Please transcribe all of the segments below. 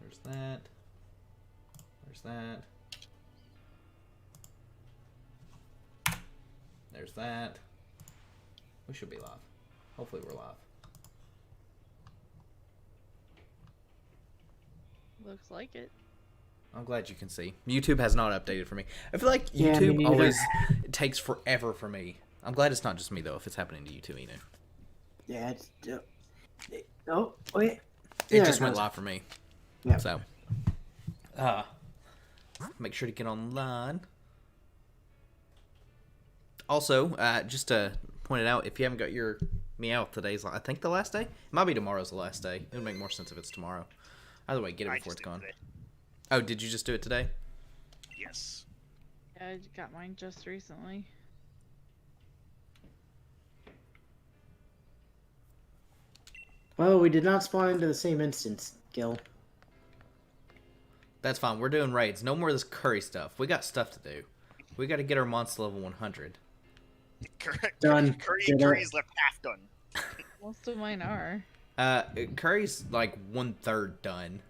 There's that. There's that. There's that. We should be live. Hopefully we're live. Looks like it. I'm glad you can see. YouTube has not updated for me. I feel like Yeah, YouTube always takes forever for me. I'm glad it's not just me, though, if it's happening to you too, Eno. Yeah, it's... Oh, wait. It just went live for me. Yeah. So, make sure to get online. Also, just to point it out, if you haven't got your Meow, today's, I think, the last day. It might be tomorrow's the last day. It would make more sense if it's tomorrow. Either way, get it before it's gone. Oh, did you just do it today? Yes. Yeah, I got mine just recently. Well, we did not spawn into the same instance, Gil. That's fine. We're doing raids. No more of this curry stuff. We got stuff to do. We got to get our monster level 100. Done. Curry's left half done. Most of mine are. Curry's like 1/3 done.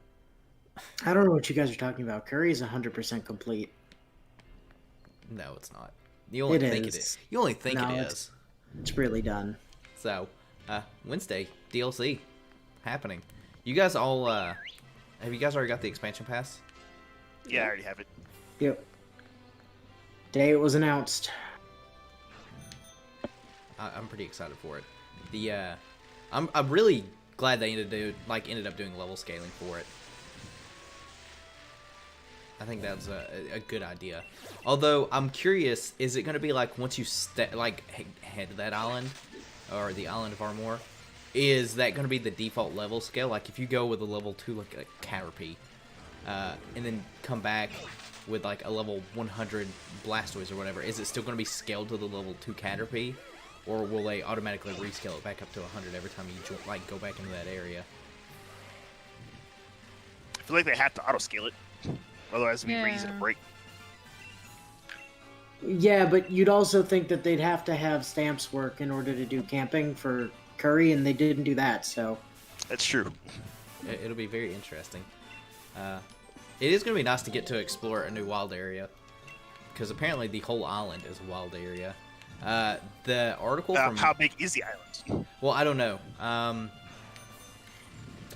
I don't know what you guys are talking about. Curry is 100% complete. No, it's not. You only think is. it is. You only think No, it is. It's really done. So, Wednesday, DLC happening. You guys all, have you guys already got the expansion pass? Yeah, I already have it. Yep. Today it was announced. I'm pretty excited for it. The, I'm really glad they ended up doing level scaling for it. I think that's a good idea. Although I'm curious, is it going to be like once you head to that island, or the island of Armor, is that going to be the default level scale? Like if you go with a level 2 like a Caterpie, and then come back with like a level 100 Blastoise or whatever, is it still going to be scaled to the level 2 Caterpie, or will they automatically rescale it back up to 100 every time you go back into that area? I feel like they have to auto scale it. Otherwise, we raise it a Yeah. break. Yeah, but you'd also think that they'd have to have stamps work in order to do camping for Curry, and they didn't do that, so... That's true. It'll be very interesting. It is going to be nice to get to explore a new wild area, because apparently the whole island is a wild area. The article from... How big is the island? Well, I don't know.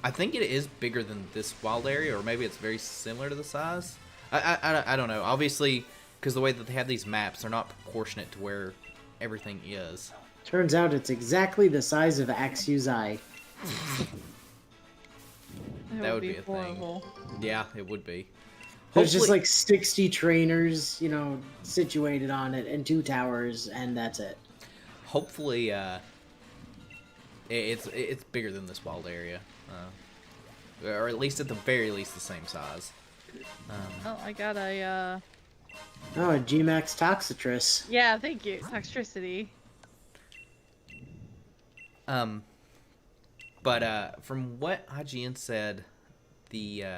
I think it is bigger than this wild area, or maybe it's very similar to the size. I don't know. Obviously, because the way that they have these maps, they're not proportionate to where everything is. Turns out it's exactly the size of Axu's eye. That would be a horrible. thing. Yeah, it would be. There's just like 60 trainers, situated on it, and 2 towers, and that's it. Hopefully, it's bigger than this wild area, or at least at the very least the same size. Oh, I got a, Oh, a G-Max Toxitris. Yeah, thank you. Toxicity. But from what IGN said, they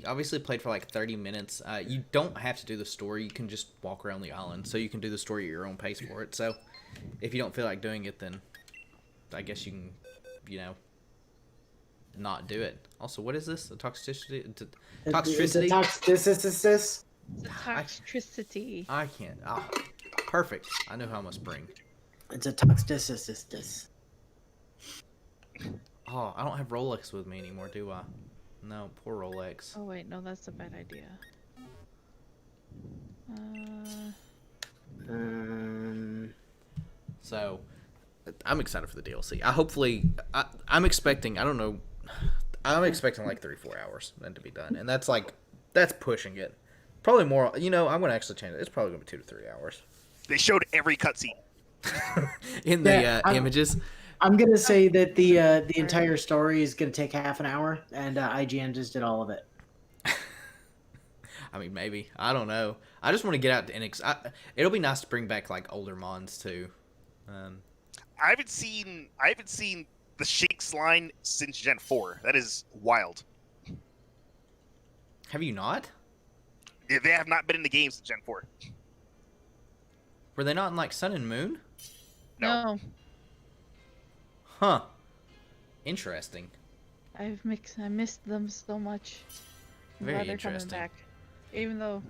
obviously played for like 30 minutes. You don't have to do the story. You can just walk around the island, so you can do the story at your own pace for it. So if you don't feel like doing it, then I guess you can, not do it. Also, what is this? A toxicity? Toxicity? Toxicity. The toxicity. I can't. Ah, perfect. I know how I must bring. It's a toxicity. Oh, I don't have Rolex with me anymore, do I? No, poor Rolex. Oh wait, no, that's a bad idea. So, I'm excited for the DLC. I'm expecting, I don't know, I'm expecting like 3-4 hours then to be done. And that's pushing it. Probably more, I'm going to actually change it. It's probably going to be 2 to 3 hours. They showed every cutscene. In the images. I'm going to say that the entire story is going to take half an hour, and IGN just did all of it. I mean, maybe. I don't know. I just want to get out to NX. It'll be nice to bring back like older mons too. I haven't seen the Shakes line since Gen 4. That is wild. Have you not? Yeah, they have not been in the game since Gen 4. Were they not in like Sun and Moon? No. No. Huh. Interesting. I missed them so much. I'm Very glad they're coming interesting. back. Even though,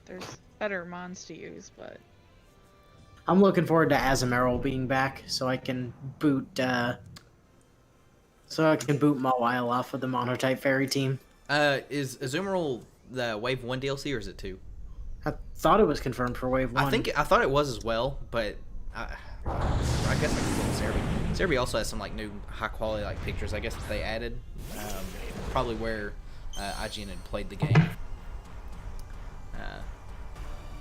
there's better mons to use, but I'm looking forward to Azumarill being back, so I can boot Mawile off of the Monotype Fairy team. Is Azumarill the Wave 1 DLC or is it 2? I thought it was confirmed for Wave 1. I thought it was as well, but I guess I can pull Cerebi. Cerebi also has some like new high quality like pictures. I guess that they added, probably where IGN had played the game.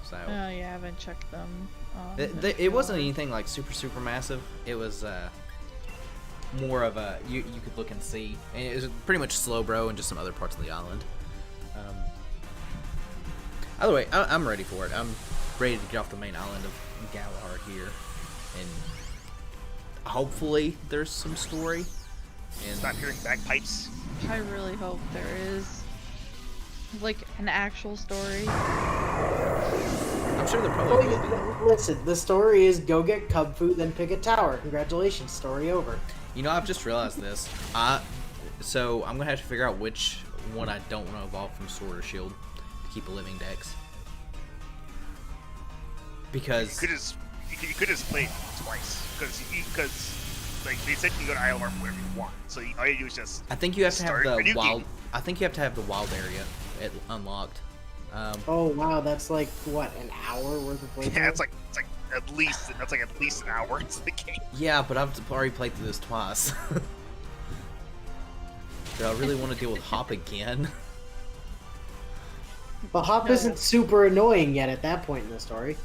So oh yeah, I haven't checked them. it wasn't anything like super massive. It was more of a you could look and see, and it was pretty much Slowbro and just some other parts of the island. Either way, I'm ready for it. I'm ready to get off the main island of Galar here, and hopefully there's some story. And Stop hearing bagpipes. I really hope there is like an actual story. I'm sure there probably will be. Listen, the story is go get cub food, then pick a tower. Congratulations, story over. You know, I've just realized this. So I'm gonna have to figure out which one I don't want to evolve from Sword or Shield to keep a living dex. Because You could just play it twice because like they said you can go to Isle of Armor wherever you want. So all you do is just. I think you have to have start a the new wild. game. I think you have to have the wild area unlocked. Oh wow, that's like what, an hour worth of playtime? Yeah, it's like at least an hour into the game. Yeah, but I've already played through this twice. Do I really want to deal with Hop again? But Hop No. isn't super annoying yet at that point in the story.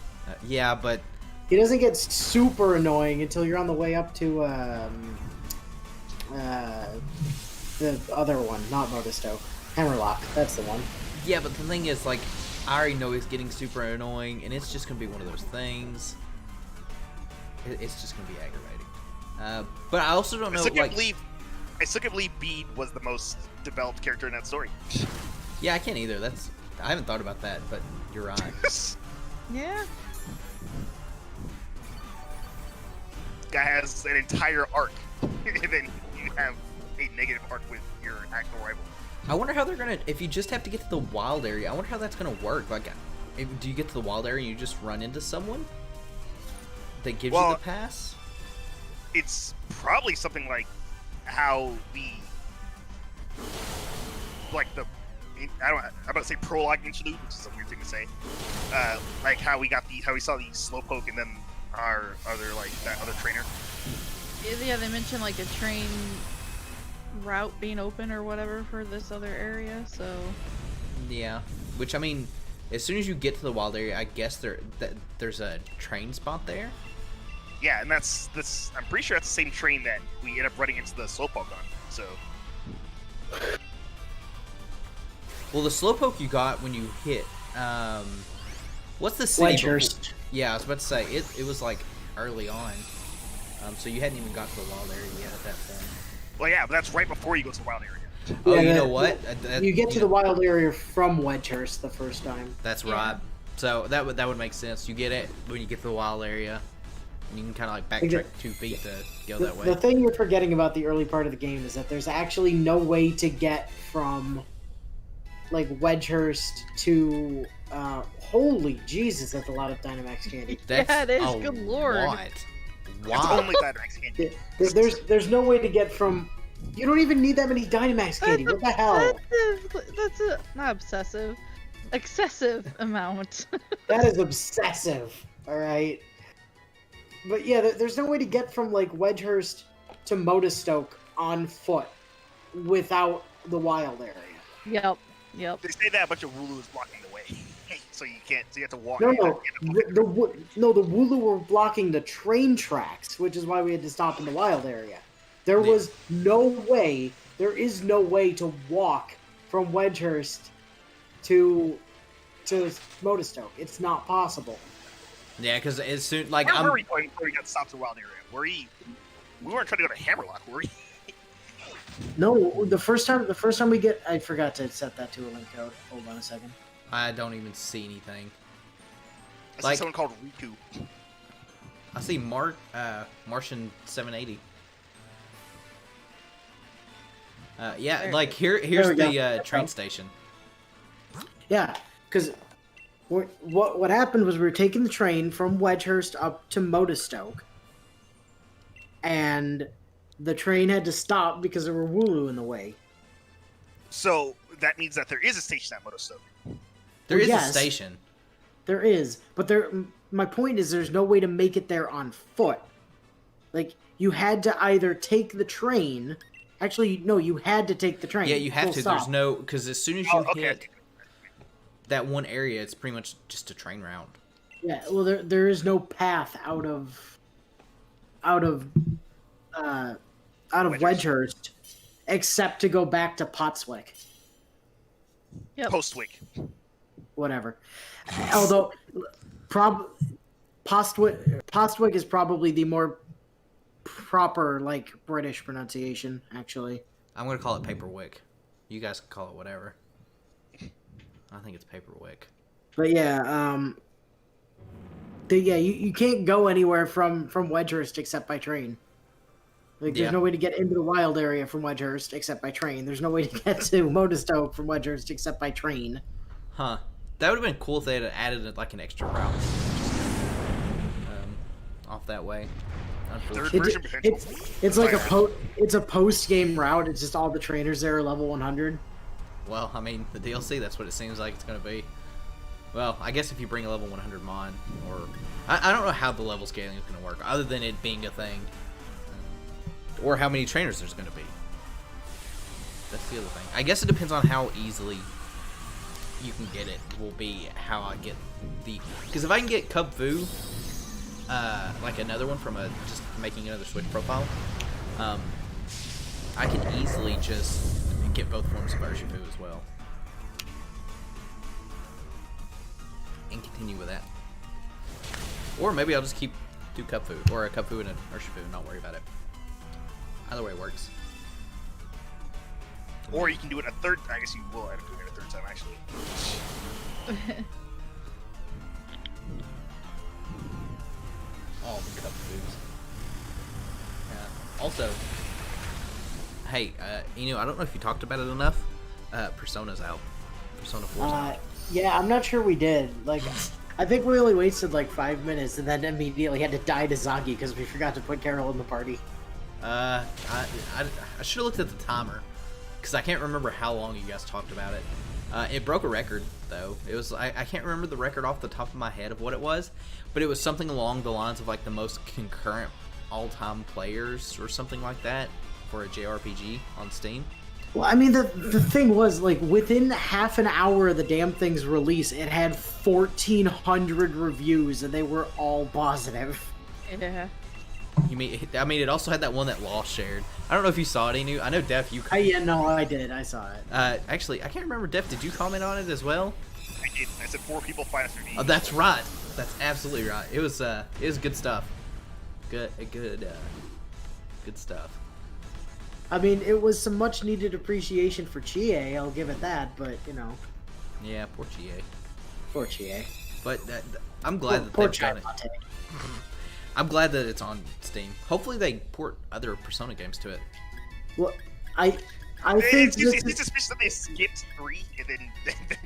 Yeah, but He doesn't get super annoying until you're on the way up to the other one, not Modestoke. Hammerlock, that's the one. yeah, but the thing is, like, I already know he's getting super annoying, and it's just gonna be one of those things. It's just gonna be aggravating. But I also don't know, I still can't believe Bede was the most developed character in that story. Yeah, I can't either. I haven't thought about that, but you're right. Yeah. Guy has an entire arc, and then you have a negative arc with your actual rival. I wonder how they're gonna. If you just have to get to the wild area, I wonder how that's gonna work. Like, do you get to the wild area and you just run into someone that gives you the pass? It's probably something like how I'm about to say prologue interlude, which is a weird thing to say. Like how we saw the Slowpoke and then our that other trainer. Yeah, they mentioned like a train route being open or whatever for this other area, so Yeah. Which, I mean, as soon as you get to the wild area, I guess there's a train spot there. Yeah, and that's I'm pretty sure that's the same train that we end up running into the Slowpoke on. So Well, the Slowpoke you got when you hit, what's the city? Wedgehurst. Yeah, I was about to say, it was like early on. So you hadn't even got to the wild area yet at that point. well, yeah, but that's right before you go to the wild area. Oh, Yeah, you that- know what? You get to the wild area from Wedgehurst the first time. That's Yeah. right. So that would make sense. You get it when you get to the wild area, and you can kind of like backtrack 2 feet to go that way. The thing you're forgetting about the early part of the game is that there's actually no way to get from like Wedgehurst to holy Jesus, that's a lot of Dynamax candy. That's Yeah, it is. a Good lord. lot. It's Wow. only Dynamax candy. There's no way to get from. You don't even need that many Dynamax candy. What the hell? That's a not obsessive, excessive amount. That is obsessive. All right. But yeah, there's no way to get from like Wedgehurst to Modestoke on foot without the wild area. Yep. They say that a bunch of Wooloo is blocking the way, so you can't. So you have to walk. No, You have to- the Wooloo were blocking the train tracks, which is why we had to stop in the wild area. There was no way. There is no way to walk from Wedgehurst to Modestoke. It's not possible. Yeah, because as soon like Where I'm were we going before we got stopped in the wild area? We weren't trying to go to Hammerlock, were we? No, the first time we get, I forgot to set that to a link code. Hold on a second. I don't even see anything. I Like- see someone called Riku. I see Martian 780. Yeah, There. like here's There we go. the train station. Yeah, because what happened was we were taking the train from Wedgehurst up to Modestoke, and the train had to stop because there were Wooloo in the way. So that means that there is a station at Modestoke. There Well, is yes. a station. There is, but my point is there's no way to make it there on foot. Like, you had to either take the train. Actually, no, you had to take the train. Yeah, you have full to. stop. There's no because as soon as you Oh, okay. hit that one area, it's pretty much just a train route. Yeah, well, there is no path out of Wedgehurst except to go back to Potswick. Yep. Postwick. Whatever. Although, Postwick is probably the more proper, like, British pronunciation, actually. I'm gonna call it Paperwick. You guys can call it whatever. I think it's Paperwick. But yeah, you can't go anywhere from Wedgehurst except by train. Like, there's Yeah. no way to get into the wild area from Wedgehurst except by train. There's no way to get to Modestoke from Wedgehurst except by train. Huh. That would have been cool if they had added like an extra route. Off that way. Third Unfortunately. version potential. It's like a post game route. It's just all the trainers there are level 100. Well, I mean, the DLC, that's what it seems like it's going to be. Well, I guess if you bring a level 100 mod, or... I don't know how the level scaling is going to work, other than it being a thing. Or how many trainers there's going to be. That's the other thing. I guess it depends on how easily you can get it, will be how I get the... Because if I can get Cub Fu, like another one from just making another Switch profile, I can easily just get both forms of Urshifu as well. And continue with that. Or maybe I'll just do Cub Fu, or a Cub Fu and an Urshifu and not worry about it. Either way works. Or you can do it a third. I guess you will end up doing it a third time, actually. All the Cub Fus. Also, hey, I don't know if you talked about it enough. Persona's out. Persona 4's out. Yeah, I'm not sure we did. Like, I think we only wasted like 5 minutes and then immediately had to die to Zagi because we forgot to put Carol in the party. I should have looked at the timer because I can't remember how long you guys talked about it. It broke a record though. It was I can't remember the record off the top of my head of what it was, but it was something along the lines of like the most concurrent all-time players or something like that for a JRPG on Steam. Well, I mean, the thing was, like, within half an hour of the damn thing's release, it had 1,400 reviews, and they were all positive. Yeah. You mean? I mean, it also had that one that Lost shared. I don't know if you saw it, Inu. I know Def, you. Yeah, no, I did. I saw it. Actually, I can't remember. Def, did you comment on it as well? I did. I said 4 people fight after me. Oh, that's right. That's absolutely right. It was good stuff. Good stuff. I mean, it was some much-needed appreciation for Chie, I'll give it that, but, you know. Yeah, poor Chie. Poor Chie. But I'm glad that Poor they've done it. Chie. I'm glad that it's on Steam. Hopefully they port other Persona games to it. Well, I think It's this just is... suspicious that they skipped 3 and then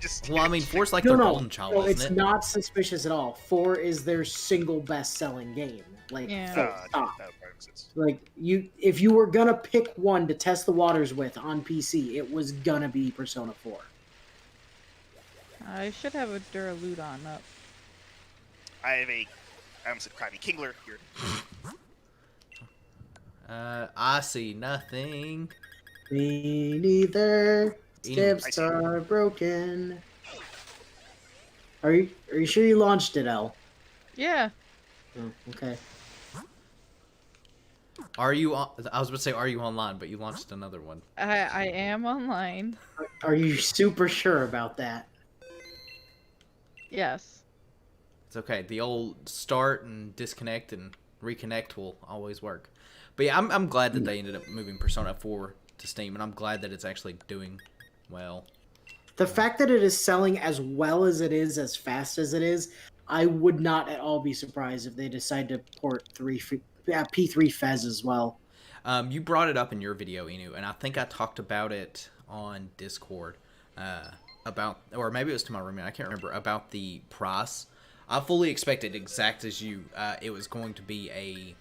just. Well, I mean, 4's like No, their no, golden child, no, isn't it's it? not suspicious at all. 4 is their single best-selling game. Like, Yeah. full that stop. probably makes sense. Like, if you were gonna pick one to test the waters with on PC, it was gonna be Persona 4. I should have a Duraludon up. I have I almost said Krabby Kingler here. I see nothing. Me neither. Inu, Steps are broken. Are you sure you launched it, El? Yeah. Oh, okay. Are you on? I was about to say, are you online? But you launched another one. I am online. Are you super sure about that? Yes. It's okay. The old start and disconnect and reconnect will always work. But yeah, I'm glad that they ended up moving Persona 4 to Steam, and I'm glad that it's actually doing well. The fact that it is selling as well as it is, as fast as it is, I would not at all be surprised if they decide to port P3 Fez as well. You brought it up in your video, Inu, and I think I talked about it on Discord about, or maybe it was to my roommate, I can't remember, about the price. I fully expected, exact as you, it was going to be a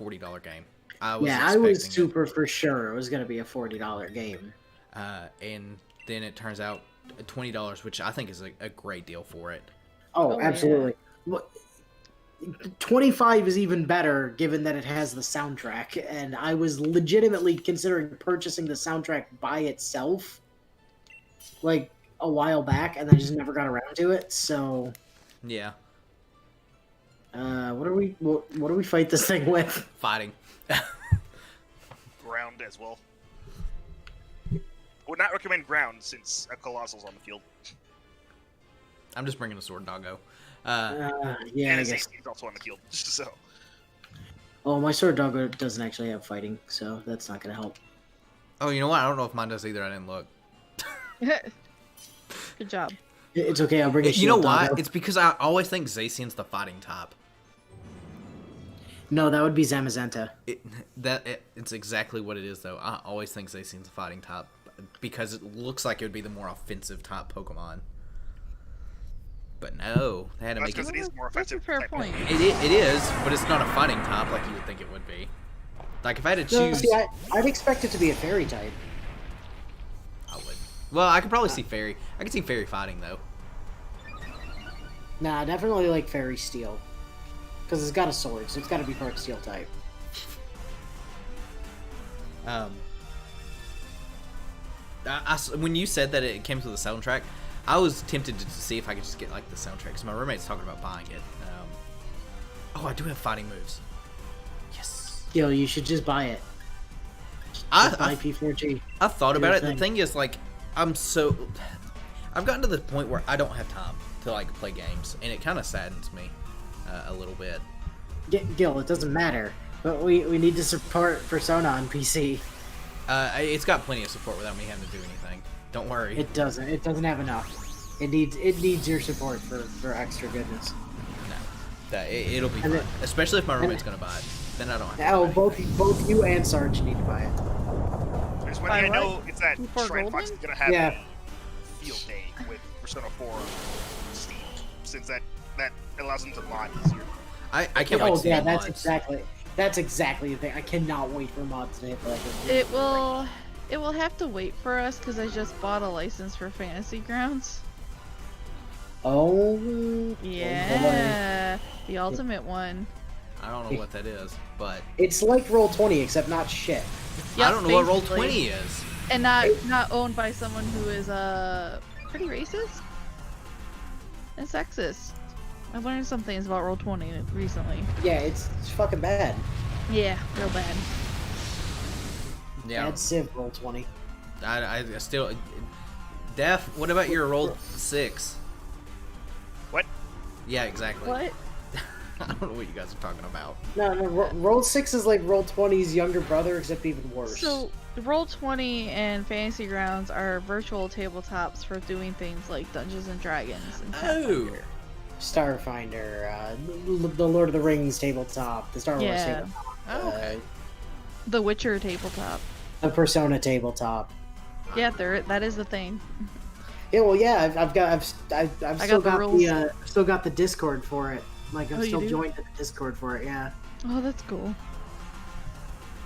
$40 game. I was super for sure it was going to be a $40 game. And then it turns out $20, which I think is a great deal for it. Oh, absolutely. Yeah. 25 is even better given that it has the soundtrack, and I was legitimately considering purchasing the soundtrack by itself like a while back, and I just never got around to it. So yeah. What do we fight this thing with? Fighting. Ground as well. Would not recommend ground since a Colossal's on the field. I'm just bringing a sword doggo. Yeah, and I guess. He's also on the field, so. Oh, my sword doggo doesn't actually have fighting, so that's not going to help. Oh, you know what? I don't know if mine does either. I didn't look. Good job. It's okay. I'll bring a shield. You know why? doggo. It's because I always think Zacian's the fighting type. No, that would be Zamazenta. It's exactly what it is, though. I always think Zacian's the fighting type because it looks like it would be the more offensive type Pokemon. But no, they had to make because it. it is more That's a effective. fair type point. It is, but it's not a fighting type like you would think it would be. Like if I had to No, choose, see, I'd expect it to be a fairy type. I would. Well, I could probably see fairy. I could see fairy fighting though. Nah, definitely like fairy steel. Because it's got a sword, so it's got to be part steel type. When you said that it came to the soundtrack, I was tempted to see if I could just get like the soundtrack. Because my roommate's talking about buying it. Oh, I do have fighting moves. Yes. Gil, you should just buy it. Buy P4G. I've thought Do about your it. The thing. thing is, like, I've gotten to the point where I don't have time to like play games, and it kind of saddens me a little bit. Gil, it doesn't matter. But we need to support Persona on PC. It's got plenty of support without me having to do anything. Don't worry. It doesn't. It doesn't have enough. It needs your support for extra goodness. No, it'll be fun, then- especially if my roommate's gonna buy it. Then I don't have to. Oh, buy it. both you and Sarge need to buy it. There's one By thing I what? know, it's that Before Shrine Fox is Golden? going to have Yeah. a field day with Persona 4 on Steam, since that allows them to mod easier. I can't wait to see yeah, the that's mods. exactly the thing. I cannot wait for mods to hit like It will have to wait for us because I just bought a license for Fantasy Grounds. Oh. Yeah, the ultimate one. I don't know what that is, but It's like Roll20, except not shit. I Yep, don't know what Roll basically. 20 is. And not owned by someone who is pretty racist and sexist. I learned some things about Roll20 recently. Yeah, it's fucking bad. Yeah, real bad. Yeah, Bad Civ Roll20. I still. Def, what about your Roll 6? What? Yeah, exactly. What? I don't know what you guys are talking about. No, Roll6 is like Roll20's younger brother, except even worse. So, Roll20 and Fantasy Grounds are virtual tabletops for doing things like Dungeons and Dragons and Oh. Starfinder, the Lord of the Rings tabletop, the Star Wars Yeah. tabletop, Oh, okay. The Witcher tabletop. the Persona tabletop. Yeah, that is the thing. Yeah, well, yeah, I've still got the got rules. still got the Discord for it. Like I'm Oh, you still do? joined to the Discord for it. Yeah. Oh, that's cool.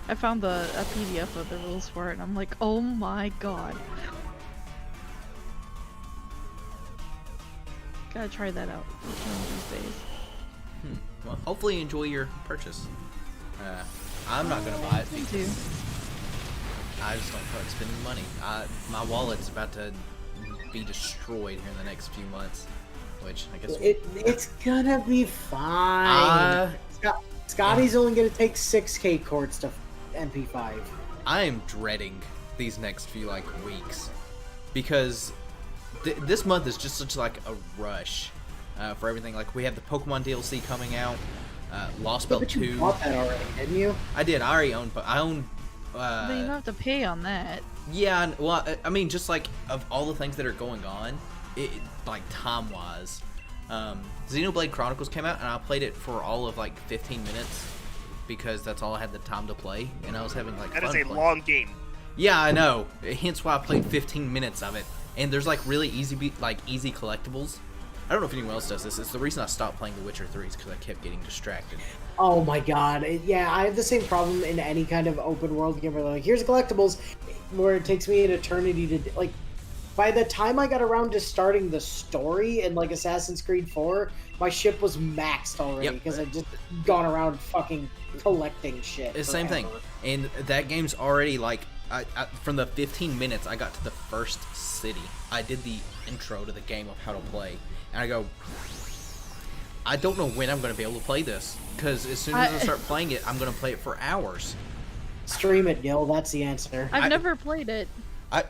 I found a PDF of the rules for it, and I'm like, oh my god. Gotta try that out one of these days. Well, hopefully you enjoy your purchase. I'm not gonna buy it Me because too. I just don't feel like spending money. My wallet's about to be destroyed here in the next few months, which I guess It's gonna be fine. Scotty's only gonna take 6K courts to MP5. I am dreading these next few like weeks because this month is just such like a rush for everything. Like we have the Pokemon DLC coming out, Lost Belt But you 2. bought that already, didn't you? I did. I already own, but I own. But you don't have to pay on that. Yeah, well, I mean, just like of all the things that are going on, like time wise, Xenoblade Chronicles came out and I played it for all of like 15 minutes because that's all I had the time to play, and I was having like That fun is a playing. long game. Yeah, I know. Hence why I played 15 minutes of it. And there's like really easy collectibles. I don't know if anyone else does this. It's the reason I stopped playing The Witcher 3 is because I kept getting distracted. Oh my god. Yeah, I have the same problem in any kind of open world game where they're like, here's collectibles, where it takes me an eternity to, like, by the time I got around to starting the story in, like, Assassin's Creed 4, my ship was maxed already, because I'd just gone around fucking collecting shit. It's the same thing. And that game's already, like, I from the 15 minutes I got to the first city, I did the intro to the game of how to play. And I go, I don't know when I'm going to be able to play this. Because as soon as I start playing it, I'm going to play it for hours. Stream it, Gil. That's the answer. I've never played it. I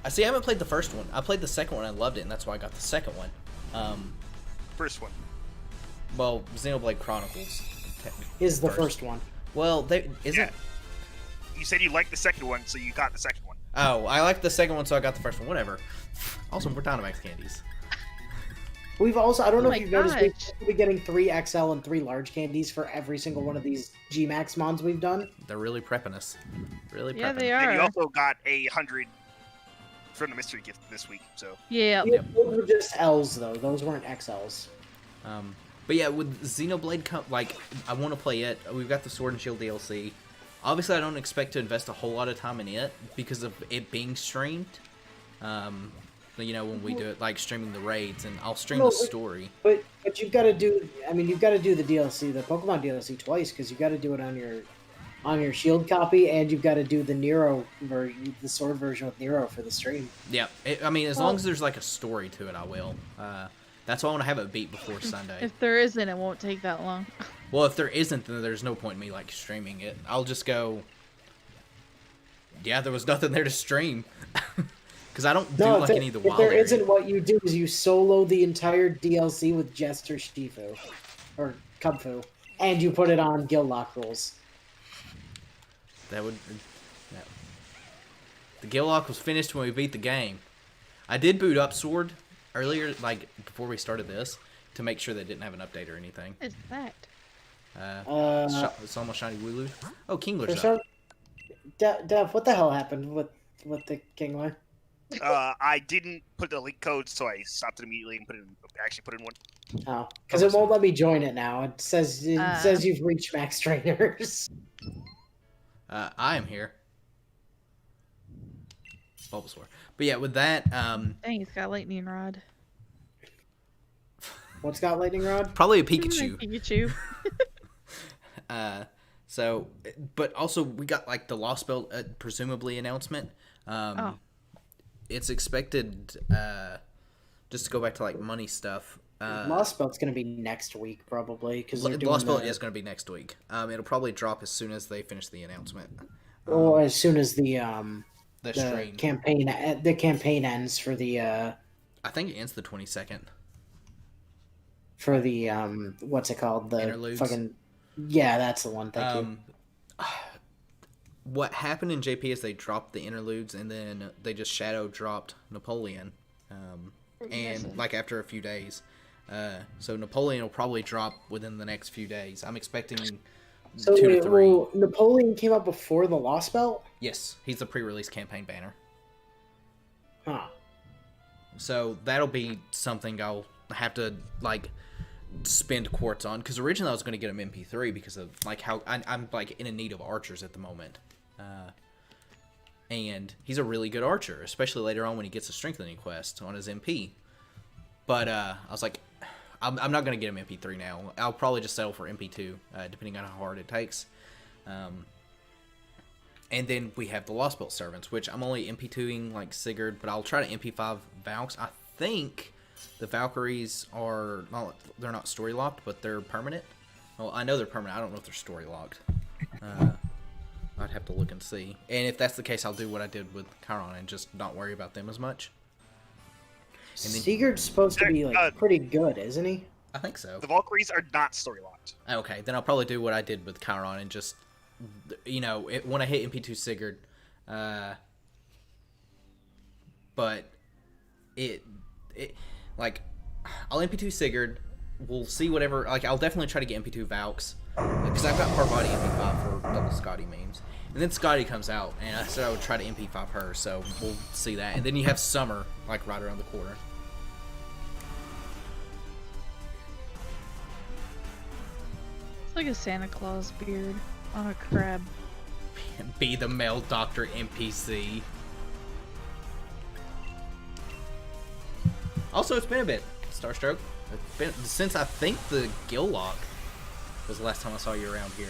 see. I haven't played the first one. I played the second one. I loved it, and that's why I got the second one. First one. Well, Xenoblade Chronicles Is the first one. Well, they isn't. Yeah. You said you liked the second one, so you got the second one. Oh, I liked the second one, so I got the first one. Whatever. Also, we're Dynamax candies. We've also, I don't know Oh if you've my noticed, gosh. we'll be getting 3 XL and 3 large candies for every single one of these G-Max mons we've done. They're really prepping us. Really prepping. Yeah, they And you are. also got 100 from the mystery gift this week, so. Yeah. Yeah, those were just L's, though. Those weren't XLs. But yeah, with Xenoblade, like, I want to play it. We've got the Sword and Shield DLC. Obviously, I don't expect to invest a whole lot of time in it because of it being streamed. You know, when we do it, like streaming the raids, and I'll stream the story. But you've got to do, I mean, you've got to do the DLC, the Pokemon DLC twice, because you've got to do it on your Shield copy, and you've got to do the Nero version, the Sword version with Nero for the stream. Yeah, I mean, as long as there's like a story to it, I will. That's why I want to have it beat before Sunday. If there isn't, it won't take that long. Well, if there isn't, then there's no point in me like streaming it. I'll just go. Yeah, there was nothing there to stream. Because I don't do like any of the wild If there areas. isn't, what you do is you solo the entire DLC with Jester Shifu, or Kubfu, and you put it on Guild Lock rules. That would. Yeah. The Guild Lock was finished when we beat the game. I did boot up Sword earlier, like before we started this, to make sure they didn't have an update or anything. What is that? It's almost Shiny Wooloo. Oh, Kingler's For up. Dev, what the hell happened with the Kingler? I didn't put the link code, so I stopped it immediately and actually put in one. Oh, because it won't let me join it now. It says you've reached max trainers. I am here. Bulbasaur. But yeah, with that, Dang, he's got a lightning rod. What's got lightning rod? probably a Pikachu. Pikachu. So, but also we got like the Lost Belt presumably announcement. It's expected. Just to go back to like money stuff. Lost Belt's gonna be next week probably because Lost Belt is going to be next week. It'll probably drop as soon as they finish the announcement. or as soon as the stream. campaign ends for the I think it ends the 22nd. for the what's it called, the Interludes? fucking, yeah, that's the one. Thank you. What happened in JP is they dropped the interludes and then they just shadow dropped Napoleon, and like after a few days. So Napoleon will probably drop within the next few days. I'm expecting 2 to 3. Well, Napoleon came out before the Lost Belt. Yes, he's the pre-release campaign banner. Huh. So that'll be something I'll have to like spend quartz on, because originally I was going to get him MP3 because of like how I'm like in a need of archers at the moment, and he's a really good archer, especially later on when he gets a strengthening quest on his MP. But I was like, I'm not going to get him MP3 now. I'll probably just settle for MP2, depending on how hard it takes. And then we have the Lost Belt servants, which I'm only MP2ing like Sigurd, but I'll try to MP5 Valks. I think the Valkyries are, well, they're not story locked, but they're permanent. Well, I know they're permanent. I don't know if they're story locked. I'd have to look and see. And if that's the case, I'll do what I did with Chiron and just not worry about them as much. And then, Sigurd's supposed to be like pretty good, isn't he? I think so. The Valkyries are not story locked. Okay, then I'll probably do what I did with Chiron and just, you know, when I hit MP2 Sigurd, but it like, I'll MP2 Sigurd, we'll see whatever, like, I'll definitely try to get MP2 Valks, because I've got hard body MP5 for double Scotty memes. And then Scotty comes out, and I said I would try to MP5 her, so we'll see that. And then you have Summer, like, right around the corner. It's like a Santa Claus beard on a crab. Be the male Dr. NPC. Also, it's been a bit, Starstroke. It's been since I think the Gillock was the last time I saw you around here.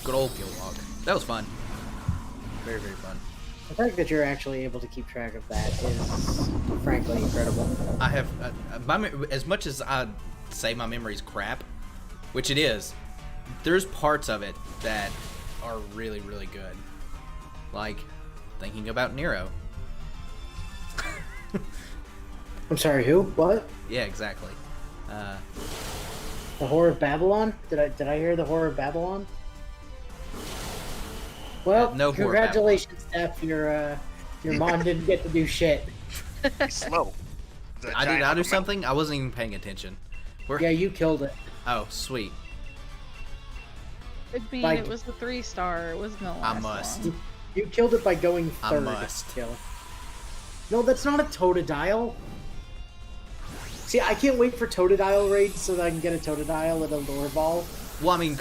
Good old Gillock. That was fun. Very, very fun. The fact that you're actually able to keep track of that is, frankly, incredible. I have, as much as I say my memory's crap, which it is, there's parts of it that are really, really good. Like, thinking about Nero. I'm sorry, who? What? Yeah, exactly. The Whore of Babylon? Did I hear the Whore of Babylon? Well, no congratulations, Steph. Your mom didn't get to do shit. Slow. Did I do something? I wasn't even paying attention. Yeah, you killed it. Oh, sweet. I mean, Like- it was the 3-star. It wasn't gonna last I must. long. You killed it by going I third. must. Kill. No, that's not a Totodile. See, I can't wait for Totodile raids so that I can get a Totodile at a lure ball. Well, I mean,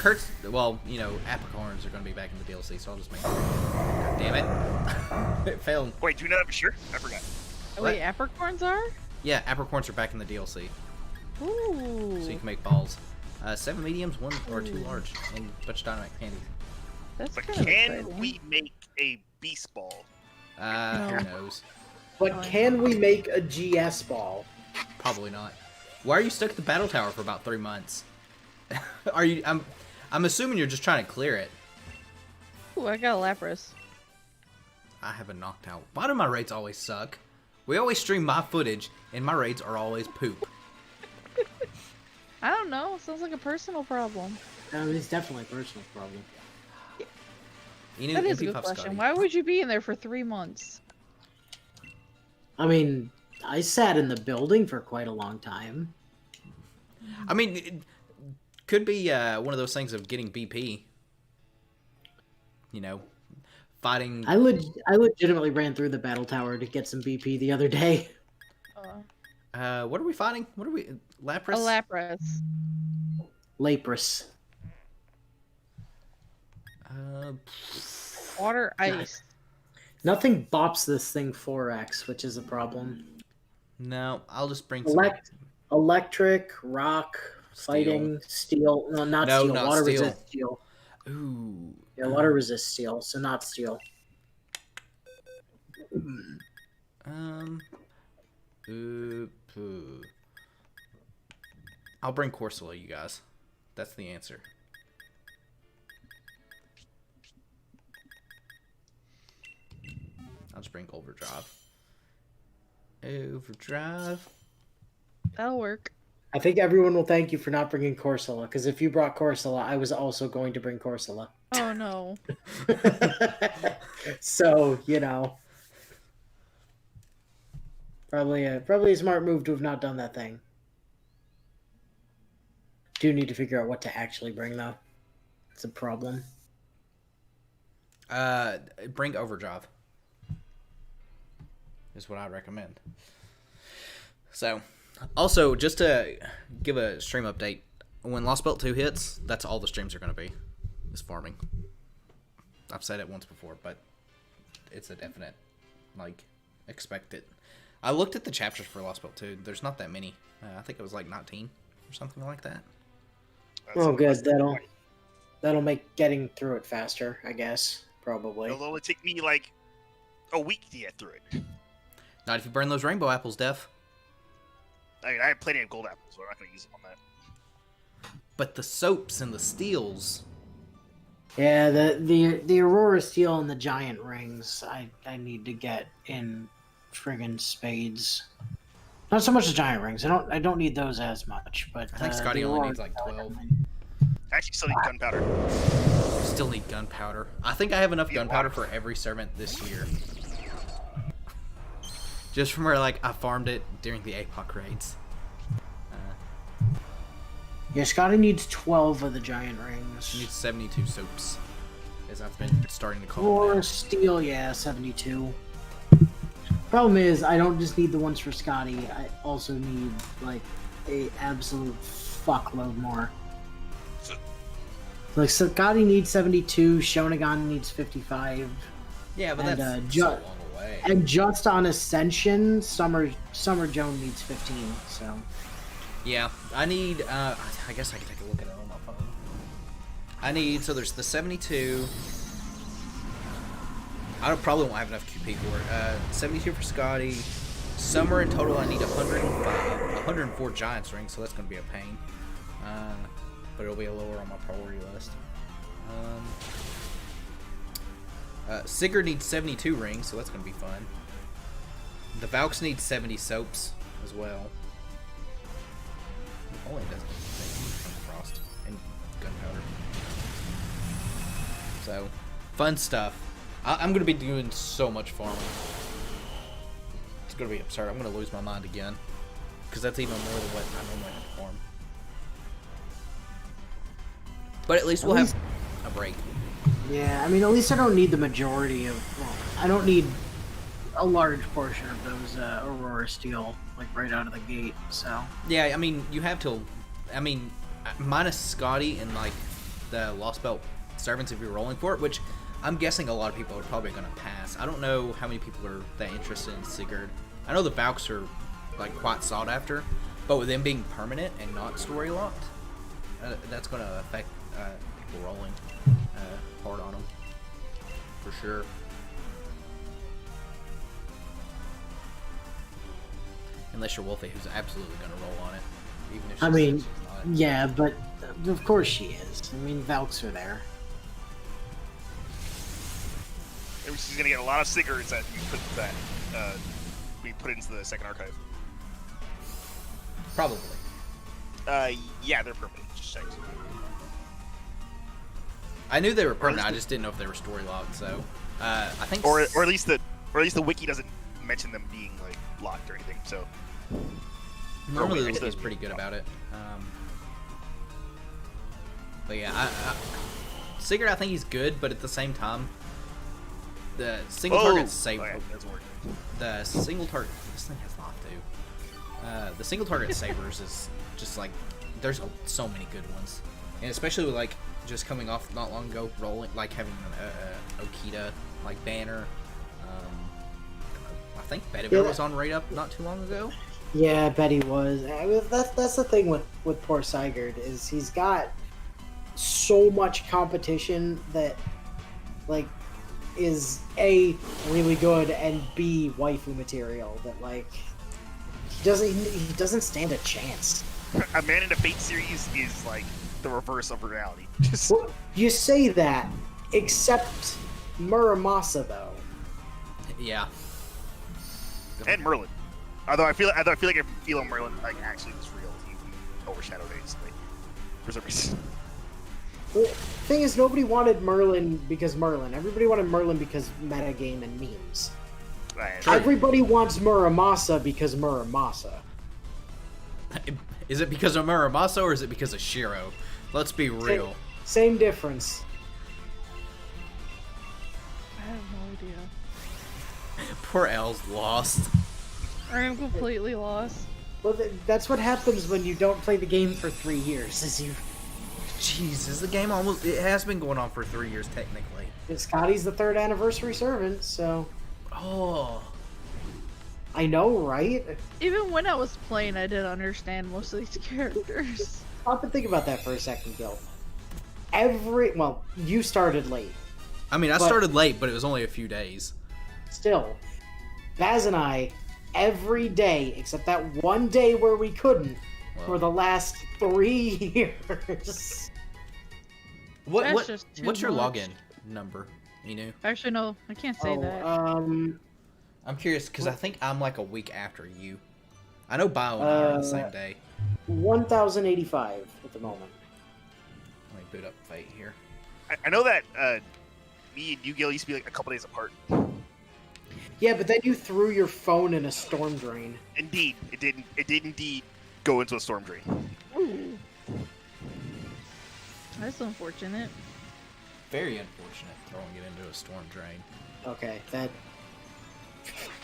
well, you know, Apricorns are going to be back in the DLC, so I'll just make it. God damn it. It failed. Wait, do you know that for sure? I forgot. Oh, wait, apricorns are? Yeah, Apricorns are back in the DLC, Ooh. so you can make balls. 7 mediums, 1 or 2 large, and a bunch of dynamite candy. That's But kind of can exciting. we make a beast ball? Who No. knows? But Oh, can we make a GS ball? Probably not. Why are you stuck at the battle tower for about 3 months? Are you? I'm assuming you're just trying to clear it. Ooh, I got a Lapras. I haven't knocked out. Why do my raids always suck? We always stream my footage, and my raids are always poop. I don't know. Sounds like a personal problem. It's definitely a personal problem. You need That an is a good MP5 question. Scotty. Why would you be in there for 3 months? I mean, I sat in the building for quite a long time. I mean, it could be one of those things of getting BP. You know, fighting. I legitimately ran through the battle tower to get some BP the other day. What are we fighting? What are we? Lapras? A Lapras. Lapras. Water ice. Nothing bops this thing 4x, which is a problem. No, I'll just bring some. Electric, rock, fighting, steel. No, not No, steel. not Water steel. resist steel. Ooh. Yeah, water resist steel, so not steel. I'll bring Corsola, you guys. That's the answer. I'll just bring Overdrive. Overdrive. That'll work. I think everyone will thank you for not bringing Corsola, because if you brought Corsola, I was also going to bring Corsola. Oh no. So, you know. Probably a smart move to have not done that thing. Do need to figure out what to actually bring, though. It's a problem. Bring Overdrive. Is what I recommend. So, also, just to give a stream update, when Lost Belt 2 hits, that's all the streams are going to be, is farming. I've said it once before, but it's a definite, like, expect it. I looked at the chapters for Lost Belt 2. There's not that many. I think it was like 19 or something like that. Oh, good. That'll make getting through it faster, I guess. Probably. It'll only take me like a week to get through it. Not if you burn those rainbow apples, Def. I mean, I have plenty of gold apples, so I'm not going to use them on that. But the soaps and the steels. Yeah, the Aurora Steel and the Giant Rings, I need to get in friggin' spades. Not so much the Giant Rings. I don't need those as much, but I think Scotty the only Aurora needs like Steel, 12. I actually still need gunpowder. Still need gunpowder. I think I have enough Yeah, gunpowder water. for every servant this year. Just from where, like, I farmed it during the APOC raids. Yeah, Scotty needs 12 of the giant rings. He needs 72 soaps, as I've been starting to call Or them. steel, yeah, 72. Problem is, I don't just need the ones for Scotty. I also need like a absolute fuckload more. Like Scotty needs 72, Shonagon needs 55, Yeah, but and, that's so long away. and just on Ascension, Summer Joan needs 15. So Yeah, I need, I guess I can take a look at it on my phone. I need, so there's the 72. Probably won't have enough QP for it. 72 for Scotty. Summer in total, I need 104 Giants rings, so that's going to be a pain. But it'll be lower on my priority list. Sigurd needs 72 rings, so that's going to be fun. The Valks need 70 soaps as well. Only doesn't take Frost and Gunpowder. So, fun stuff. I'm going to be doing so much farming. It's going to be absurd. I'm going to lose my mind again. Because that's even more than what I normally have to farm. But at least we'll have a break. yeah, I mean, at least I don't need the majority of. Well, I don't need a large portion of those Aurora Steel like right out of the gate. So Yeah, I mean, you have to. I mean, minus Scotty and like the Lost Belt servants if you're rolling for it, which I'm guessing a lot of people are probably going to pass. I don't know how many people are that interested in Sigurd. I know the Valks are like quite sought after, but with them being permanent and not story locked, that's going to affect people rolling hard on them for sure. Unless you're Wolfie, who's absolutely going to roll on it, even if I she mean, says she's not. yeah, but of course she is. I mean, Valks are there. Maybe she's gonna get a lot of Sigurds that we put into the second archive. Probably. Yeah, they're permanent. Just checked. I knew they were permanent. I just didn't know if they were story locked. So, I think. Or at least the wiki doesn't mention them being like locked or anything. So Normally the Wait, Wiki's pretty good about it. But yeah, Sigurd, I think he's good, but at the same time, the single target save. Oh, yeah, it doesn't work. The single target. This thing has lock too. The single target sabers is just like there's so many good ones, and especially with like just coming off not long ago rolling like having an Okita like banner. I think Bedivere was on Raid Up not too long ago. Yeah, Betty was. I mean, that's the thing with poor Sigurd is he's got so much competition that like is A, really good, and B, waifu material that like he doesn't stand a chance. A Man in a Fate series is like the reverse of reality. Well, you say that, except Muramasa though. Yeah. And Merlin. Although I feel like Merlin like actually was real. He overshadowed it instantly for some reason. The thing is, nobody wanted Merlin because Merlin. Everybody wanted Merlin because metagame and memes. Right. Everybody wants Muramasa because Muramasa. Is it because of Muramasa or is it because of Shiro? Let's be real. Same difference. I have no idea. Poor L's lost. I am completely lost. Well, that's what happens when you don't play the game for 3 years. Is you. Jesus, the game it has been going on for 3 years technically. Scotty's the 3rd anniversary servant, so Oh. I know, right? Even when I was playing, I didn't understand most of these characters. Stop and think about that for a second, Gil. Well, you started late. I mean, I But- started late, but it was only a few days. Still, Baz and I, every day, except that one day where we couldn't, for the last 3 years. That's just too What's your much. login number? Inu? Actually, no, I can't say that. I'm curious because I think I'm like a week after you. I know Bio and I are on the same day. 1085 at the moment. Let me boot up Fate here. I know that me and Yu-Gi-Oh used to be like a couple days apart. Yeah, but then you threw your phone in a storm drain. Indeed, it did indeed go into a storm drain. Ooh. That's unfortunate. Very unfortunate throwing it into a storm drain. Okay, that.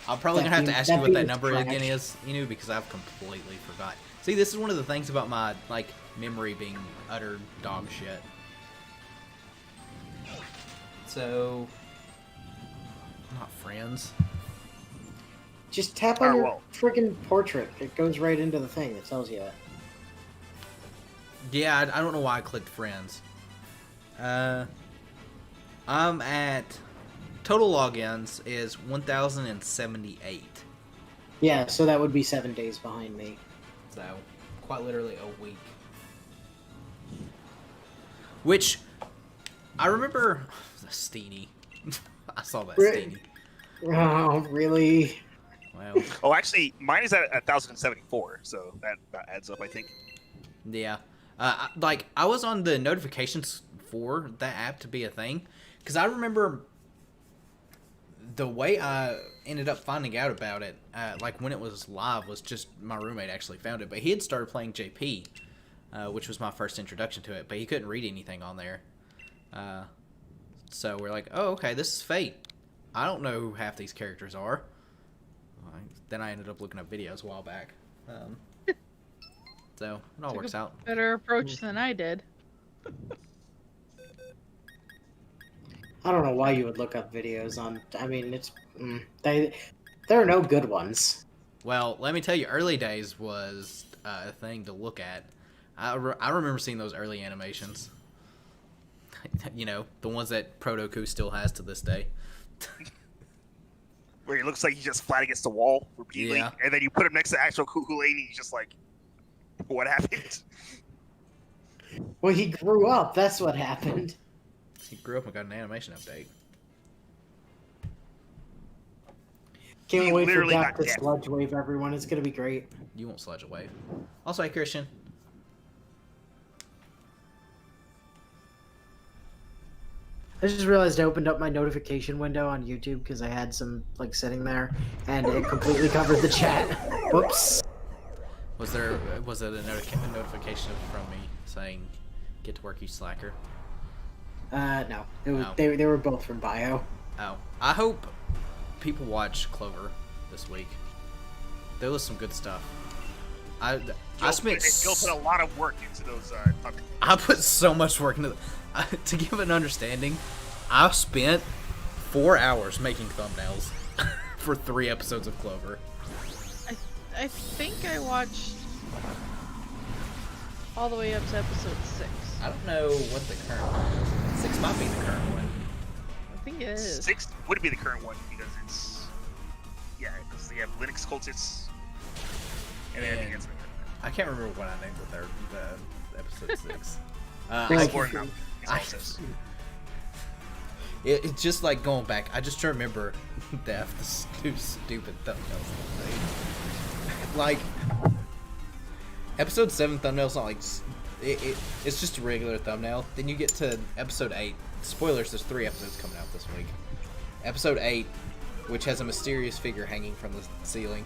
I'm probably That gonna have to beam- ask you that what beam that is number again trash. is, Inu, because I've completely forgot. See, this is one of the things about my memory being utter dog shit. So, not friends. Just tap on Oh, your well. freaking portrait. It goes right into the thing that tells you that. Yeah, I don't know why I clicked friends. I'm at total logins is 1,078. Yeah, so that would be 7 days behind me. So, quite literally a week. Which, I remember... Steenie. I saw that Re- Steenie. Oh, really? Well, Oh, actually, mine is at 1,074, so that adds up, I think. yeah. I was on the notifications for that app to be a thing. Because I remember the way I ended up finding out about it, when it was live, was just my roommate actually found it. But he had started playing JP, which was my first introduction to it. But he couldn't read anything on there. So we're like, oh, okay, this is Fate. I don't know who half these characters are. Then I ended up looking up videos a while back. So it all works out. Better approach than I did. I don't know why you would look up videos on. I mean, there are no good ones. Well, let me tell you, early days was a thing to look at. I remember seeing those early animations. You know, the ones that Protoku still has to this day. Where he looks like he's just flat against the wall repeatedly, Yeah. and then you put him next to actual Kukulane, and he's just like, what happened? Well, he grew up. That's what happened. He grew up and got an animation update. Can't He wait for literally Death got to death. Sludge Wave, everyone. It's gonna be great. You won't sludge away. Also, hey, Christian. I just realized I opened up my notification window on YouTube because I had some sitting there, and it completely covered the chat. Whoops. Was it a notification from me saying, "Get to work, you slacker"? No. It was, Oh. they were both from Bio. Oh, I hope people watch Clover this week. There was some good stuff. I spent You'll put a lot of work into those. I put so much work into to give an understanding. I spent 4 hours making thumbnails for 3 episodes of Clover. I think I watched all the way up to episode 6. I don't know what the current one is. 6 might be the current one. I think it is. 6 would be the current one because it's because they have Linux cultists, and then I think And it's I can't remember what I named the episode 6. Thank Or you. no, it's all it says. It's just like going back. I just remember the stupid thumbnails. Like episode 7 thumbnail's not like it's just a regular thumbnail. Then you get to episode 8. Spoilers: there's 3 episodes coming out this week. Episode 8, which has a mysterious figure hanging from the ceiling,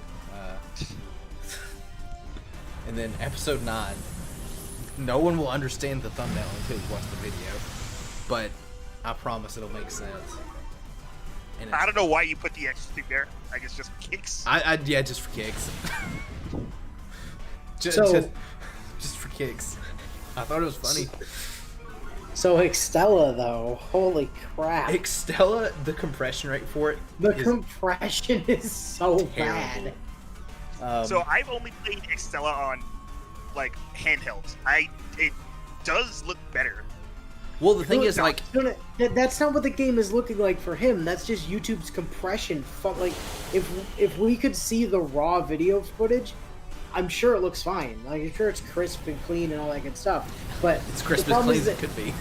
and then episode 9. No one will understand the thumbnail until you watch the video, but I promise it'll make sense. And I don't know why you put the extra thing there. I guess just for kicks. yeah, just for kicks. just, So- just for kicks. I thought it was funny. So Extella, though, holy crap! Extella, the compression rate for it The is compression is so terrible. bad. So I've only played Extella on handhelds. It does look better. Well, the thing Look, is, like, that's not what the game is looking like for him. That's just YouTube's compression. If we could see the raw video footage, I'm sure it looks fine. I'm sure it's crisp and clean and all that good stuff. But it's crisp the as problem clean is as it that- could be.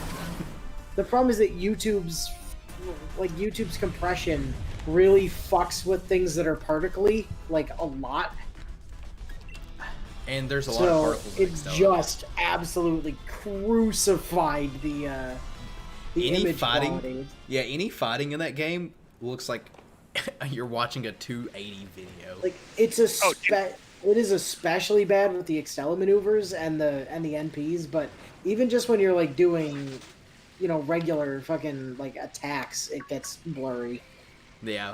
The problem is that YouTube's compression really fucks with things that are particly a lot. And there's a lot of So particles in it Extella. just absolutely crucified the Any image fighting- quality. Yeah, any fighting in that game looks like you're watching a 280 video. It's Oh, dude. it is especially bad with the Extella maneuvers and the NPs, but even just when you're like doing, regular fucking like attacks, it gets blurry. Yeah.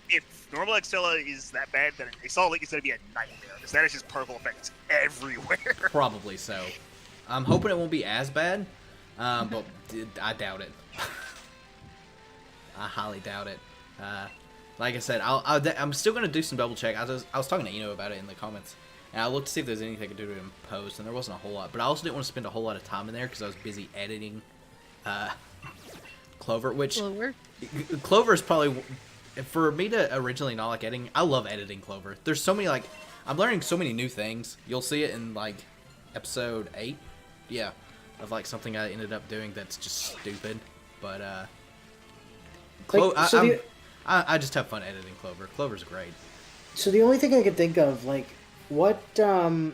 If normal Extella is that bad, then Extella Link is going to be a nightmare, because that is just particle effects everywhere. Probably so. I'm hoping it won't be as bad, but I doubt it. I highly doubt it. Like I said, I'm still going to do some double check. I was talking to Eno about it in the comments, and I looked to see if there's anything I could do to impose, and there wasn't a whole lot. But I also didn't want to spend a whole lot of time in there because I was busy editing Clover, which... Clover is probably... For me to originally not like editing, I love editing Clover. There's so many, like... I'm learning so many new things. You'll see it in, like, episode 8. Yeah. Of, like, something I ended up doing that's just stupid. But, I just have fun editing Clover. Clover's great. So the only thing I could think of, like, what codec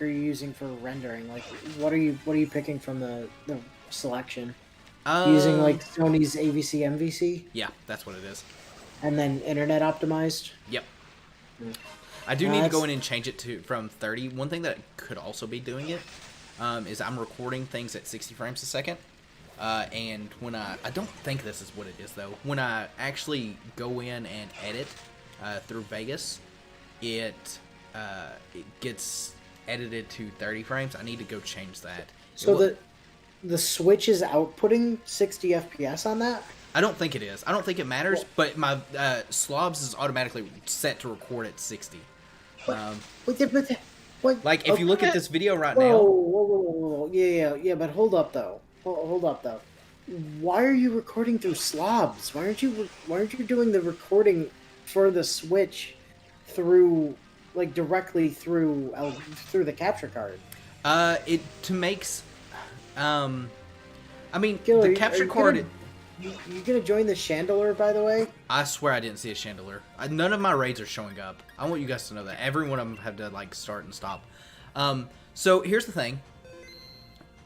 are you using for rendering? Like, what are you picking from the selection? Using like Sony's AVC MVC? Yeah, that's what it is. And then internet optimized? Yep. I do need to go in and change it from 30. One thing that could also be doing it is I'm recording things at 60 frames a second. And when I don't think this is what it is though. When I actually go in and edit through Vegas, it gets edited to 30 frames. I need to go change that. So the Switch is outputting 60 FPS on that? I don't think it is. I don't think it matters, but my Slobs is automatically set to record at 60. Like, if you look at this video right now... Whoa. Yeah, but hold up, though. Hold up, though. Why are you recording through Slobs? Why aren't you doing the recording for the Switch through, like, directly through the capture card? I mean, Gilly, the capture card... You gonna join the chandelier, by the way? I swear I didn't see a chandelier. None of my raids are showing up. I want you guys to know that. Every one of them had to, like, start and stop. So, here's the thing.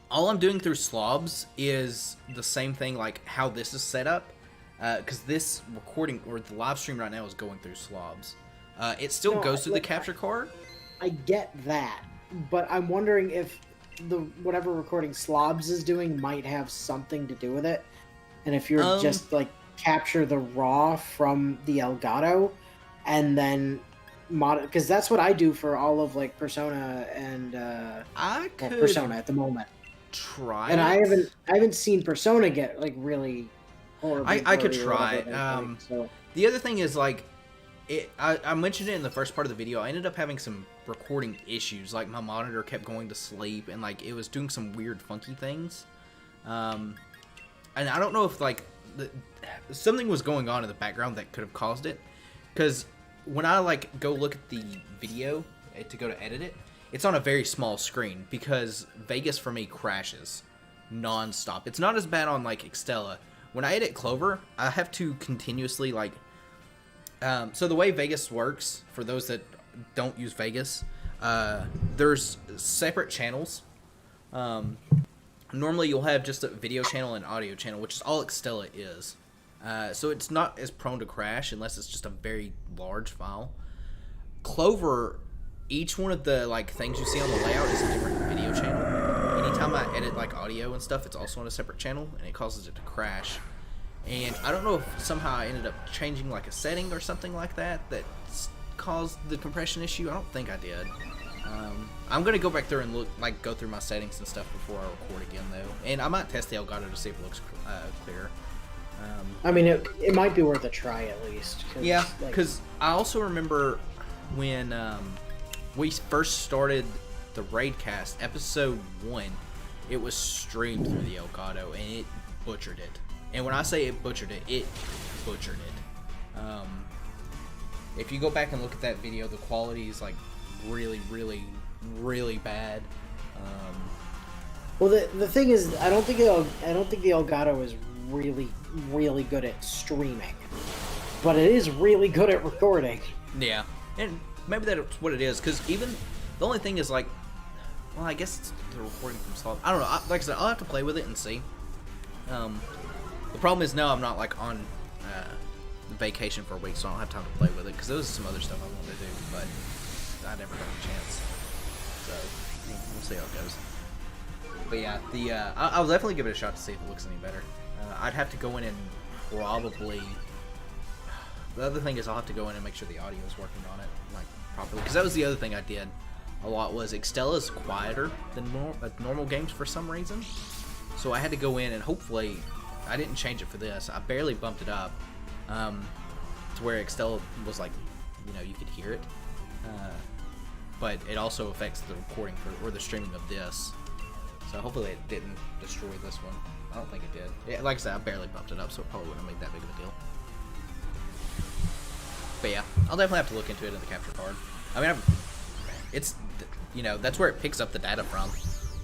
All I'm doing through Slobs is the same thing, like, how this is set up. Because this recording, or the live stream right now, is going through Slobs. It still goes through the capture card. I get that. But I'm wondering if whatever recording Slobs is doing might have something to do with it. And if you're just, like, capture the raw from the Elgato, and then because that's what I do for all of, like, Persona and Persona at the moment. Try and it. I haven't seen Persona get, like, really horribly. I could try. So. The other thing is, like, I mentioned it in the first part of the video. I ended up having some recording issues. Like, my monitor kept going to sleep, and, like, it was doing some weird, funky things. And I don't know if, like, something was going on in the background that could have caused it. Because when I, like, go look at the video to go to edit it, it's on a very small screen. Because Vegas, for me, crashes non-stop. It's not as bad on, like, Extella. When I edit Clover, I have to continuously, like... so the way Vegas works, for those that don't use Vegas, there's separate channels. Normally you'll have just a video channel and audio channel, which is all Extella is. So it's not as prone to crash unless it's just a very large file. Clover, each one of the, like, things you see on the layout is a different video channel. Anytime I edit, like, audio and stuff, it's also on a separate channel, and it causes it to crash. And I don't know if somehow I ended up changing, like, a setting or something like that caused the compression issue. I don't think I did. I'm gonna go back through and go through my settings and stuff before I record again, though. And I might test the Elgato to see if it looks clear. I mean, it might be worth a try at least. Yeah, because I also remember when we first started the Raidcast, episode 1, it was streamed through the Elgato, and it butchered it. And when I say it butchered it butchered it. If you go back and look at that video, the quality is, like, really, really, really bad. Well, the thing is, I don't think the Elgato is really, really good at streaming, but it is really good at recording. Yeah, and maybe that's what it is. Because even the only thing is, like, well, I guess it's the recording from Slop. I don't know. Like I said, I'll have to play with it and see. The problem is now I'm not, like, on vacation for a week, so I don't have time to play with it. Because there was some other stuff I wanted to do, but I never got a chance. So We'll see how it goes. But yeah, I'll definitely give it a shot to see if it looks any better. I'd have to go in and probably. The other thing is I'll have to go in and make sure the audio is working on it like properly, because that was the other thing I did a lot was Extella's quieter than normal games for some reason. So I had to go in and hopefully I didn't change it for this. I barely bumped it up to where Extella was like, you know, you could hear it. But it also affects the recording or the streaming of this. So hopefully it didn't destroy this one. I don't think it did. Yeah, like I said, I barely bumped it up, so it probably wouldn't have made that big of a deal. But yeah, I'll definitely have to look into it in the capture card. I mean, it's, you know, that's where it picks up the data from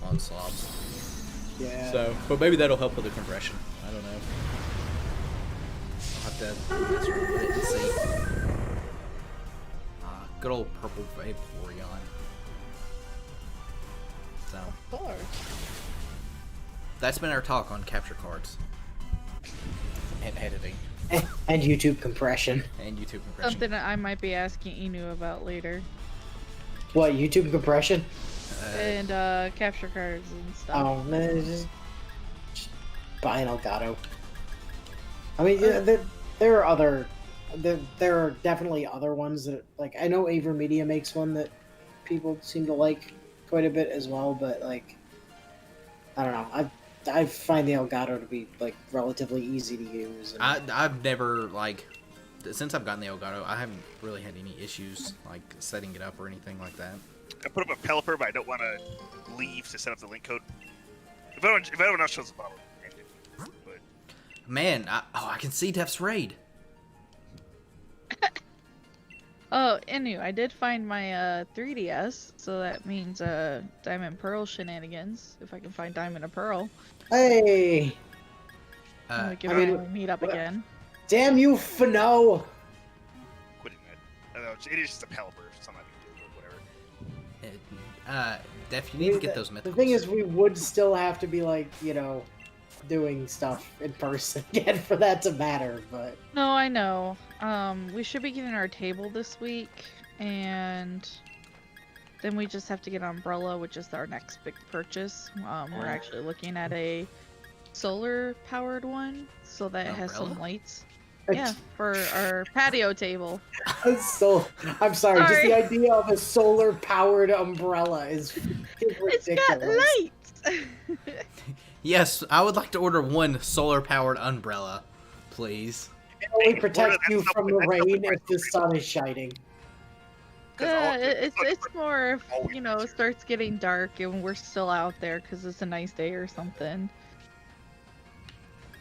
on slobs. Yeah. So, but maybe that'll help with the compression. I don't know. I'll have to mess with it and see. Good old purple Vaporeon. So, that's been our talk on capture cards. And editing. And YouTube compression. And YouTube compression. Something that I might be asking Inu about later. What, YouTube compression? And capture cards and stuff. Oh, man, just buy an Elgato. I mean, there are definitely other ones that, like, I know AverMedia makes one that people seem to like quite a bit as well, but, like, I don't know. I find the Elgato to be, like, relatively easy to use. And I've never, like, since I've gotten the Elgato, I haven't really had any issues, like, setting it up or anything like that. I put up a Pelipper, but I don't want to leave to set up the link code. If anyone else shows up, but Man, I can see Def's raid. Oh, anyway, I did find my 3DS, so that means Diamond Pearl shenanigans, if I can find Diamond and Pearl. hey! We can I mean, finally meet up again. Damn you, Fano! quitting that. I don't know, it is just a Pelipper, something I can do, whatever. Def, you need to get those mythicals. The thing is, we would still have to be, like, you know, doing stuff in person again for that to matter, but... No, I know. We should be getting our table this week, and then we just have to get Umbrella, which is our next big purchase. We're actually looking at a solar-powered one, so that it has some Umbrella? lights. Yeah, for our patio table. I'm sorry, just Sorry. the idea of a solar-powered umbrella is ridiculous. It's got lights! Yes, I would like to order one solar-powered umbrella, please. It only Hey, protects that's you not- from the that's not rain what if the sun is shining. It's more if, you know, it starts getting dark and we're still out there because it's a nice day or something.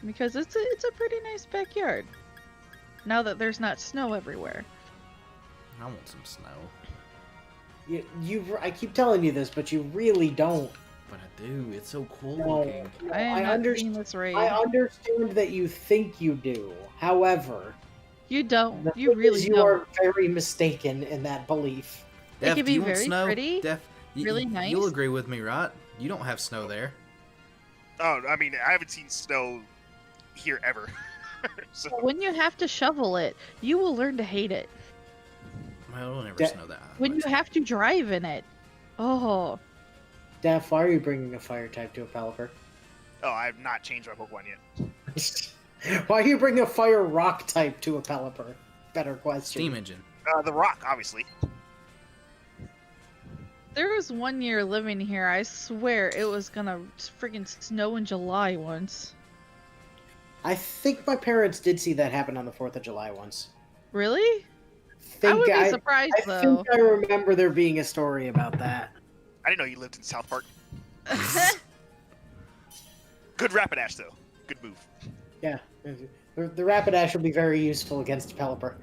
Because it's a pretty nice backyard. Now that there's not snow everywhere. I want some snow. I keep telling you this, but you really don't. But I do. It's so cool No, looking. no, I am not understand. seeing this raid. I understand that you think you do. However, You don't. the You thing really is you don't. are very mistaken in that belief. It Def, can do you be want very snow? pretty, Def, really nice. You'll agree with me, right? You don't have snow there. Oh, I mean, I haven't seen snow here ever. So, But when you have to shovel it, you will learn to hate it. Well, it'll never De- snow that. When you much. have to drive in it. Oh. Daph, why are you bringing a fire type to a Pelipper? oh, I have not changed my Pokemon yet. Why are you bringing a fire rock type to a Pelipper? Better question. Steam engine. The Rock, obviously. There was one year living here, I swear it was gonna freaking snow in July once. I think my parents did see that happen on the 4th of July once. Really? I would be surprised I though. think I remember there being a story about that. I didn't know you lived in South Park. Good Rapidash, though. Good move. Yeah, the Rapidash will be very useful against Pelipper.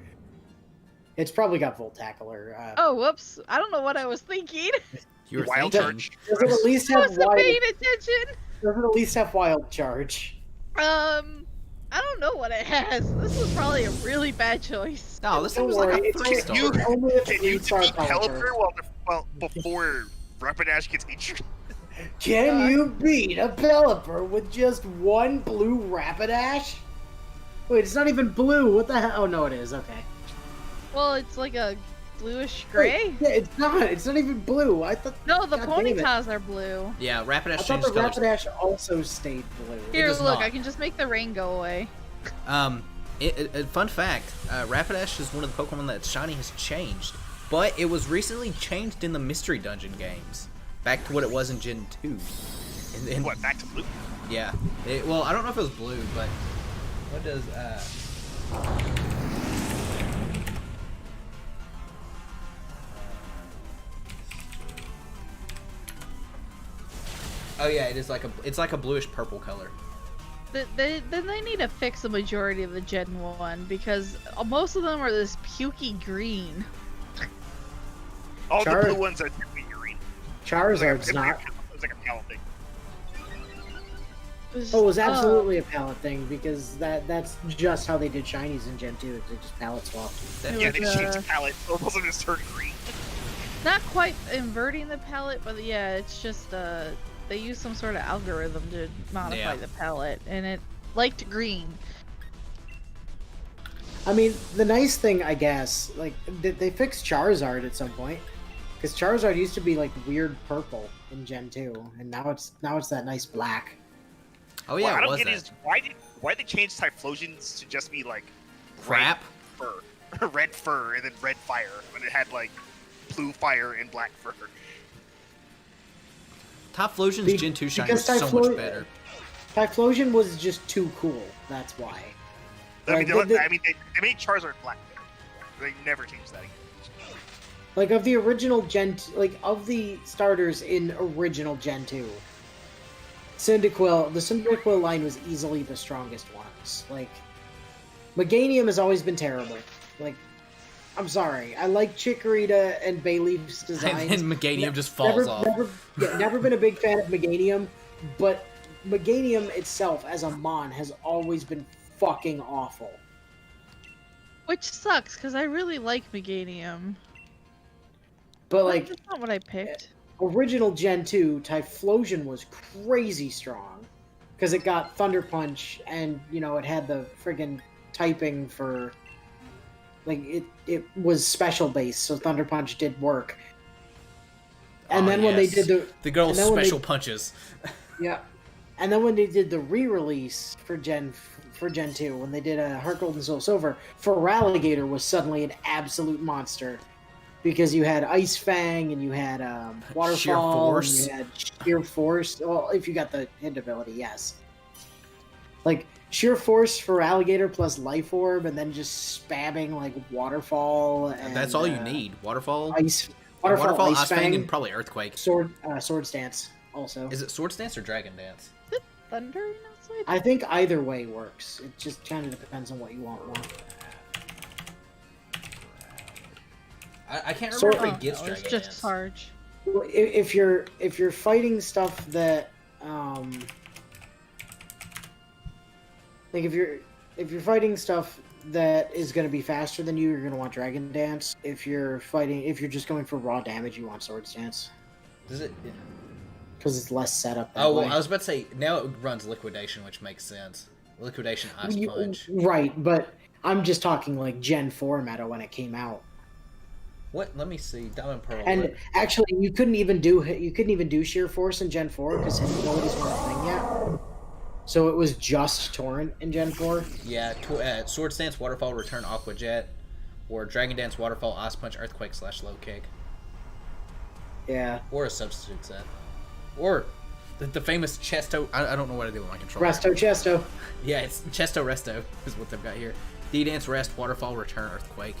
It's probably got Volt Tackle or... Oh, whoops. I don't know what I was thinking. You were Wild thinking. Charge. Does it at least I have wasn't wild? paying attention. Does it at least have Wild Charge? I don't know what it has. This was probably a really bad choice. No, this thing Don't was worry, like a it's 3-star. you- only a Can you 3-star defeat Pelipper. Pelipper well before Rapidash gets injured? Can you beat a Pelipper with just one blue Rapidash? Wait, it's not even blue. What the hell? Oh no, it is. Okay. Well, it's like a bluish gray? Wait, yeah, it's not. It's not even blue. I thought. No, the God damn it. ponytails are blue. Yeah, Rapidash I thought changed the colors. Rapidash also stayed blue. Here, does look, not. I can just make the rain go away. Fun fact, Rapidash is one of the Pokemon that Shiny has changed, but it was recently changed in the Mystery Dungeon games, back to what it was in Gen 2. And What, back to blue? Yeah. Well, I don't know if it was blue, but what does Oh yeah, it's like a bluish purple color. Then they need to fix the majority of the Gen 1 because most of them are this pukey green. All Char- the blue ones are typically green. Charizard's not. It's like a palette thing. Oh, it was absolutely a palette thing because that's just how they did shinies in Gen 2. They just palette swapped. It Yeah, was, they just changed the palette. Both of them just turned green. Not quite inverting the palette, but yeah, it's just they use some sort of algorithm to modify the palette, and it liked green. I mean, the nice thing, I guess, like they fixed Charizard at some point because Charizard used to be like weird purple in Gen 2, and now it's that nice black. Oh yeah, What I it don't was get that. is why they changed Typhlosions to just be like Crap. red fur, red fur, and then red fire when it had like blue fire and black fur. Typhlosion's Gen 2 shiny was because so much better. Typhlosion was just too cool. That's why. I mean, Like, they made Charizard black. They never changed that again. Like of the original of the starters in original Gen 2, the Cyndaquil line was easily the strongest ones. Like, Meganium has always been terrible. Like, I'm sorry, I like Chikorita and Bayleaf's designs. And then Meganium just falls off. Never been a big fan of Meganium, but Meganium itself as a mon has always been fucking awful. Which sucks, because I really like Meganium. But like, That's not what I picked. original Gen 2, Typhlosion was crazy strong because it got Thunder Punch and, it had the friggin' typing for, like, it was special base, so Thunder Punch did work. And then when they did the good old and then when special punches. yeah, and then when they did the re-release for Gen 2, when they did Heart Gold and Soul Silver, Feraligatr was suddenly an absolute monster. Because you had Ice Fang and you had Waterfall, Sheer Force. and you had Sheer Force. Well, if you got the hit ability, yes. Like Sheer Force for Alligator plus Life Orb, and then just spamming like Waterfall. And, That's all you need. Waterfall, Waterfall, Ice Fang, and probably Earthquake. Sword Stance also. Is it Sword Dance or Dragon Dance? Thunder outside? I think either way works. It just kind of depends on what you want more. I can't remember if Oh, it gets no, Dragon it's just Dance. charge. If you're fighting stuff that like if you're fighting stuff that is going to be faster than you, you're going to want Dragon Dance. If you're just going for raw damage, you want Sword Stance Does it? because it's less setup. That Oh, well, way. I was about to say now it runs Liquidation, which makes sense. Liquidation, Ice Punch. Right, but I'm just talking like Gen 4 meta when it came out. What? Let me see. Diamond Pearl. And actually, you couldn't even do Sheer Force in Gen 4 because his abilities weren't a thing yet. So it was just Torrent in Gen 4. Yeah, Sword Stance, Waterfall, Return, Aqua Jet, or Dragon Dance, Waterfall, Ice Punch, Earthquake / Low Kick, Yeah. or a substitute set, or the famous Chesto. I don't know what I do with my controller. Resto Chesto. Yeah, it's Chesto Resto is what they've got here. D-Dance, Rest, Waterfall, Return, Earthquake.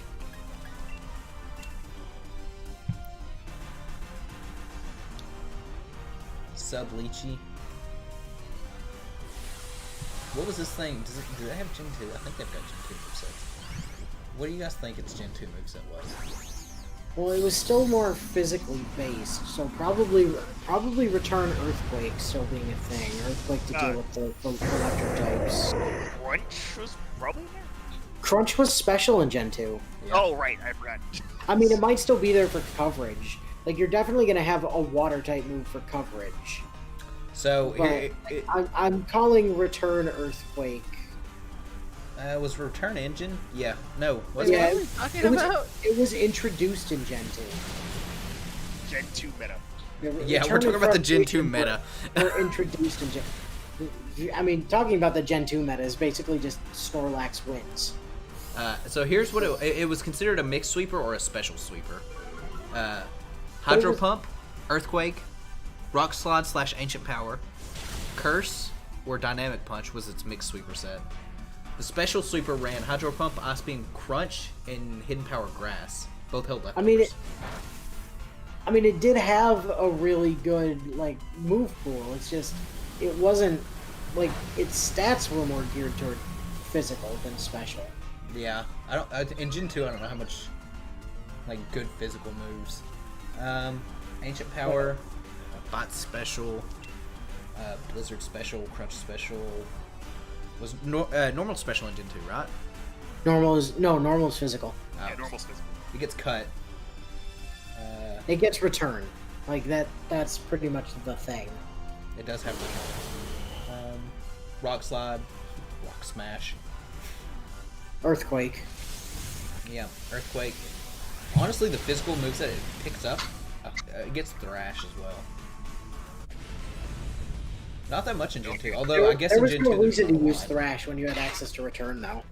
Sub Lychee. What was this thing? Do they have Gen 2? I think they've got Gen 2 movesets. What do you guys think its Gen 2 moveset was? Well, it was still more physically based, so probably Return Earthquake still being a thing. Earthquake to deal with the electric types. Crunch was probably there. Crunch was special in Gen 2. Yeah. Oh right, I forgot. I mean, it might still be there for coverage. Like, you're definitely going to have a water-type move for coverage. So But I'm calling Return Earthquake Was Return Engine? Yeah. No. Was Yeah, What are we it? talking it was, about? it was introduced in Gen 2. Gen 2 meta. Yeah, we're talking about the Gen 2 meta. Were introduced in Gen. I mean, talking about the Gen 2 meta is basically just Snorlax wins. So here's what it was considered: a mixed sweeper or a special sweeper. Hydro Pump, Earthquake, Rock Slide / Ancient Power, Curse, or Dynamic Punch was its mixed sweeper set. The special sweeper ran Hydro Pump, Ice Beam, Crunch, and Hidden Power Grass. Both held leftovers. I mean, it did have a really good like move pool. It's just it wasn't like its stats were more geared toward physical than special. Yeah, in Gen 2, I don't know how much like good physical moves. Ancient Power, Bot Special, Blizzard Special, Crunch Special. Was normal special in Gen 2, right? Normal is physical. Oh, Yeah, normal's physical. It gets cut. It gets returned. Like that's pretty much the thing. It does have return. Rock Slide, Rock Smash. Earthquake. Yeah, Earthquake. Honestly, the physical moves that it picks up, it gets Thrash as well. Not that much in Gen 2, although I guess there in was Gen no 2 there's reason to not a use lot. Thrash when you had access to return, though.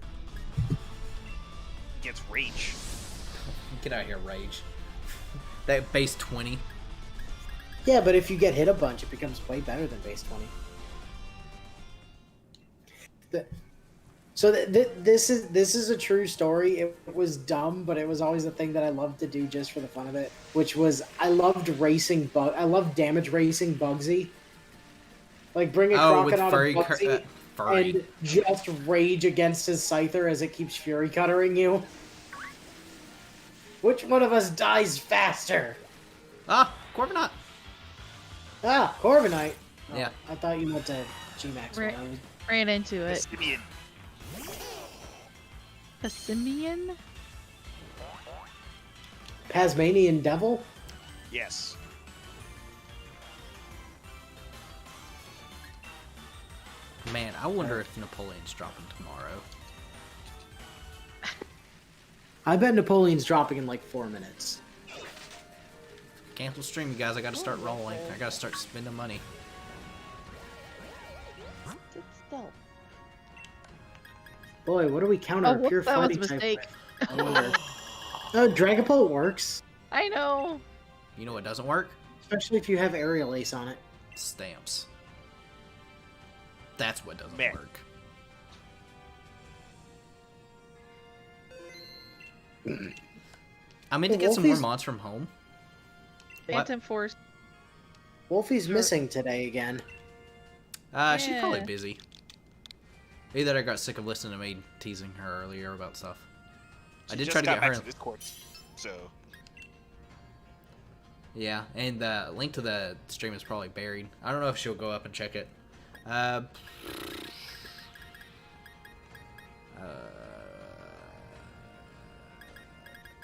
Gets Rage. Get out of here, Rage. That base 20. Yeah, but if you get hit a bunch, it becomes way better than base 20. This is a true story. It was dumb, but it was always a thing that I loved to do just for the fun of it. Which was I loved damage racing Bugsy. Like bring a Croc out of Bugsy Furry. and just rage against his Scyther as it keeps Fury Cuttering you. Which one of us dies faster? Ah, Corviknight. Ah, Corviknight. Oh, Yeah. I thought you meant to G-Max. Right. one. Ran into it. Simeon. A simian? Tasmanian Devil? Yes. Man, I wonder if Napoleon's dropping tomorrow. I bet Napoleon's dropping in like 4 minutes. Cancel stream, you guys. I gotta start rolling. I gotta start spending money. Sit still. Boy, what do we counter Oh, a whoops, pure that was a fighting type mistake. with? I wonder. No, Dragapult works. I know. You know what doesn't work? Especially if you have Aerial Ace on it. Stamps. That's what doesn't Man. work. I meant to get some more Wolfie's- mods from home. What? Phantom Force. Wolfie's Sure. missing today again. She's probably Yeah. busy. Either I got sick of listening to me teasing her earlier about stuff. I She did just try to got get back her. to Discord, so Yeah, and the link to the stream is probably buried. I don't know if she'll go up and check it. Uh,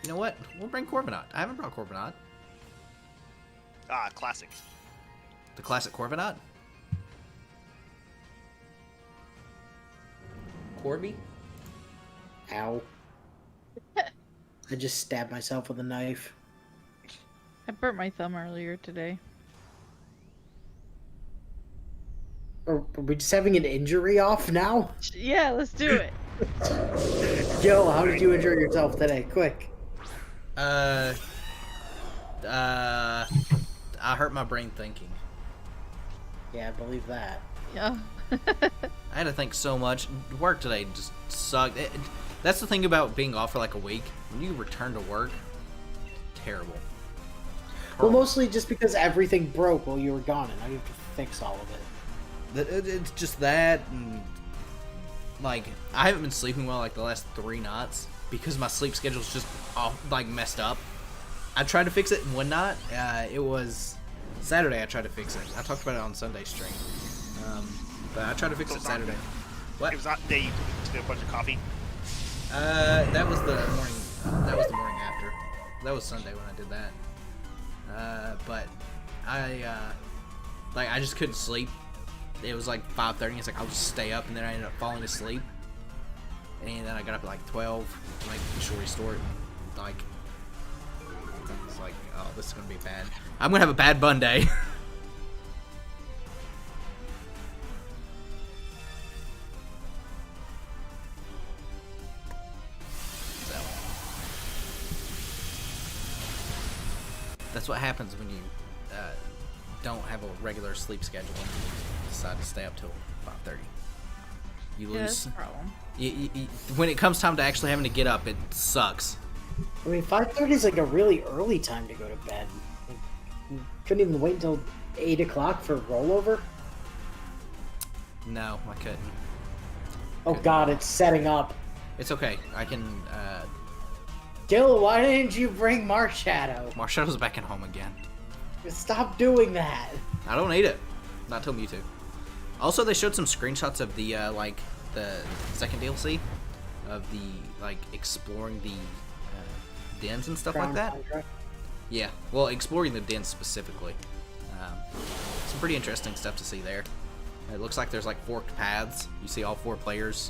you know what? We'll bring Corviknight. I haven't brought Corviknight. classic. The classic Corviknight. Corby? Ow. I just stabbed myself with a knife. I burnt my thumb earlier today. Are we just having an injury off now? Yeah, let's do it. Joe, how did you injure yourself today? Quick. I hurt my brain thinking. Yeah, I believe that. Yeah. I had to think so much. Work today just sucked. That's the thing about being off for like a week. When you return to work, terrible. Well, mostly just because everything broke while you were gone, and now you have to fix all of it. It's just that, and like I haven't been sleeping well like the last 3 nights because my sleep schedule's just like messed up. I tried to fix it one night. It was Saturday. I tried to fix it. I talked about it on Sunday stream, but I tried to fix it Saturday. What? It was not the day you took a bunch of coffee. That was the morning. That was the morning after. That was Sunday when I did that. But I just couldn't sleep. It was like 5:30. It's like I'll just stay up, and then I ended up falling asleep. and then I got up at like 12 to make the short restore it. Like, it's like, oh, this is gonna be bad. I'm gonna have a bad bun day. So, that's what happens when you don't have a regular sleep schedule and you decide to stay up till 5:30. You lose. Yeah, that's the problem. When it comes time to actually having to get up, it sucks. I mean, 5:30 is like a really early time to go to bed. Like, you couldn't even wait until 8 o'clock for rollover. No, I couldn't. Oh God, it's setting up. It's okay. I can. Gil, why didn't you bring Marshadow? Marshall's back at home again. Stop doing that. I don't need it. Not till Mewtwo. Also, they showed some screenshots of the like the second DLC of the like exploring the dens and stuff like that. Yeah, well, exploring the dens specifically. Some pretty interesting stuff to see there. It looks like there's like forked paths. You see all 4 players.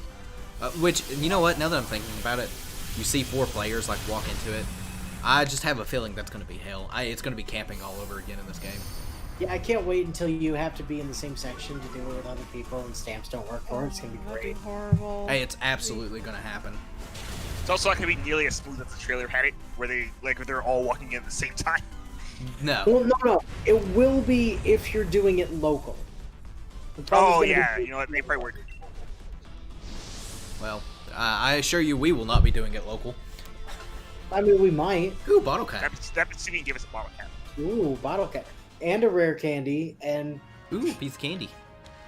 Which, you know what? Now that I'm thinking about it, you see 4 players like walk into it. I just have a feeling that's going to be hell. It's going to be camping all over again in this game. Yeah, I can't wait until you have to be in the same section to do it with other people and stamps don't work for it. It's going to be That'd great. be horrible. Hey, it's absolutely going to happen. It's also not going to be nearly as smooth as the trailer had it, where they're all walking in at the same time. No. Well, no. It will be if you're doing it local. The problem's Oh gonna yeah, be- you know what? They probably were. Well, I assure you we will not be doing it local. I mean, we might. Ooh, bottle cap. That Obsidian give us a bottle cap. Ooh, bottle cap. And a rare candy. And, Ooh, piece of candy.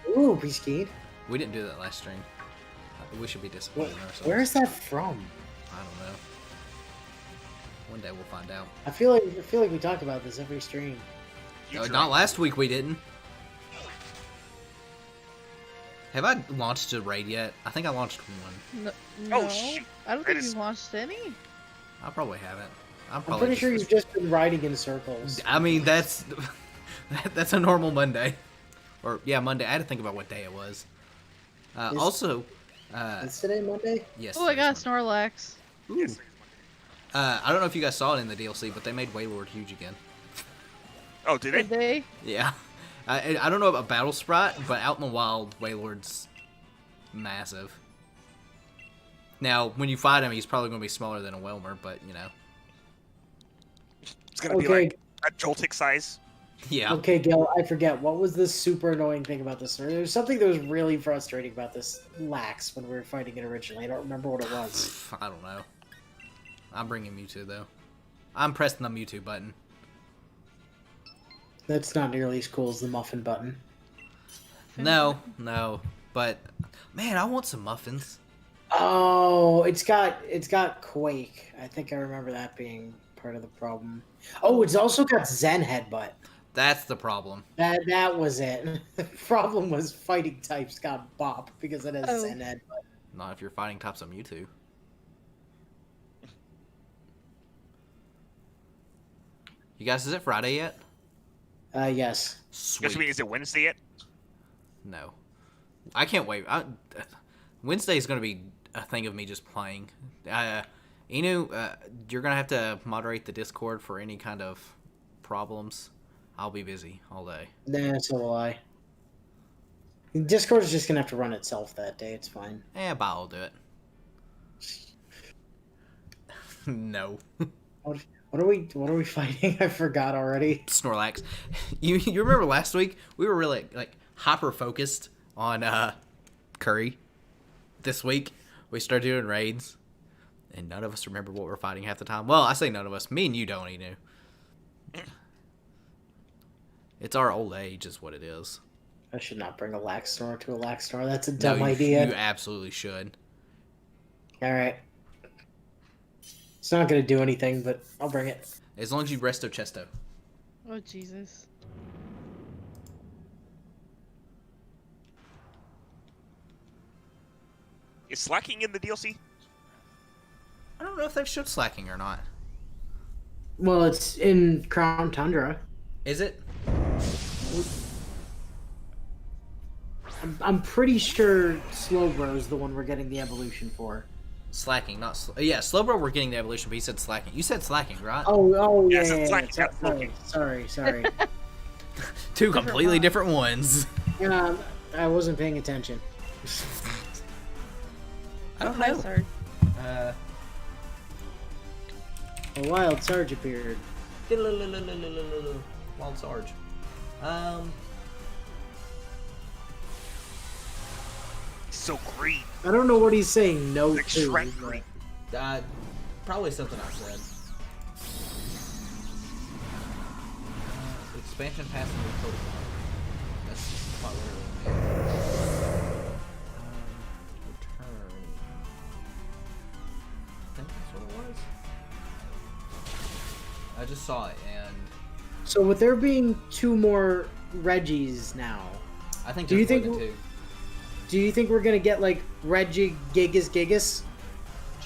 ooh, Peacekeed. We didn't do that last stream. We should be disappointed in ourselves. Where is that from? I don't know. One day we'll find out. I feel like we talk about this every stream. Future. Not last week we didn't. Have I launched a raid yet? I think I launched one. No, Oh, no, shoot. I don't That think is- you launched any. I probably haven't. I'm pretty sure you've just been riding in circles. I mean, that's that's a normal Monday. Or yeah, Monday. I had to think about what day it was. Is- Also, Is today Monday? yes. Oh, I got today's Snorlax. Monday. Yes, Ooh. it is Monday. I don't know if you guys saw it in the DLC, but they made Wailord huge again. Oh, did they? Did they? Yeah. I don't know about Battle Sprite, but out in the wild, Wailord's massive. Now, when you fight him, he's probably going to be smaller than a Whelmer, but, you know. It's gonna be Okay. like a Joltik size. Yeah. Okay, Gil, I forget. What was the super annoying thing about this? There's something that was really frustrating about this Lax when we were fighting it originally. I don't remember what it was. I don't know. I'm bringing Mewtwo, though. I'm pressing the Mewtwo button. That's not nearly as cool as the muffin button. No. But, man, I want some muffins. Oh, it's got Quake. I think I remember that being part of the problem. Oh, it's also got Zen Headbutt. That's the problem. That was it. The problem was fighting types got bop because it has Oh. Zen Headbutt. Not if you're fighting types of Mewtwo. You guys, is it Friday yet? Yes. Sweet. Guess me, is it Wednesday yet? No. I can't wait. Wednesday is going to be a thing of me just playing. Inu, you're going to have to moderate the Discord for any kind of problems. I'll be busy all day. Nah, so will I. Discord's just gonna have to run itself that day. It's fine. But I'll do it. No. What are we fighting? I forgot already. Snorlax. You remember last week? We were really like hyper focused on Curry. This week we started doing raids, and none of us remember what we're fighting half the time. Well, I say none of us. Me and you don't, Inu. It's our old age, is what it is. I should not bring a Laxstar to a Laxstar. That's a No, dumb you idea. absolutely should. All right. It's not gonna do anything, but I'll bring it. As long as you resto chesto. Oh, Jesus. Is slacking in the DLC? I don't know if they've showed slacking or not. Well, it's in Crown Tundra. Is it? I'm pretty sure Slowbro is the one we're getting the evolution for. Slacking, not yeah. Slowbro, we're getting the evolution, but he said slacking. You said slacking, right? Oh, yeah, Yes, yeah, it's yeah, like- that's Sorry. Two completely different ones. Yeah, I wasn't paying attention. I don't Hi, know. Sarge. A wild Sarge appeared. Wild Sarge. So green. I don't know what he's saying no Like to. Shrek but- green. Probably something I said. Expansion pass and Pokemon. That's quite literally. Return. I think that's what it was. I just saw it, and So with there being 2 more Reggies now, I think Do you there's more think than 2. do you think we're gonna get like Reggie Gigas?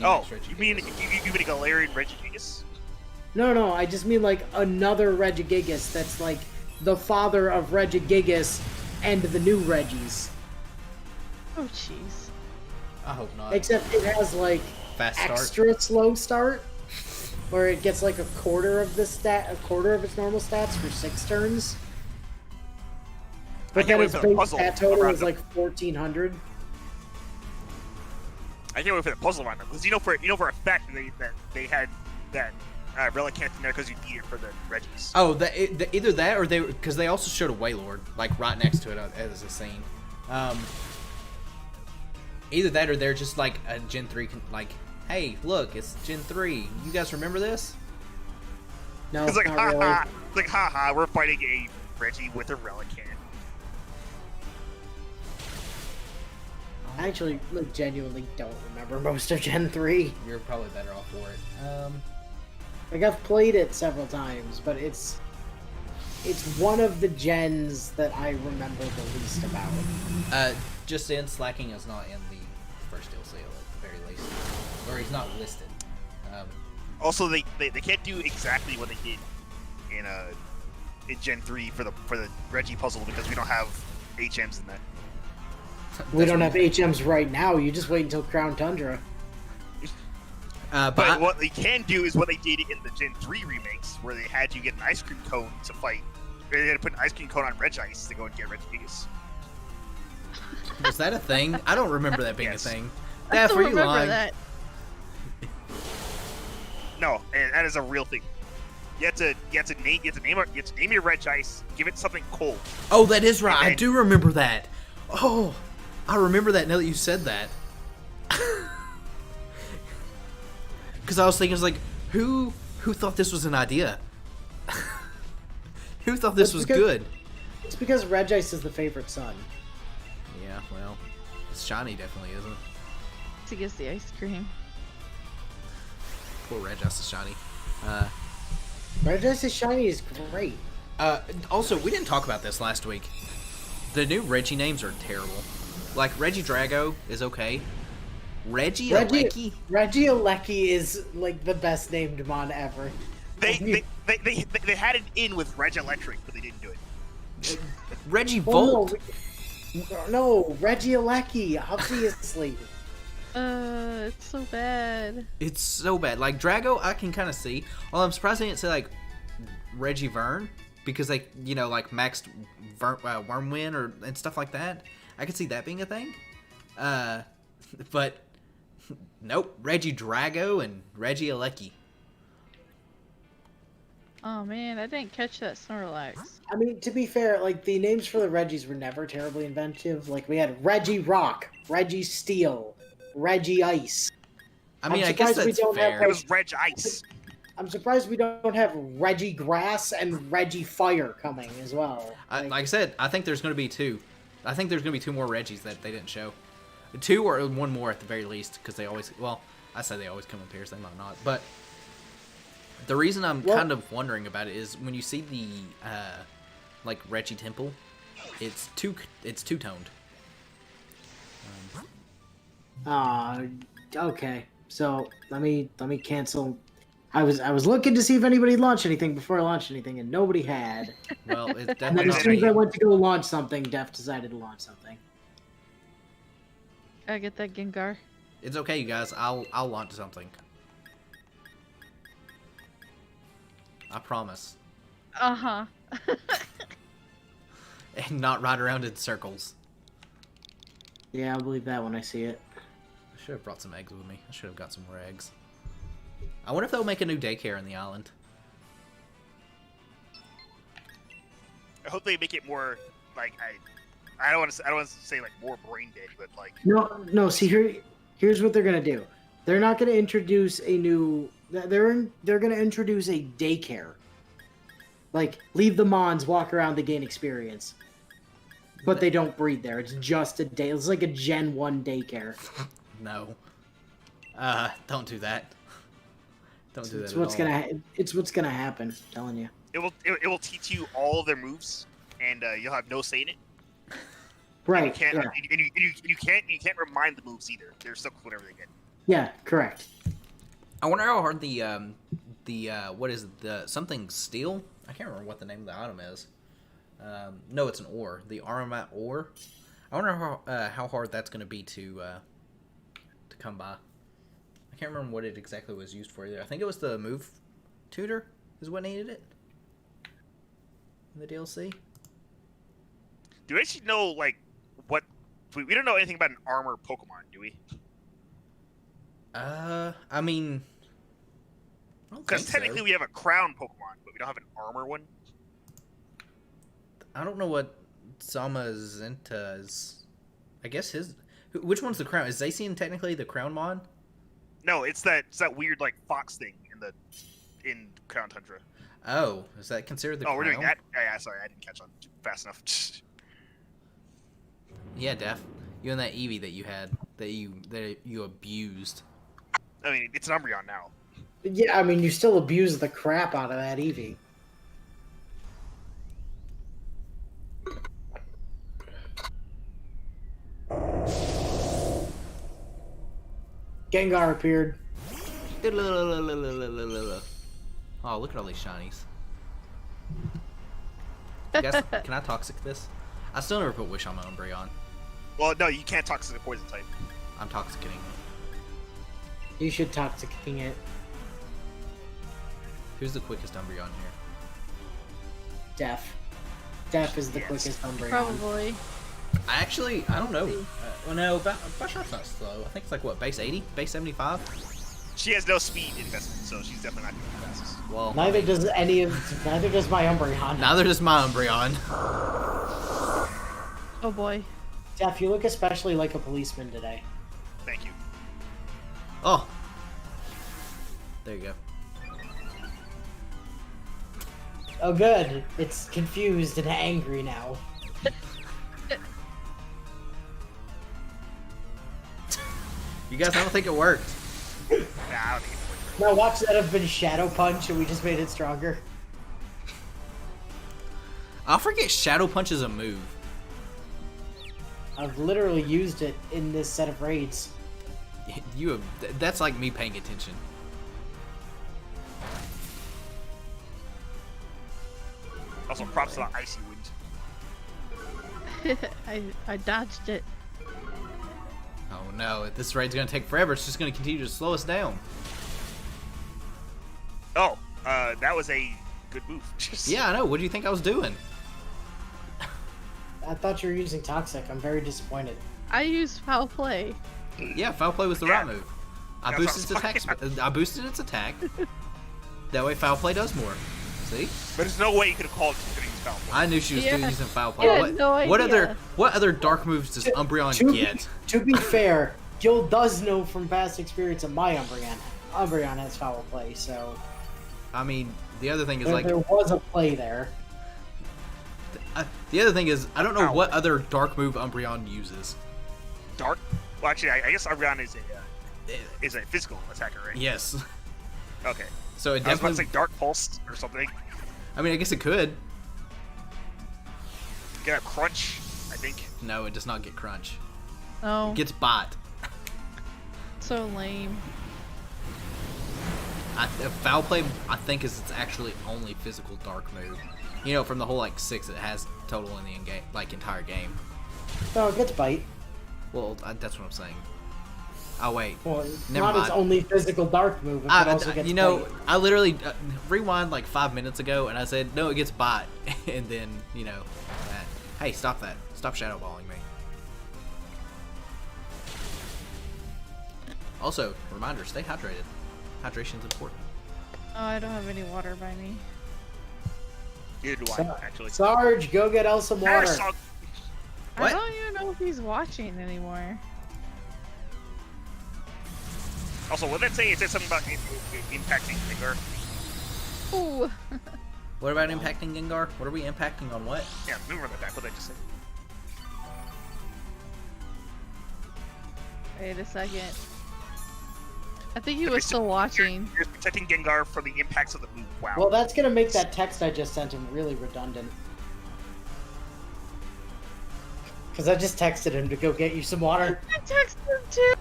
Oh, G-Max Reggie you mean Gigas. you mean a Galarian Regigigas? No, I just mean like another Regigigas that's like the father of Regigigas and the new Reggies. Oh, jeez. I hope not. Except it has like Fast start. extra slow start, where it gets like a quarter of its normal stats for 6 turns. But can't then wait its for the base puzzle stat total around is them. like 1400. I can't wait for the puzzle around them because you know for a fact that they had that Relicanth in there because you need it for the Reggies. Oh, either that or because they also showed a Wailord like right next to it as a scene. Either that or they're just like a Gen 3 like, hey, look, it's Gen 3. You guys remember this? No, It's like not really. it's like haha, we're fighting a Reggie with a Relicanth. I actually like, genuinely don't remember most of Gen 3. You're probably better off for it. Like I've played it several times, but it's one of the gens that I remember the least about. Just in, slacking is not in the first DLC at the very least, or he's not listed. Also, they can't do exactly what they did in Gen 3 for the Reggie puzzle because we don't have HMs in that. We don't have HMs right now. You just wait until Crown Tundra. But what they can do is what they did in the Gen 3 remakes, where they had you get an ice cream cone to fight. They had to put an ice cream cone on Regice to go and get Regigigas. Was that a thing? I don't remember that being Yes. a thing. I Daph, still are you remember lying? that. No, and that is a real thing. You have to name your Regice, give it something cold. Oh, that is right. I And- do remember that. Oh, I remember that now that you said that. Because I was thinking, like, who thought this was an idea? Who thought this was because- good? It's because Regice is the favorite son. Yeah, well, shiny definitely isn't. To get the ice cream. Poor Regis is shiny. Regice's shiny is great. Also, we didn't talk about this last week. The new Reggie names are terrible. Like, Regidrago is okay. Regieleki? Regieleki is like the best named mon ever. They had it in with Regielektric, but they didn't do it. Regivolt? No, Regieleki, obviously. It's so bad. It's so bad. Like, Drago, I can kind of see. Well, I'm surprised they didn't say, like, Regivern, because they, like, maxed Wormwind and stuff like that. I could see that being a thing. But, nope. Regidrago and Regieleki. Oh man, I didn't catch that Snorlax. I mean, to be fair, like, the names for the Reggies were never terribly inventive. Like, we had Reggie Rock, Reggie Steel, Reggie Ice. I mean, I'm I guess surprised we that's don't have, fair. It was Regice. I'm surprised we don't have Reggie Grass and Reggie Fire coming as well. Like I said, I think there's going to be 2. I think there's going to be 2 more Reggies that they didn't show. 2 or 1 more at the very least, because they always, well, I say they always come in pairs, they might not. But the reason I'm kind of wondering about it is when you see the, like, Reggie Temple, it's two-toned. Okay. So let me cancel. I was looking to see if anybody launched anything before I launched anything, and nobody had. Well, it's And definitely then as not soon as I me. went to go launch something, Def decided to launch something. I get that Gengar. It's okay, you guys. I'll launch something. I promise. Uh-huh. And not ride around in circles. Yeah, I'll believe that when I see it. I should have brought some eggs with me. I should have got some more eggs. I wonder if they'll make a new daycare in the island. I hope they make it more like I don't want to say like more brain dead, but like No. See, here's what they're gonna do. They're not gonna introduce a new. They're gonna introduce a daycare. Like, leave the Mons walk around to gain experience. But they don't breed there. It's just a day. It's like a Gen 1 daycare. No. Don't do that. Don't do that. It's what's gonna happen. I'm telling you. it will teach you all of their moves, and you'll have no say in it. Right. You can't, Yeah. and you can't remind the moves either. They're stuck with whatever they get. Yeah. Correct. I wonder how hard the what is it, the something steel? I can't remember what the name of the item is. No, it's an ore. The Aramat ore. I wonder how hard that's going to be to come by. I can't remember what it exactly was used for either. I think it was the move tutor is what needed it in the DLC. Do we actually know like what? We don't know anything about an armor Pokemon, do we? I mean, I don't Because think technically so. we have a crown Pokemon, but we don't have an armor one. I don't know what Zamazenta's. I guess his. Which one's the crown? Is Zacian technically the crown mon? No, it's that weird like fox thing in Crown Tundra. Oh, is that considered the crown? We're doing that. Yeah, sorry, I didn't catch on fast enough. Yeah, Def. You and that Eevee that you had that you abused. I mean, it's an Umbreon now. Yeah. I mean, you still abuse the crap out of that Eevee. Gengar appeared. Oh, look at all these shinies. Guys, can I toxic this? I still never put Wish on my Umbreon. Well, no, you can't talk to the poison type. I'm toxicating it. You should Toxic King it. Who's the quickest Umbreon here? Def. Def is the Yes. quickest Umbreon. Probably. I don't know. Well, no, Bashot's not slow. I think it's like, what, base 80? Base 75? She has no speed investment, so she's definitely not going to be the fastest. Well, Neither does my Umbreon. neither does my Umbreon. Oh boy. Def, you look especially like a policeman today. Thank you. Oh. There you go. Oh, good. It's confused and angry now. You guys, I don't think it worked. Nah, I don't think it works. Now watch that have been Shadow Punch and we just made it stronger. I'll forget Shadow Punch is a move. I've literally used it in this set of raids. That's like me paying attention. Also, props to the Icy Wind. I dodged it. Oh no, this raid's gonna take forever. It's just gonna continue to slow us down. Oh, that was a good move. Yeah, I know. What do you think I was doing? I thought you were using Toxic. I'm very disappointed. I used foul play. Yeah, foul play was the right move. I That's boosted its what I attack. was I boosted its attack. That way, foul play does more. See? But there's no way you could have called it using foul play. I knew she was Yeah. using foul play. Yeah, what, no what idea. other dark moves does Umbreon To- get? To be fair, Gil does know from past experience of my Umbreon. Umbreon has foul play, so I mean, the other thing is there, like there was a play there. the other thing is I don't know Ow. what other dark move Umbreon uses. Dark? Well, actually, I guess Umbreon is a physical attacker, right? Yes. Okay. So it I was about to definitely. say Dark Pulse or something. I mean, I guess it could. Get a Crunch, I think. No, it does not get crunch. Oh, It gets bot. so lame. Foul play, I think, is its actually only physical dark move. You know, from the whole like 6 it has total in the in-game, like entire game. No, it gets bite. Well, that's what I'm saying. Oh wait, Well, it's never not its mind. only physical dark move. It can also get You know, I literally rewind like 5 minutes ago, and I said no, it gets bot, and then you know, hey, stop that! Stop shadow balling me. Also, reminder: stay hydrated. Hydration is important. Oh, I don't have any water by me. Neither do I, actually. Sarge, go get Elle some water. Parasog- What? I don't even know if he's watching anymore. Also, what did that say? It said something about impacting Gengar. Ooh. What about impacting Gengar? What are we impacting on what? Yeah, let me run that back. What did I just say? Wait a second. I think he was still watching. You're protecting Gengar from the impacts of the move. Wow. Well, that's gonna make that text I just sent him really redundant. Because I just texted him to go get you some water. I texted him too.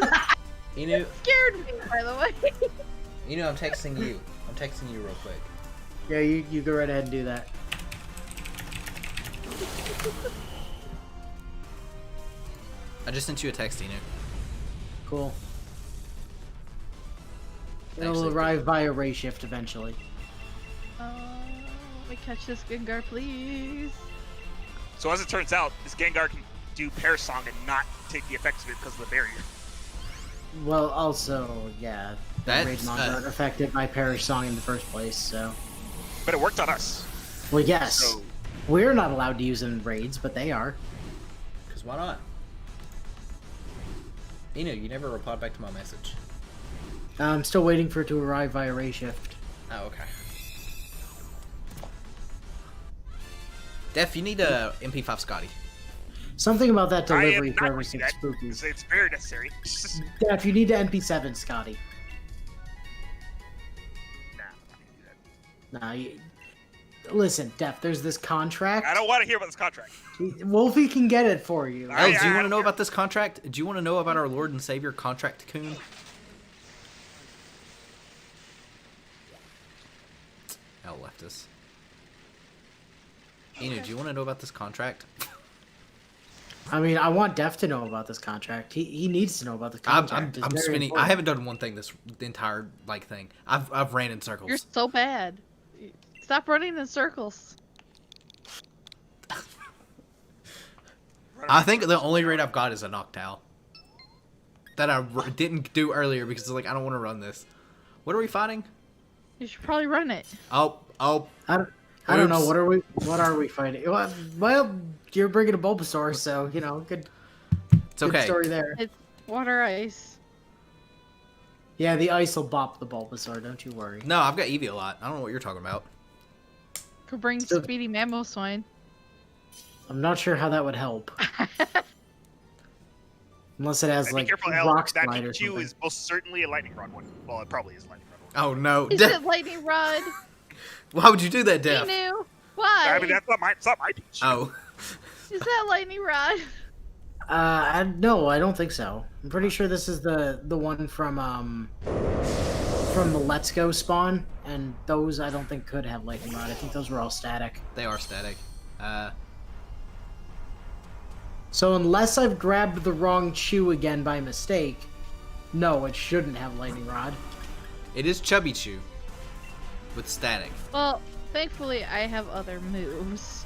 Jeez. You know, Scared me, by the way. I'm texting you. I'm texting you real quick. Yeah, you go right ahead and do that. I just sent you a text, Inu. Cool. Actually, It'll arrive via ray shift eventually. Let me catch this Gengar, please. So as it turns out, this Gengar can do Parasong and not take the effects of it because of the barrier. Well, also, yeah, That's, Raidmons aren't affected by Perish Song in the first place, so... But it worked on us. Well, yes. So We're not allowed to use them in raids, but they are. Because why not? Inu, you never replied back to my message. I'm still waiting for it to arrive via ray shift. Oh, okay. Def, you need a MP5 Scotty. Something about that I delivery am for not every going to do 6 that. spookies. It's very necessary. Def, you need to NP7 Scotty. Nah, I'm not gonna do that. Nah, listen, Def, there's this contract. I don't want to hear about this contract. Wolfie can get it for you. I- Oh, do you want to know care. about this contract? Do you want to know about our Lord and Savior Contract Coon? L left us. Inu, do you want to know about this contract? I mean, I want Def to know about this contract. He needs to know about the contract. It's I'm very spinning. I important. haven't done one thing the entire thing. I've ran in circles. You're so bad. Stop running in circles. I think the only raid I've got is a Noctowl. That I didn't do earlier because like I don't want to run this. What are we fighting? You should probably run it. Oh. I don't know. Oops. What are we fighting? Well, you're bringing a Bulbasaur, so you know, good. It's okay. Good story there. It's water ice. Yeah, the ice will bop the Bulbasaur. Don't you worry. No, I've got Eevee a lot. I don't know what you're talking about. Could bring So- Speedy Mamoswine. I'm not sure how that would help, unless it has And like be careful, El. rock That slide or Pikachu something. is most certainly a Lightning Rod one. Well, it probably is a Lightning Rod one. Oh no. Is it Lightning Rod? Why would you do that, He Def? knew. Why? I mean, it's not my Pikachu. Oh. Is that Lightning Rod? No, I don't think so. I'm pretty sure this is the one from the Let's Go spawn, and those I don't think could have Lightning Rod. I think those were all static. They are static. So unless I've grabbed the wrong Chew again by mistake, no, it shouldn't have Lightning Rod. It is Chubby Chew. With static. Well, thankfully I have other moves.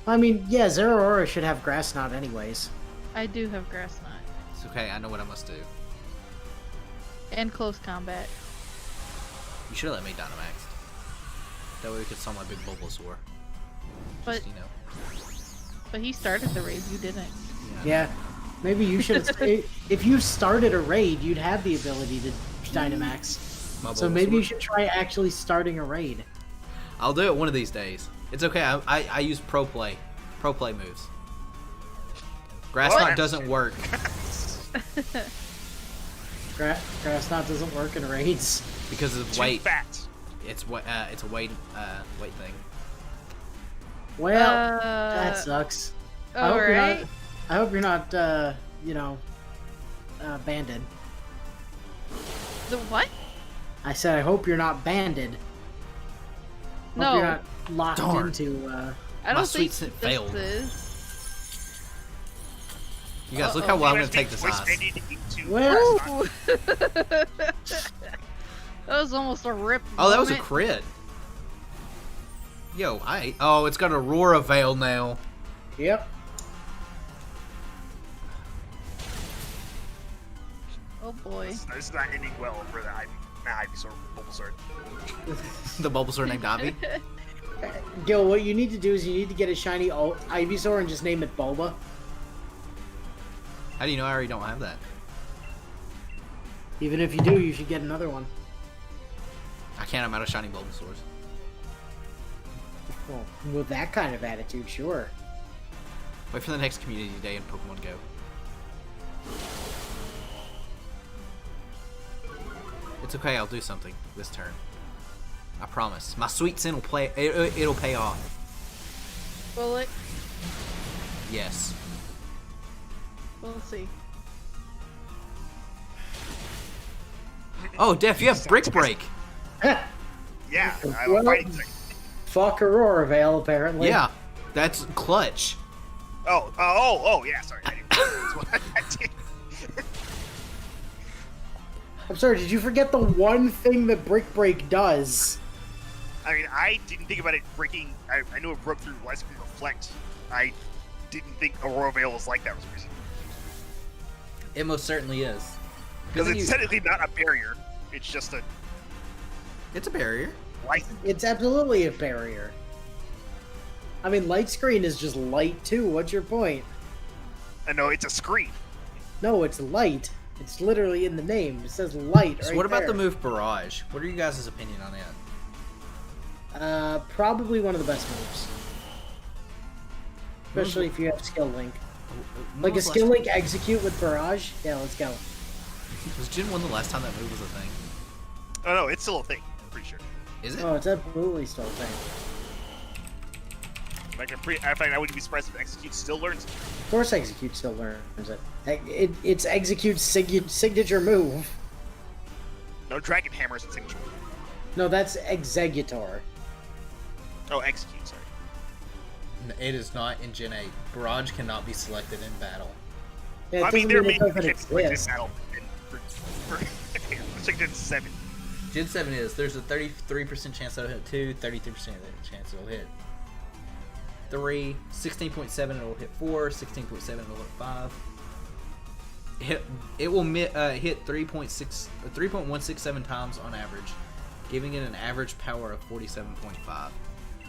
I mean, yeah, Zeraora should have Grass Knot anyways. I do have Grass Knot. It's okay, I know what I must do. And close combat. You should have let me Dynamax. That way we could summon my big Bulbasaur. But Just, you know. but he started the raid, you didn't. Yeah, maybe you should. If you started a raid, you'd have the ability to Dynamax. My So maybe Bulbasaur. you should try actually starting a raid. I'll do it one of these days. It's okay, I use pro play moves. Grass What? Knot doesn't work. Grass Knot doesn't work in raids. Because of Too weight. fat. It's a weight thing. Well, that sucks. Alright. I hope you're not, banded. The what? I said I hope you're not banded. Hope No. you're not locked Darn. into. I My don't sweet think scent this failed. is. You guys, look how well I'm gonna take this Voice ice. ended into Well- Ooh. That was almost a rip. Oh, that was a moment. crit. Yo, oh, it's got Aurora Veil now. Yep. Oh boy. This is not ending well for the Ivysaur, Bulbasaur. The Bulbasaur named Ivy. Gil, what you need to do is you need to get a shiny Ivysaur and just name it Bulba. How do you know I already don't have that? Even if you do, you should get another one. I can't. I'm out of shiny Bulbasaurs. Well, with that kind of attitude, sure. Wait for the next community day in Pokemon Go. It's okay. I'll do something this turn. I promise. My sweet sin will play. It'll pay off. Bullet. Yes. We'll see. Oh, Def, you have Brick Break. Yeah, I'm Well- fighting second. Fuck Aurora Veil, apparently. Yeah, that's clutch. Oh, yeah, sorry. I didn't, that's what I did. I'm sorry, did you forget the one thing that Brick Break does? I mean, I didn't think about it breaking. I knew it broke through Light Screen Reflect. I didn't think Aurora Veil was like that for some reason. It most certainly is. Because then it's technically not a barrier. It's just a It's a barrier. light. It's absolutely a barrier. I mean, light screen is just light too. What's your point? No, it's a screen. No, it's light. It's literally in the name. It says light. So right what about there. the move Barrage? What are you guys' opinion on that? Probably one of the best moves. Especially if you have skill link. Like a skill link execute with barrage. Yeah, let's go. Was Gen 1 the last time that move was a thing? Oh no, it's still a thing. I'm pretty sure. Is it? Oh, it's absolutely still a thing. Like in fact, I wouldn't be surprised if Execute still learns it. Of course, execute still learns it. It's execute's signature move. No Dragon Hammers in signature. No, that's executor. Oh, Execute, sorry. It is not in Gen 8. Barrage cannot be selected in battle. Yeah, it I mean, doesn't there may it be doesn't chips like this exist. battle for Gen 7. Gen 7 is. There's a 33% chance that it'll hit 2, 33% chance it'll hit 3, 16.7 it'll hit 4, 16.7 it'll hit 5. It will hit 3.167 times on average, giving it an average power of 47.5.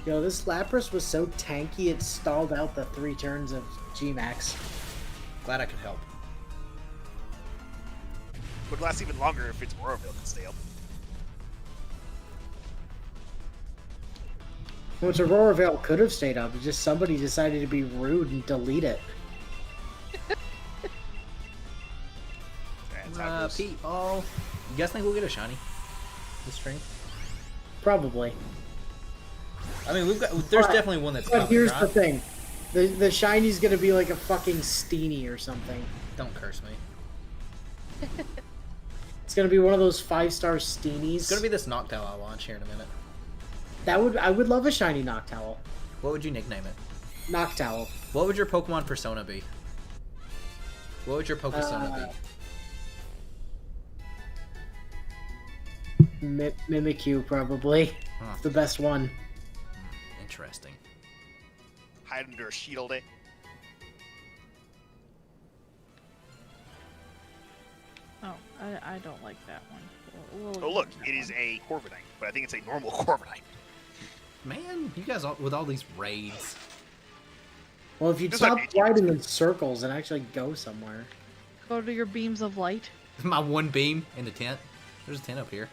Yo, this Lapras was so tanky it stalled out the 3 turns of G-Max. Glad I could help. Would last even longer if it's Aurora Veil can stay up. Which Aurora Veil could have stayed up, it's just somebody decided to be rude and delete it. That's how it goes. Pete, you guys think we'll get a shiny this stream? Probably. I mean, there's Alright, definitely one that's But coming, here's right? the thing. The shiny's gonna be like a fucking Steenie or something. Don't curse me. It's gonna be one of those 5-star Steenies. It's gonna be this Noctowl I launch here in a minute. I would love a shiny Noctowl. What would you nickname it? Noctowl. What would your Pokemon persona be? What would your Pokesona be? Mimikyu, probably. Huh. It's the best one. Interesting. Hide under a sheet all day. Oh, I don't like that one. We'll Oh look, leave that it is one. a Corviknight, but I think it's a normal Corviknight. Man, you guys with all these raids. Well, if you'd Just stop like- riding in circles and actually go somewhere. Go to your beams of light. My one beam in the tent. There's a tent up here.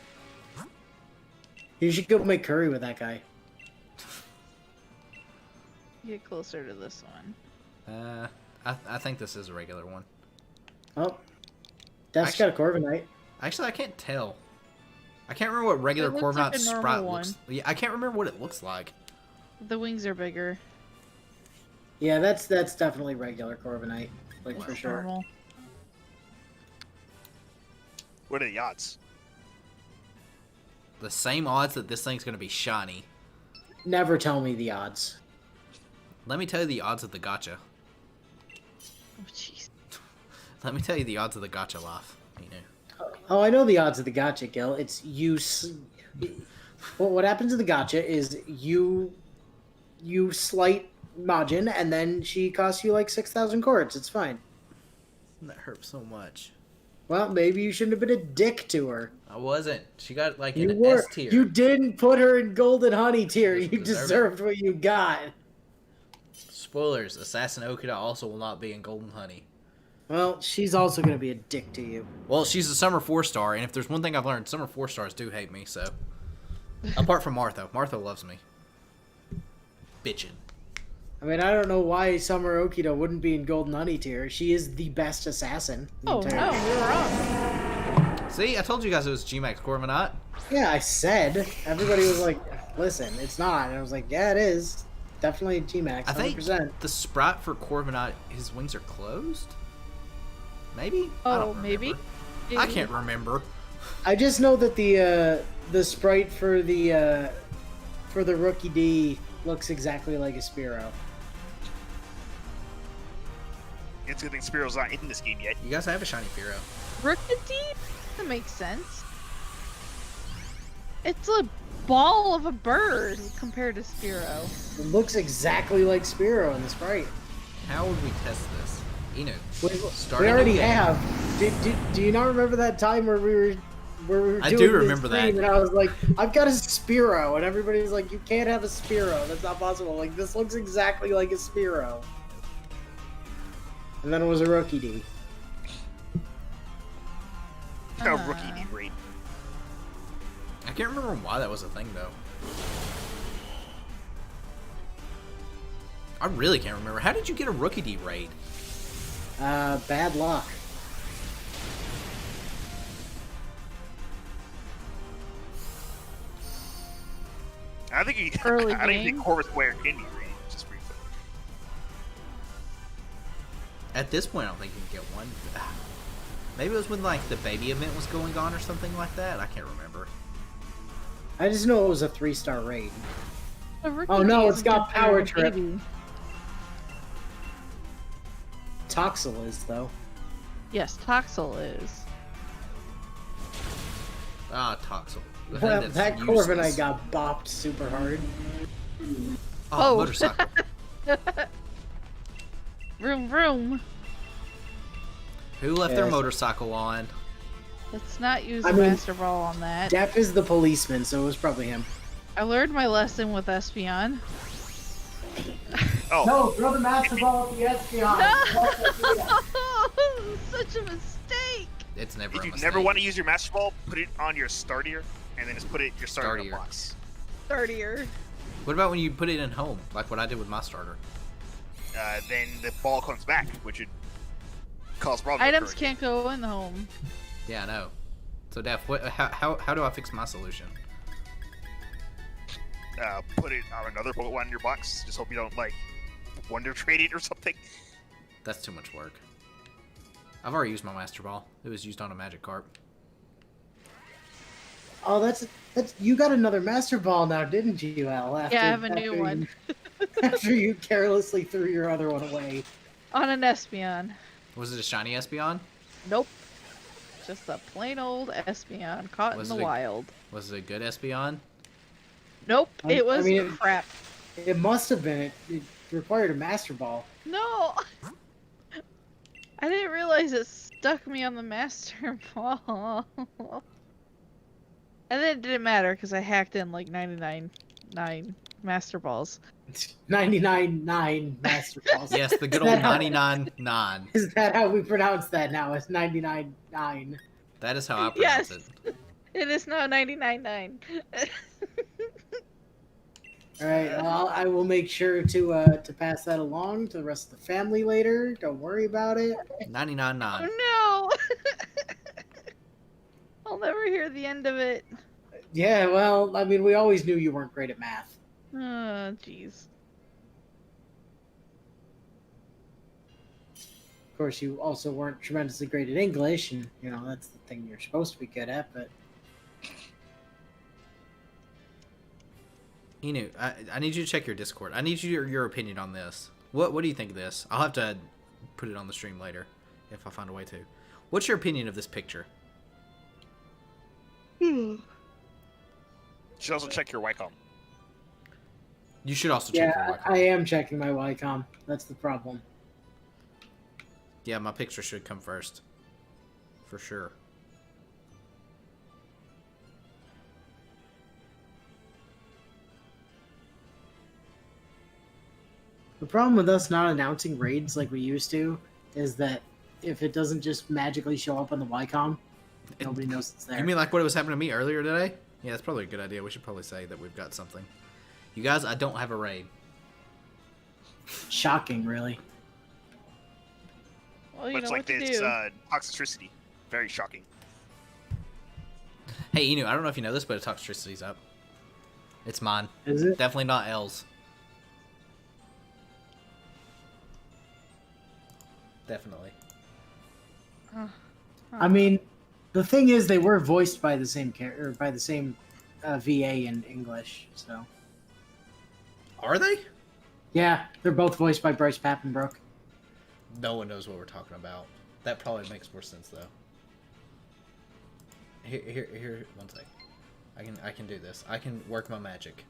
You should go make curry with that guy. Get closer to this one. I think this is a regular one. Oh. Death's got a Corviknight. Actually, I can't tell. I can't remember what regular It looks like Corviknight a normal sprite one. looks. Yeah, I can't remember what it looks like. The wings are bigger. Yeah, that's definitely regular Corviknight. Like, for sure. Normal. What are the odds? The same odds that this thing's gonna be shiny. Never tell me the odds. Let me tell you the odds of the gotcha. Oh jeez. Let me tell you the odds of the gacha life. You know. Oh, I know the odds of the gacha, Gil. It's you. Well, what happens in the gacha is you slight Majin, and then she costs you like 6,000 cords. It's fine. That hurts so much. Well, maybe you shouldn't have been a dick to her. I wasn't. She got like You an were. S tier. You didn't put her in golden honey tier. Just You deserve deserved what you got. Spoilers: Assassin Okita also will not be in Golden Honey. Well, she's also gonna be a dick to you. Well, she's a summer 4-star, and if there's one thing I've learned, summer 4-stars do hate me. So, apart from Martha, Martha loves me. Bitchin'. I mean, I don't know why Summer Okita wouldn't be in golden honey tier. She is the best assassin. in the Oh entire- no, you're wrong. See, I told you guys it was G-Max Corvinat. Yeah, I said. Everybody was like, "Listen, it's not." And I was like, "Yeah, it is. Definitely G-Max, I think 100%." the sprite for Corvinat, his wings are closed. Maybe. I Oh, don't maybe. remember. I can't remember. I just know that the sprite for the rookie D looks exactly like a Spearow. It's a good thing Spiro's not in this game yet. You guys have a shiny Firo. Rookidee? That makes sense. It's a ball of a bird compared to Spearow. It looks exactly like Spearow in the sprite. How would we test this? Inu. We already have. Do you not remember that time where we were doing I do this remember that. stream And I was like, I've got a Spearow, and everybody's like, you can't have a Spearow. That's not possible. Like, this looks exactly like a Spearow. And then it was a rookie D. A rookie D raid. I can't remember why that was a thing, though. I really can't remember. How did you get a rookie D raid? Bad luck. I think he, Early I don't even game? think Corvus Square can be raid. Just briefly. At this point, I don't think you can get one. Maybe it was when like the baby event was going on or something like that. I can't remember. I just know it was a 3-star raid. A Rookidee Oh, no, isn't it's got considered Power a Trip. baby. Toxel is, though. Yes, Toxel is. Ah, Toxel. The thing Well, that's that useless. Corviknight got bopped super hard. Oh, Oh. motorcycle. Vroom vroom. Who left their Yes. motorcycle on? Let's not use I the mean- Master Ball on that. Depp is the policeman, so it was probably him. I learned my lesson with Espeon. Oh, No, throw the Master Ball at the Espeon. Such a mistake. It's never if a you mistake. never want to use your Master Ball, put it on your starter, and then just put it your starter in a Starter. box. 30er. What about when you put it in home, like what I did with my starter? Then the ball comes back, which would cause problems. Items for you. can't go in the home. Yeah, I know. So, Def, how do I fix my solution? Put it on another Pokemon in your box. Just hope you don't like Wonder Trade it or something. That's too much work. I've already used my Master Ball. It was used on a Magikarp. Oh, that's you got another Master Ball now, didn't you, Al? Yeah, I have a new one. After you carelessly threw your other one away. On an Espeon. Was it a shiny Espeon? Nope. Just a plain old Espeon caught Was in the it a- wild. Was it a good Espeon? Nope, I it was mean, crap. It must have been. It required a Master Ball. No! I didn't realize it stuck me on the Master Ball. And then it didn't matter because I hacked in like 99 Master Balls. 99.9 Master Balls. Yes, the good old 99.9. Is that how we pronounce that now? It's 99.9. That is how I pronounce Yes. it. It is now 99.9. All right. Well, I will make sure to pass that along to the rest of the family later. Don't worry about it. 99.9. Oh no! I'll never hear the end of it. Yeah. Well, I mean, we always knew you weren't great at math. Oh, jeez. Of course, you also weren't tremendously great at English, and you know that's the thing you're supposed to be good at. But Inu, I need you to check your Discord. I need your opinion on this. What do you think of this? I'll have to put it on the stream later. if I find a way to. What's your opinion of this picture? You should also check your Wycom. You should also check your Yeah, Wycom. I am checking my Wycom. That's the problem. Yeah, my picture should come first. For sure. The problem with us not announcing raids like we used to is that if it doesn't just magically show up on the Wycom, nobody knows it's there. You mean like what was happening to me earlier today? Yeah, that's probably a good idea. We should probably say that we've got something. You guys, I don't have a raid. Shocking, really. Well, you Much know like what to this do. toxicity. Very shocking. Hey, Inu, I don't know if you know this, but Toxtricity's up. It's mine. Is it? Definitely not L's. Definitely. I mean, the thing is, they were voiced by the same character, by the same VA in English. So Are they? yeah, they're both voiced by Bryce Papenbrook. No one knows what we're talking about. That probably makes more sense though. Here, one sec. I can do this. I can work my magic.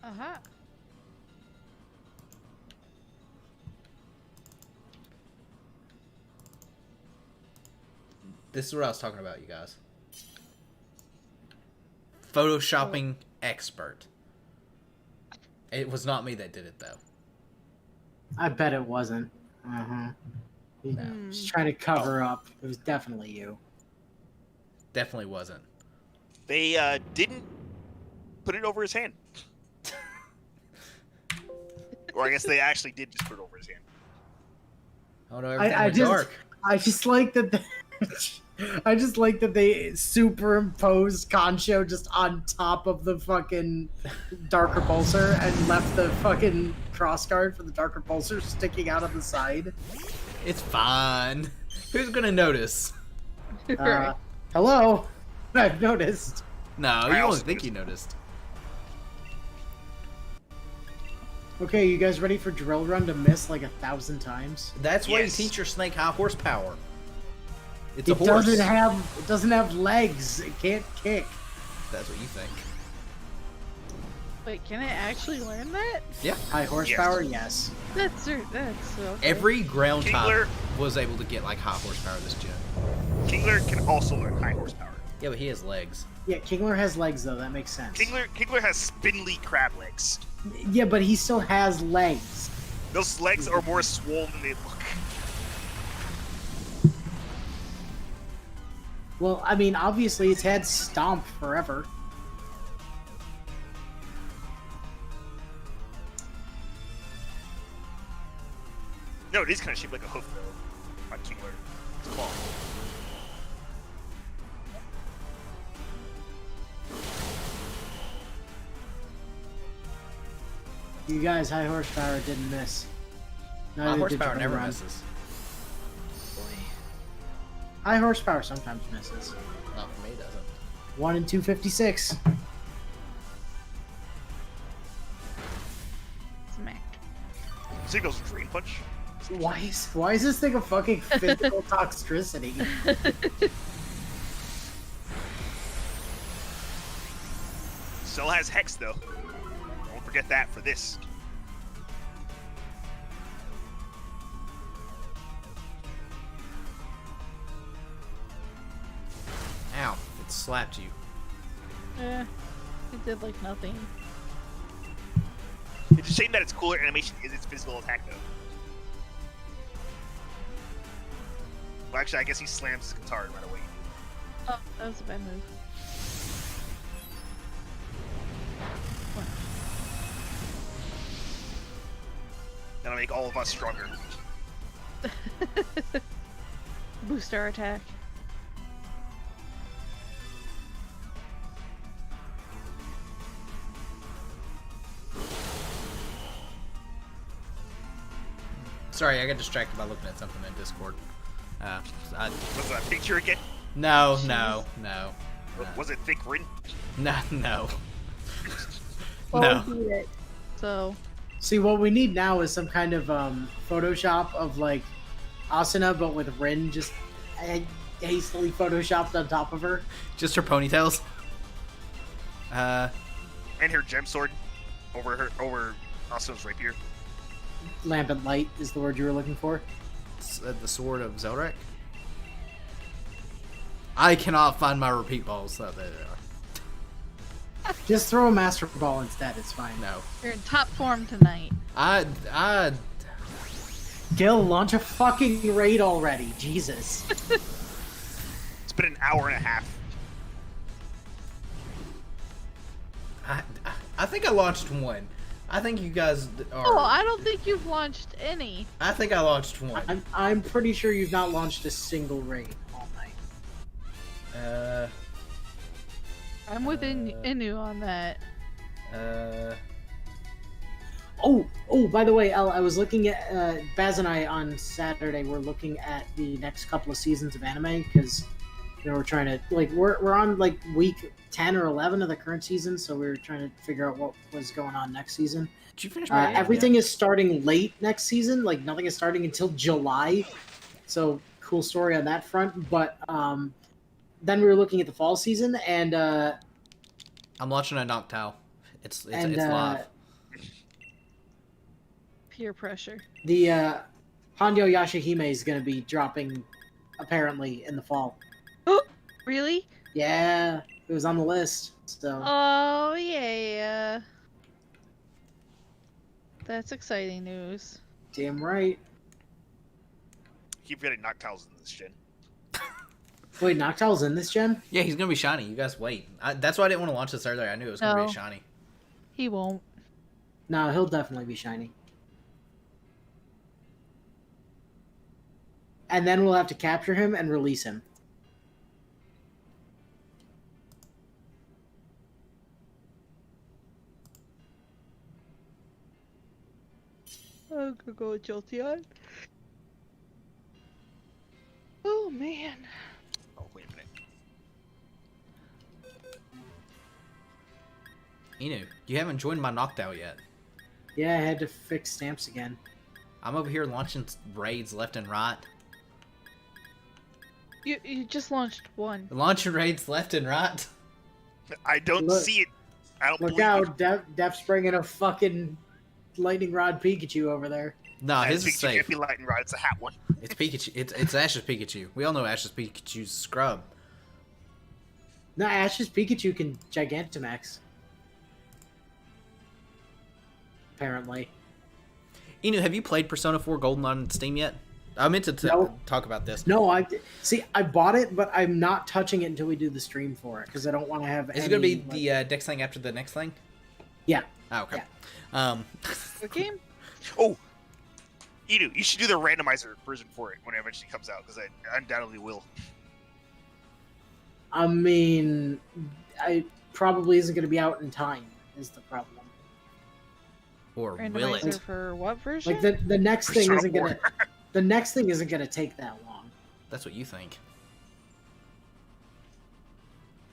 Uh-huh. This is what I was talking about, you guys. Photoshopping expert. It was not me that did it though. I bet it wasn't. He was trying to cover up. It was definitely you. Definitely wasn't. They didn't put it over his hand. Or I guess they actually did just put it over his hand. Oh no, everything I went just, dark. I just like that. I just like that they superimposed Concho just on top of the fucking Dark Repulsor and left the fucking crossguard for the Dark Repulsor sticking out on the side. It's fine. Who's gonna notice? Right. Hello? I've noticed. No, I you only also think you noticed. Okay, you guys ready for Drill Run to miss like 1,000 times? That's why Yes. you teach your snake high horsepower. It's a It horse. doesn't have legs. It can't kick. That's what you think. Wait, can it actually learn that? Yeah. High horsepower, yes. That's okay. Every ground Kingler- type was able to get like high horsepower this gen. Kingler can also learn high horsepower. Yeah, but he has legs. Yeah, Kingler has legs though. That makes sense. Kingler has spindly crab legs. Yeah, but he still has legs. Those legs are more swollen than they look. Well, I mean, obviously it's had Stomp forever. No, it is kind of shaped like a hoof though. On Kingler. It's claw. You guys, high horsepower didn't miss. High Neither did horsepower Drill never Run. misses. High horsepower sometimes misses. Not for me, it doesn't. 1 in 256. Smack. Signal's Drain Punch. Why is this thing a fucking physical toxicity? Still has Hex though. Don't forget that for this. Ow, it slapped you. It did like nothing. It's a shame that its cooler animation is its physical attack though. Well, actually, I guess he slams his guitar right away. Oh, that was a bad move. That'll make all of us stronger. Boost our attack. Sorry, I got distracted by looking at something in Discord. Was that picture again? No. Was it Thick Rin? No. Well, No. we beat it. So, See, what we need now is some kind of Photoshop of like Asuna, but with Rin just hastily photoshopped on top of her. Just her ponytails. And her gem sword over Asuna's rapier. Lampant light is the word you were looking for. The sword of Zeldrak. I cannot find my repeat balls. Oh, there they are. Just throw a Master Ball instead. It's fine. No. You're in top form tonight. Gil, launch a fucking raid already. Jesus. It's been an hour and a half. I think I launched one. I think you guys are. Oh, I don't think you've launched any. I think I launched one. I'm pretty sure you've not launched a single raid all night. I'm with Inu on that. Oh, by the way, I was looking at Baz and I on Saturday. We're looking at the next couple of seasons of anime because we're trying to we're on like week 10 or 11 of the current season, so we were trying to figure out what was going on next season. Did you finish everything is starting late next season. Like nothing is starting until July. So cool story on that front. But then we were looking at the fall season, and I'm launching a Noctowl. It's live. Peer pressure. The Hanyo Yashahime is going to be dropping apparently in the fall. Really? Yeah, it was on the list. So. Oh yeah. That's exciting news. Damn right. Keep getting Noctowls in this gen. Wait, Noctowl's in this gen? Yeah, he's gonna be shiny. You guys wait. That's why I didn't want to launch this earlier. I knew it was gonna be shiny. He won't. No, he'll definitely be shiny. And then we'll have to capture him and release him. I'm gonna go with Jolteon. Oh man. Oh, wait a minute. Inu, you haven't joined my Noctowl yet. Yeah, I had to fix stamps again. I'm over here launching raids left and right. You just launched one. Launching raids left and right. I don't see it. I don't Look believe out, Def's bringing a fucking lightning rod Pikachu over there. No, his is Pikachu safe. can't be lightning rod. It's a hat one. It's Pikachu. It's Ash's Pikachu. We all know Ash's Pikachu's scrub. No, Ash's Pikachu can Gigantamax. Apparently. Inu, have you played Persona 4 Golden on Steam yet? I meant to No. talk about this. No, I bought it, but I'm not touching it until we do the stream for it because I don't want to have. Is it going to be the next thing after the next thing? Yeah. Oh, okay. Yeah. What game? Oh, Edu, you should do the randomizer version for it when it eventually comes out because I undoubtedly will. I mean, I probably isn't going to be out in time. Is the problem? Or will Randomizer it? for what version? Like the next thing Persona isn't 4. gonna. The next thing isn't gonna take that long. That's what you think.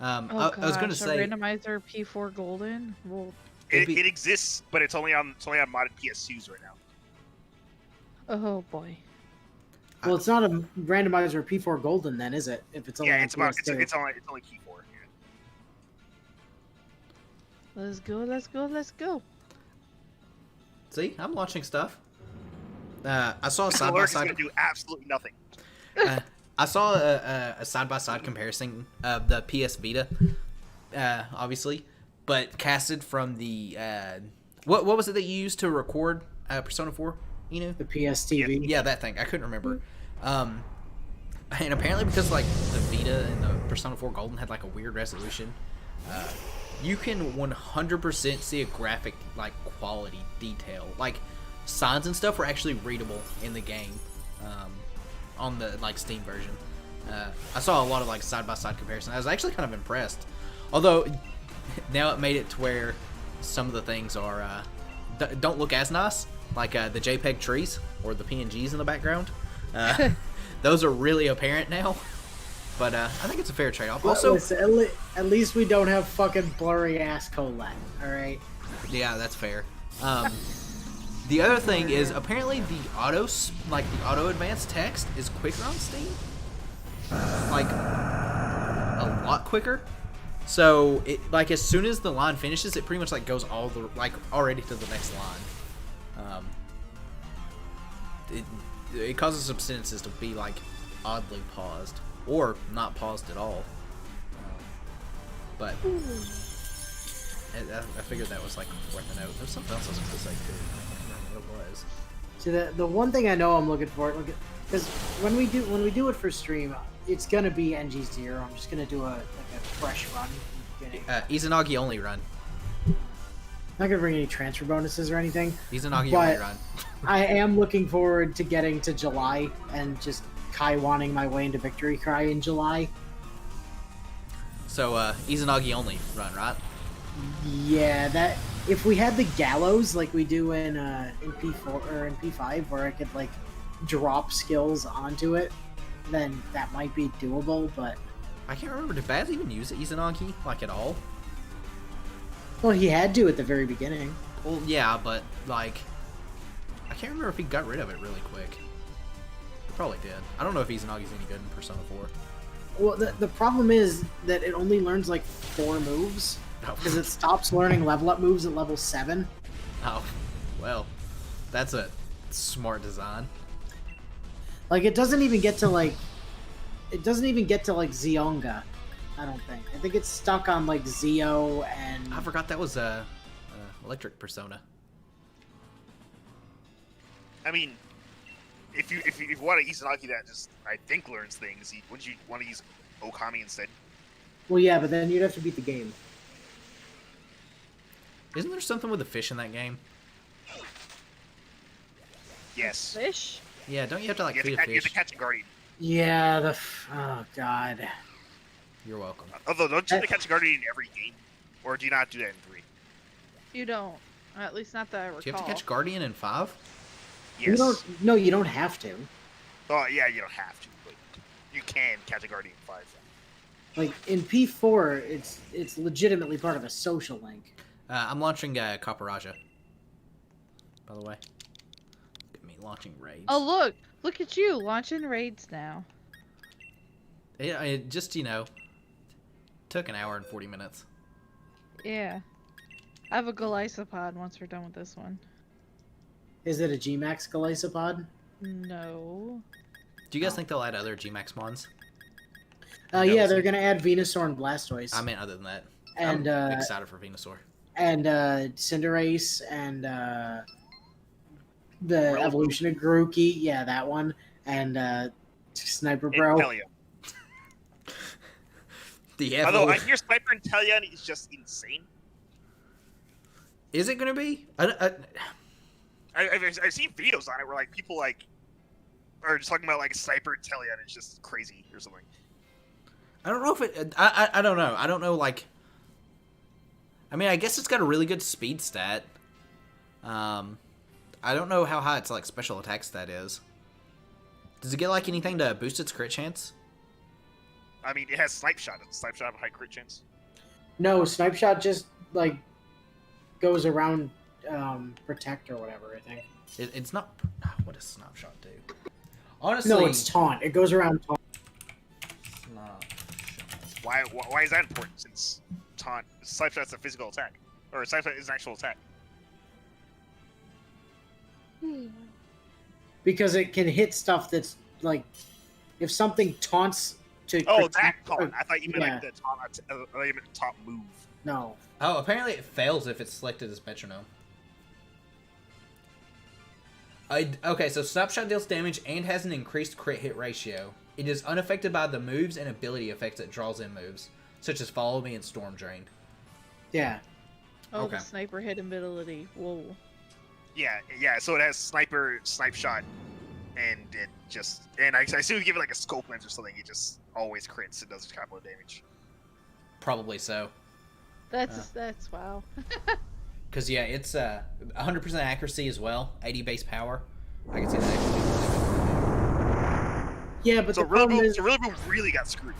Oh, I was going to gosh, a say. randomizer P4 Golden. Well, It exists, but it's only on modded PS2s right now. oh boy. Well, it's not a randomizer P4 Golden, then, is it? If it's only Yeah, on it's about PS2. it's only Key4. Yeah. Let's go, let's go, let's go. See, I'm launching stuff. I saw a side by Galar is side. gonna do absolutely nothing. I saw a side by side comparison of the PS Vita, obviously, but casted from the what was it that you used to record Persona 4? You know, The PS TV. yeah, that thing. I couldn't remember. And apparently because like the Vita and the Persona 4 Golden had like a weird resolution, you can 100% see a graphic like quality detail, like signs and stuff were actually readable in the game on the like Steam version. I saw a lot of like side by side comparison. I was actually kind of impressed, although now it made it to where some of the things are don't look as nice, like the JPEG trees or the PNGs in the background. Those are really apparent now. But I think it's a fair trade-off. Also, Listen, at least we don't have fucking blurry ass Colette. All right. yeah, that's fair. The other thing is apparently the auto advanced text is quicker on Steam, like a lot quicker. So it like as soon as the line finishes, it pretty much like goes all the like already to the next line. It causes some sentences to be like oddly paused or not paused at all. But I figured that was like worth a note. There's something else I was going to say too. I can't remember what it was. So the one thing I know I'm looking for, because when we do it for stream, it's gonna be NG0. I'm just gonna do a fresh run from the beginning. Izanagi only run. Not gonna bring any transfer bonuses or anything. Izanagi but only run. I am looking forward to getting to July and just Kaiwaning my way into Victory Cry in July. So Izanagi only run, right? Yeah, that if we had the gallows like we do in P4 or in P5, where I could like drop skills onto it, then that might be doable. But I can't remember. Did Baz even use Izanagi like at all? well, he had to at the very beginning. Well, yeah, but like I can't remember if he got rid of it really quick. He probably did. I don't know if Izanagi's any good in Persona 4. Well, the problem is that it only learns like 4 moves because it stops learning level up moves at level 7. Oh, well, that's a smart design. Like it doesn't even get to Zionga. I don't think. I think it's stuck on like Zio and. I forgot that was Electric Persona. I mean, if you want to Izanagi that just I think learns things, would you want to use Okami instead? Well, yeah, but then you'd have to beat the game. Isn't there something with the fish in that game? Yes. Fish? Yeah, don't you have to like feed a You have fish? to catch a guardian. Yeah, oh god. You're welcome. Although, don't you have to catch a guardian in every game? Or do you not do that in 3? You don't. At least not that I recall. Do you have to catch Guardian in 5? Yes. You don't have to. Oh, yeah, you don't have to, but you can catch a guardian in 5. Like in P4, it's legitimately part of a social link. I'm launching Kaparaja. By the way. Look at me launching raids. Oh, look! Look at you, launching raids now. It just, took an hour and 40 minutes. Yeah. I have a Golisopod once we're done with this one. Is it a Gmax Golisopod? No. Do you guys think they'll add other Gmax mons? Yeah, they're gonna add Venusaur and Blastoise. I mean, other than that. And I'm excited for Venusaur. And Cinderace and the evolution of Grookey, yeah, that one, and Sniper Bro. Inteleon. The Although I hear Sniper Inteleon is just insane. Is it gonna be? I've seen videos on it where like people like are just talking about like Sniper Inteleon is just crazy or something. I don't know if it. I don't know. I don't know. Like, I mean, I guess it's got a really good speed stat. I don't know how high its like special attack stat is. Does it get like anything to boost its crit chance? I mean, it has Snipe Shot. Does Snipe Shot have a high crit chance? No, Snipe Shot just like goes around Protect or whatever. I think. It's not. What does Snapshot do? Honestly, No, it's Taunt. It goes around Taunt. Why is that important? Since Taunt, Snipe Shot's a physical attack, or Snipe Shot is an actual attack. Because it can hit stuff that's like, if something taunts to. Oh, that protect, taunt! I thought you meant yeah. like the taunt. I thought you meant taunt move. No. Oh, apparently it fails if it's selected as metronome. Okay, so Snapshot deals damage and has an increased crit hit ratio. It is unaffected by the moves and ability effects it draws in moves, such as Follow Me and Storm Drain. Yeah. Oh, Okay. the sniper hit ability. Whoa. Yeah. So it has Snipe Shot, and it just I assume you give it like a scope lens or something. It just always crits and does a couple of damage. Probably so. That's wow. Because, yeah, it's 100% accuracy as well, 80 base power. I can see that actually. Yeah, but So the problem is, Rillaboom really got screwed.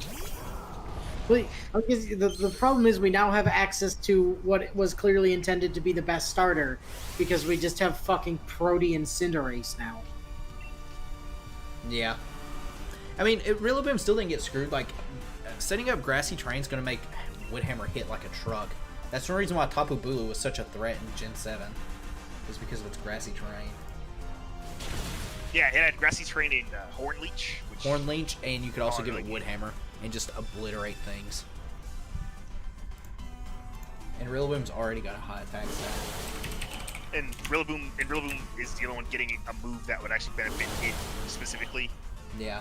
But I guess the problem is we now have access to what was clearly intended to be the best starter because we just have fucking Protean Cinderace now. Yeah. I mean, Rillaboom still didn't get screwed. Like, setting up Grassy Terrain is going to make Woodhammer hit like a truck. That's one reason why Tapu Bulu was such a threat in Gen 7. Is because of its Grassy Terrain. Yeah, it had Grassy Terrain in Horn Leech. Which... Horn Leech, and you could also give it Woodhammer and just obliterate things. And Rillaboom's already got a high attack stat. And Rillaboom is the only one getting a move that would actually benefit it specifically. Yeah.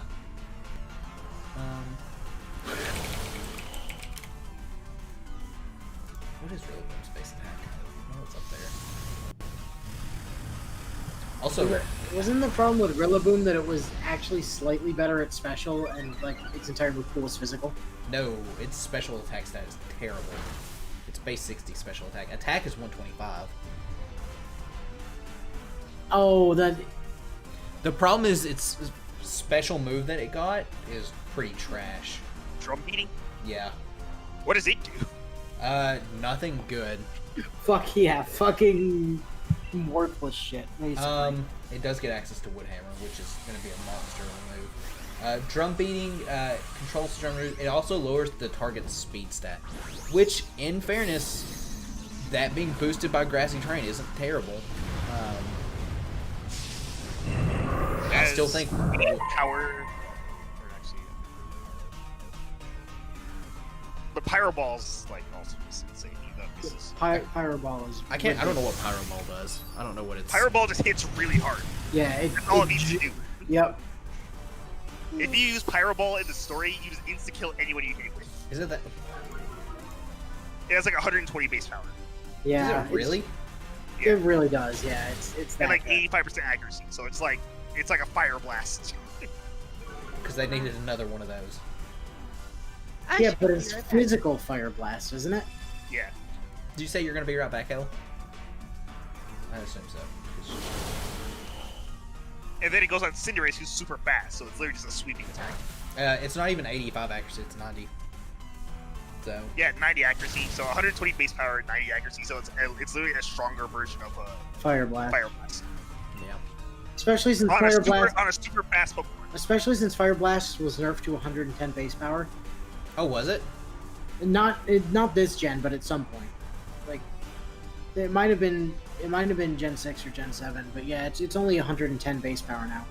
What is Rillaboom's base attack? I know it's up there. Also, Wasn't the problem with Rillaboom that it was actually slightly better at special and like its entire move pool was physical? no, its special attack stat is terrible. It's base 60 special attack. Attack is 125. Oh, The problem is its special move that it got is pretty trash. Drum beating? Yeah. What does it do? Nothing good. fuck yeah, fucking worthless shit. Basically. It does get access to Woodhammer, which is going to be a monster move. Drum beating controls the drum move. It also lowers the target's speed stat, which, in fairness, that being boosted by Grassy Terrain isn't terrible. I still think power. But Pyro Ball's like also just insane. This is... Pyro Ball is. I don't know what Pyro Ball does. I don't know what it's. Pyro Ball just hits really hard. Yeah, That's all it needs to do. Yep. If you use Pyro Ball in the story, you just insta kill anyone you hit with. Is it that? It has like 120 base power. Yeah. Is it really? Yeah. It really does. Yeah, it's that. And like good. 85% accuracy, so it's like a fire blast. Because they needed another one of those. I Yeah, should but be it's right back. physical fire blast, isn't it? Yeah. Did you say you're going to be right back, El? I assume so. And then it goes on Cinderace, who's super fast, so it's literally just a sweeping attack. It's not even 85 accuracy, it's 90. So. Yeah, 90 accuracy, so 120 base power, 90 accuracy, so it's literally a stronger version of Fire blast. Fire Blast. Yeah. Especially since On Fire Blast. a super fast Pokemon. Especially since Fire Blast was nerfed to 110 base power. Oh, was it? Not this gen, but at some point. Like it might have been Gen 6 or Gen 7, but yeah, it's only 110 base power now.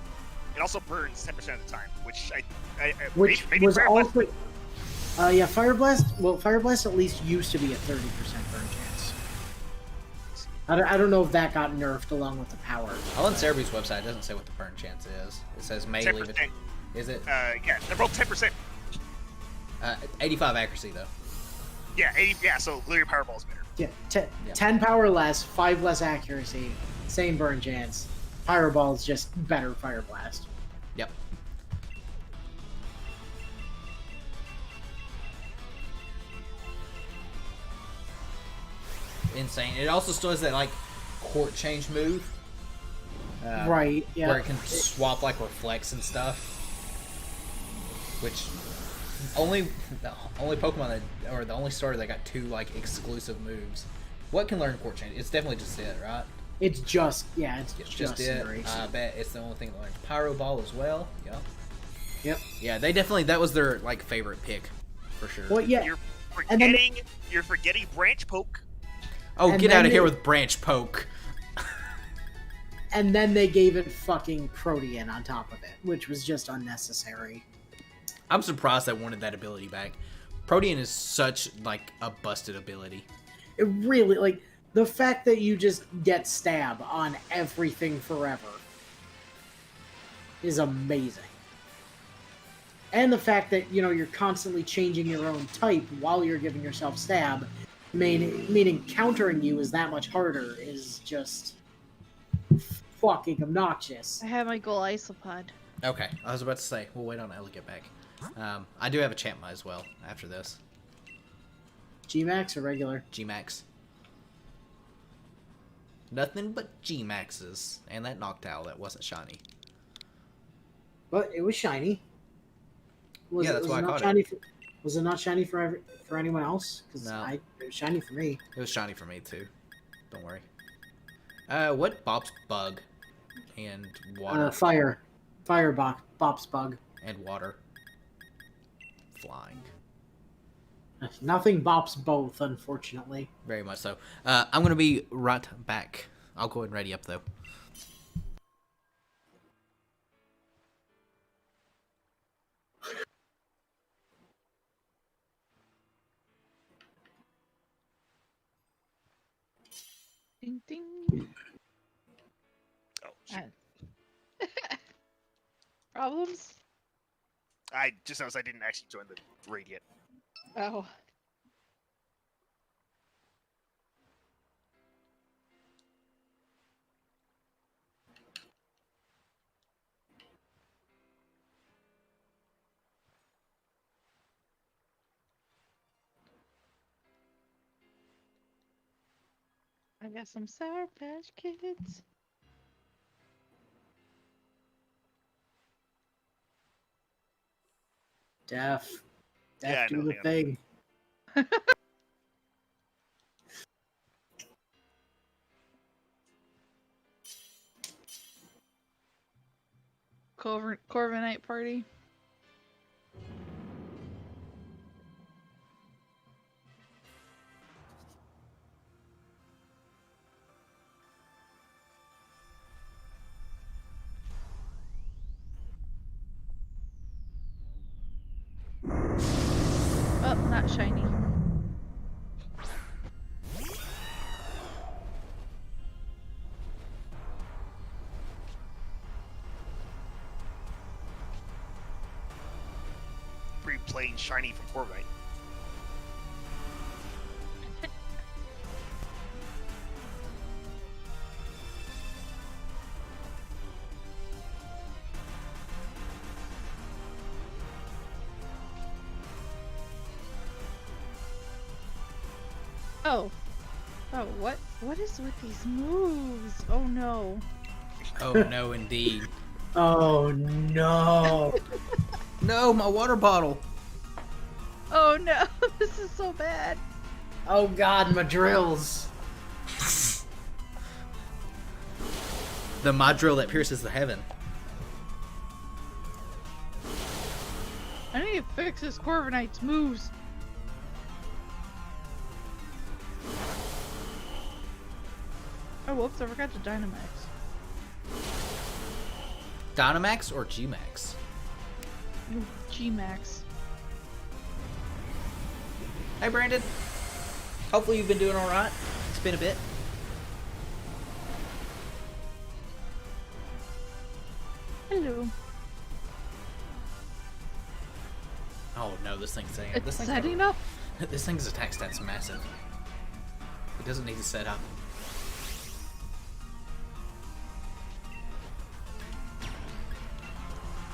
It also burns 10% of the time, which Which maybe was Fire Blast- also yeah, Fire Blast. Well, Fire Blast at least used to be a 30% burn chance. I don't know if that got nerfed along with the power. On Cerebee's website, it doesn't say what the burn chance is. It says may leave it. 10%. Is it? Yeah, they're both 10%. 85 accuracy, though. Yeah, 80, yeah, so literally Powerball is better. Yeah, Yeah. 10 power less, 5 less accuracy, same burn chance. Pyro Ball is just better Fire Blast. Yep. Insane. It also still has that, like, court change move. Right, yeah. Where it can swap, like, reflects and stuff. Which... Only Pokemon that, or the only starter that got 2 like exclusive moves. What can learn Court Change? It's definitely just it, right? It's just it. Cinderace. I bet it's the only thing that learns Pyro Ball as well. Yep. Yep. Yeah, they definitely that was their like favorite pick, for sure. Well, yeah. You're forgetting Branch Poke. Oh, and get then out of here they- with Branch Poke. And then they gave it fucking Protean on top of it, which was just unnecessary. I'm surprised I wanted that ability back. Protean is such like a busted ability. It really, like, the fact that you just get stab on everything forever is amazing. And the fact that, you know, you're constantly changing your own type while you're giving yourself stab, meaning countering you is that much harder, is just fucking obnoxious. I have my goal isopod. Okay, I was about to say, we'll wait on Elle to get back. I do have a Champma as well after this. G-Max or regular? G-Max. Nothing but G-Maxes. And that Noctowl that wasn't shiny. But it was shiny. Yeah, that's why I caught it. Was Was it not shiny for anyone else? Because No. it was shiny for me. It was shiny for me too. Don't worry. What Bob's bug and water Fire Bop's bug. and water flying. Nothing Bop's both, unfortunately. Very much so. I'm gonna be right back. I'll go ahead and ready up though. Ding ding. Oh, shoot. Problems? I just noticed I didn't actually join the raid yet. Oh. I got some Sour Patch Kids. Def Yeah, I do know, the yeah. thing. Corviknight party. Oh, not shiny. Pretty plain shiny from Corviknight. Oh. Oh, what is with these moves? Oh no. Oh no, indeed. Oh no! No, my water bottle. Oh no, this is so bad. Oh god, my drills! The Madrill that pierces the heaven. I need to fix this Corviknight's moves. Oh, whoops, I forgot to Dynamax. Dynamax or G-Max? Ooh, G-Max. Hey, Brandon. Hopefully you've been doing all right. It's been a bit. Hello. Oh no, this thing's saying It's this thing's setting up? This thing's attack stat's massive. It doesn't need to set up.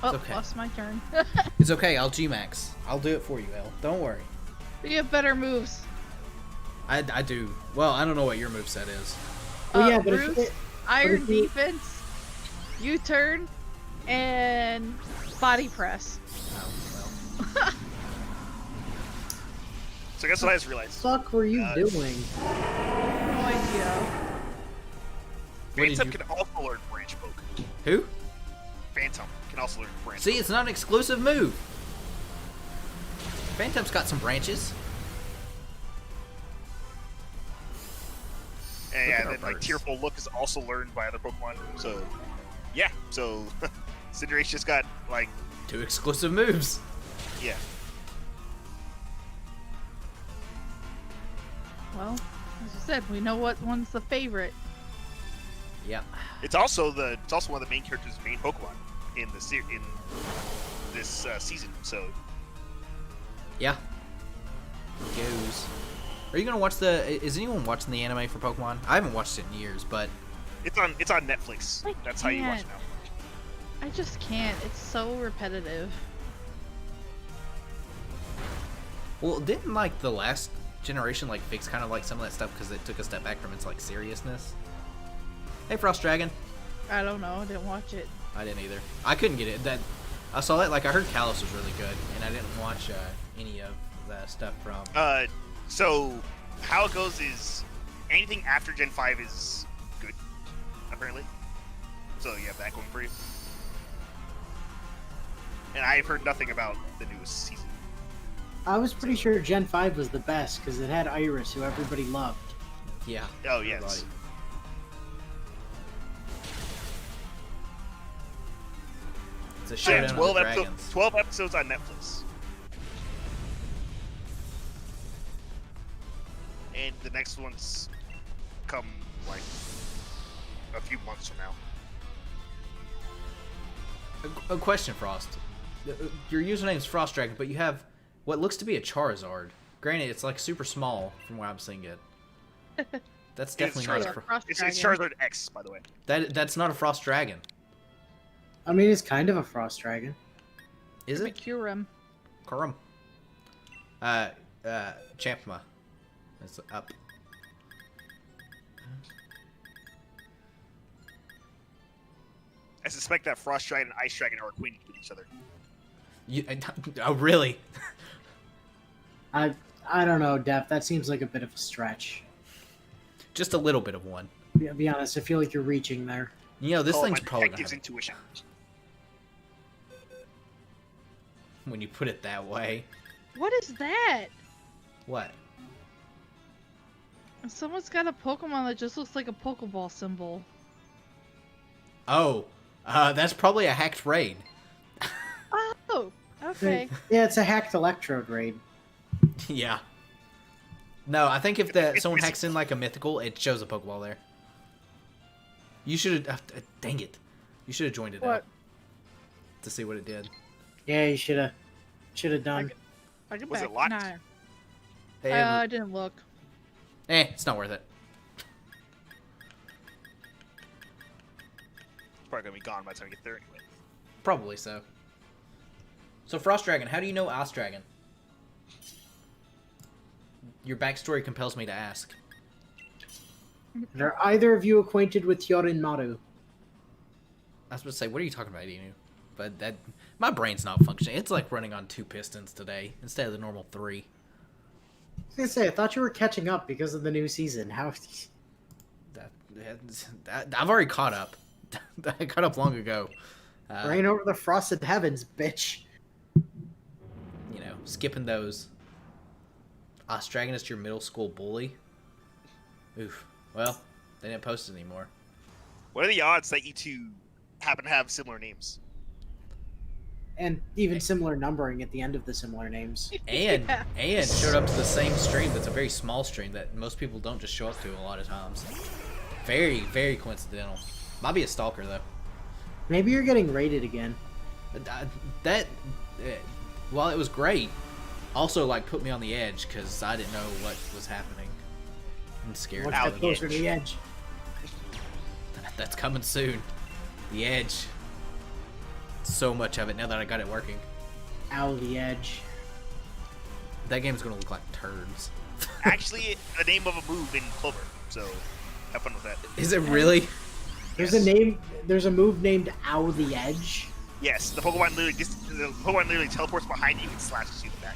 Oh, okay. lost my turn. It's okay. I'll G-Max. I'll do it for you, El. Don't worry. You have better moves. I do. Well, I don't know what your moveset is. Well, yeah, but if Roost, it- Iron if you- Defense, U-turn, and Body Press. Oh, well. So I guess what I just realized. Fuck were you doing? No idea. Phantom can also learn Branch Poke. Who? Phantom can also learn Branch See, it's not an exclusive move. Phantom's got some branches. And Look at yeah, our then like birds. Tearful Look is also learned by other Pokemon. So yeah, so Cinderace just got like 2 exclusive moves. yeah. Well, as you said, we know what one's the favorite. Yep. It's also one of the main characters' main Pokemon in this season. So Yeah. It goes. Are you gonna watch is anyone watching the anime for Pokemon? I haven't watched it in years, but it's on Netflix. I That's how you watch it can't. now. I just can't. It's so repetitive. well, didn't like the last generation like fix kind of like some of that stuff because it took a step back from its like seriousness? Hey, Frost Dragon. I don't know. I didn't watch it. I didn't either. I couldn't get it. I saw that. Like I heard Kalos was really good, and I didn't watch any of the stuff from. So how it goes is anything after Gen 5 is good, apparently. So you have that going for you. And I've heard nothing about the newest season. I was pretty sure Gen 5 was the best because it had Iris, who everybody loved. Yeah. Oh, yes. It's a showdown of the dragons. 12 episodes on Netflix. And the next one's come, like, a few months from now. A question, Frost. Your username's Frost Dragon, but you have what looks to be a Charizard. Granted, it's like super small from where I'm seeing it. That's definitely not a it's Charizard X, by the way. That's not a Frost Dragon. I mean, it's kind of a Frost Dragon. Is it? Kurum. Kurum. Champma. It's up. I suspect that Frost Dragon and Ice Dragon are acquainted with each other. Oh, really? I don't know, Def. That seems like a bit of a stretch. Just a little bit of one. Be honest, I feel like you're reaching there. You know, this thing's my probably gonna detective's have intuition. when you put it that way. What is that? What? Someone's got a Pokemon that just looks like a Pokeball symbol. Oh, that's probably a hacked raid. Oh, okay. Yeah, it's a hacked Electrode raid. Yeah. No, I think if someone hacks in like a mythical, it shows a Pokeball there. You should have. Dang it! You should have joined it What? out to see what it did. Yeah, you should have done. I can Was back. it locked? Nah. Hey, I didn't look. it's not worth it. It's probably gonna be gone by the time we get there anyway. Probably so. So Frost Dragon, how do you know Ice Dragon? Your backstory compels me to ask. Are either of you acquainted with Hyorin Maru? I was supposed to say, what are you talking about, Inu? But my brain's not functioning. It's like running on 2 pistons today instead of the normal 3. I was gonna say, I thought you were catching up because of the new season. How? I've already caught up. I caught up long ago. Rain over the frosted heavens, bitch. You know, skipping those. Ice Dragon is your middle school bully. Oof. Well, they didn't post it anymore. What are the odds that you two happen to have similar names? And even similar numbering at the end of the similar names. And Yeah. and showed up to the same stream that's a very small stream that most people don't just show up to a lot of times. Very, very coincidental. Might be a stalker though. Maybe you're getting raided again. While it was great, also like put me on the edge because I didn't know what was happening. I'm scared. One Out step the closer to edge. the edge. That's coming soon. The edge. So much of it now that I got it working. Ow, the edge. That game's gonna look like turds. Actually, the name of a move in Clover, so have fun with that. Is it really? There's Yes. There's a move named Ow the Edge. Yes, the Pokemon literally teleports behind you and slashes you in the back.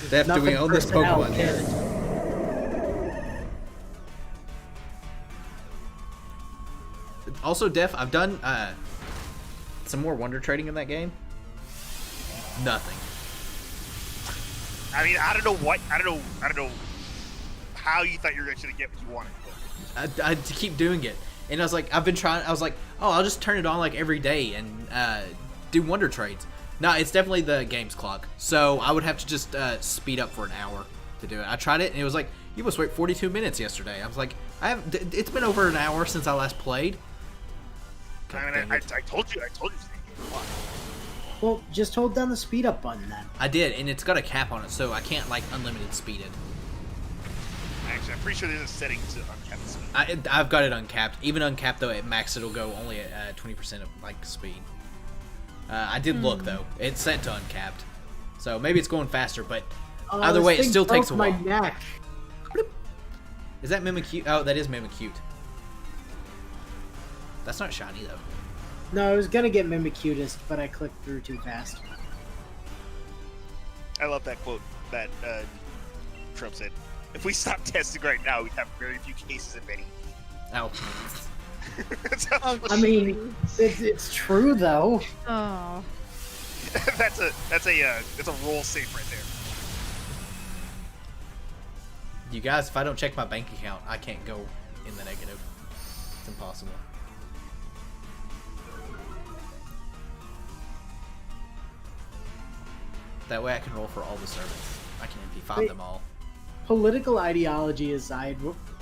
Def, do we Nothing own this personnel, Pokemon kid. here? Also, Def, I've done some more Wonder Trading in that game. Nothing. I mean, I don't know how you thought you were actually get what you wanted. But I to keep doing it, and I was like, I was like, oh, I'll just turn it on like every day and do Wonder Trades. No, it's definitely the game's clock. So I would have to just speed up for an hour to do it. I tried it, and it was like, you must wait 42 minutes yesterday. I was like, it's been over an hour since I last played. God I dang mean, it. I told you. To Well, just hold down the speed up button then. I did, and it's got a cap on it, so I can't like unlimited speed it. Actually, I'm pretty sure there's a setting to uncap the speed. I've got it uncapped. Even uncapped though, at max it'll go only at 20% of like speed. I did look though; it's set to uncapped, so maybe it's going faster. But either This way, it thing still takes a broke while. my neck. Is that Mimikyu? Oh, that is Mimikyu. That's not shiny though. No, I was gonna get Mimicutist, but I clicked through too fast. I love that quote that Trump said. If we stop testing right now, we'd have very few cases, if any. Oh. Oh, I mean, it's true though. Oh. that's a roll safe right there. You guys, if I don't check my bank account, I can't go in the negative. It's impossible. That way I can roll for all the servants. I can MP5 Wait. them all. Political ideology aside,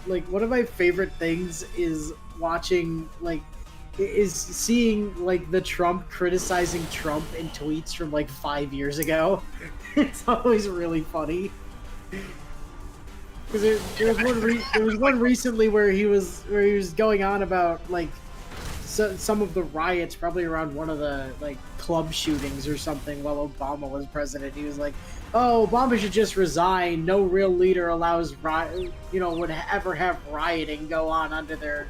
like one of my favorite things is watching is seeing like the Trump criticizing Trump in tweets from like 5 years ago. It's always really funny. Because there was one recently where he was going on about like some of the riots, probably around one of the like club shootings or something while Obama was president. He was like, "Oh, Obama should just resign. No real leader allows would ever have rioting go on under their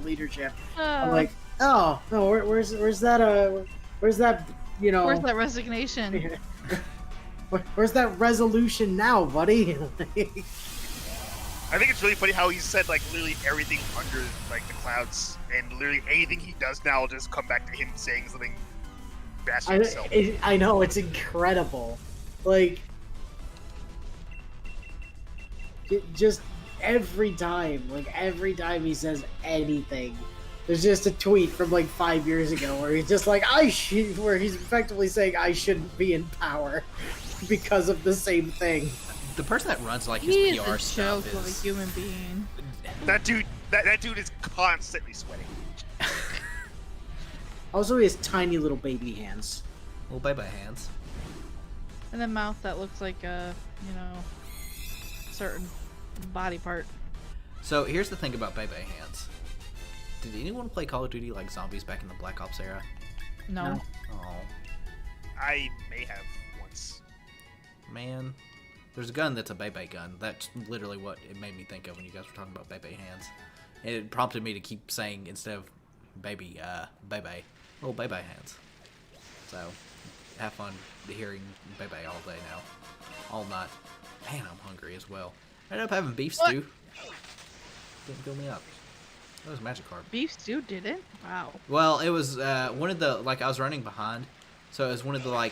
leadership." I'm like, "Oh no, where's that Where's that resignation? Where's that resolution now, buddy?" I think it's really funny how he said like literally everything under like the clouds, and literally anything he does now will just come back to him saying something bastard himself. I know, it's incredible. Like, just every time he says anything, there's just a tweet from like 5 years ago where he's just like, where he's effectively saying I shouldn't be in power because of the same thing. The person that runs like his He is PR a stuff joke of a is human being. That dude is constantly sweating. Also, he has tiny little baby hands. little baby hands. And a mouth that looks like a, certain body part. So here's the thing about baby hands. Did anyone play Call of Duty like zombies back in the Black Ops era? No. Oh I may have once. man. There's a gun that's a Bebe gun. That's literally what it made me think of when you guys were talking about Bebe hands. And it prompted me to keep saying, instead of baby, Bebe, little Bebe hands. So, have fun hearing Bebe all day now. All night. Man, I'm hungry as well. I ended up having beef stew. Didn't fill me up. That was Magikarp. Beef stew did it? Wow. Well, it was one of the, I was running behind. So it was one of the,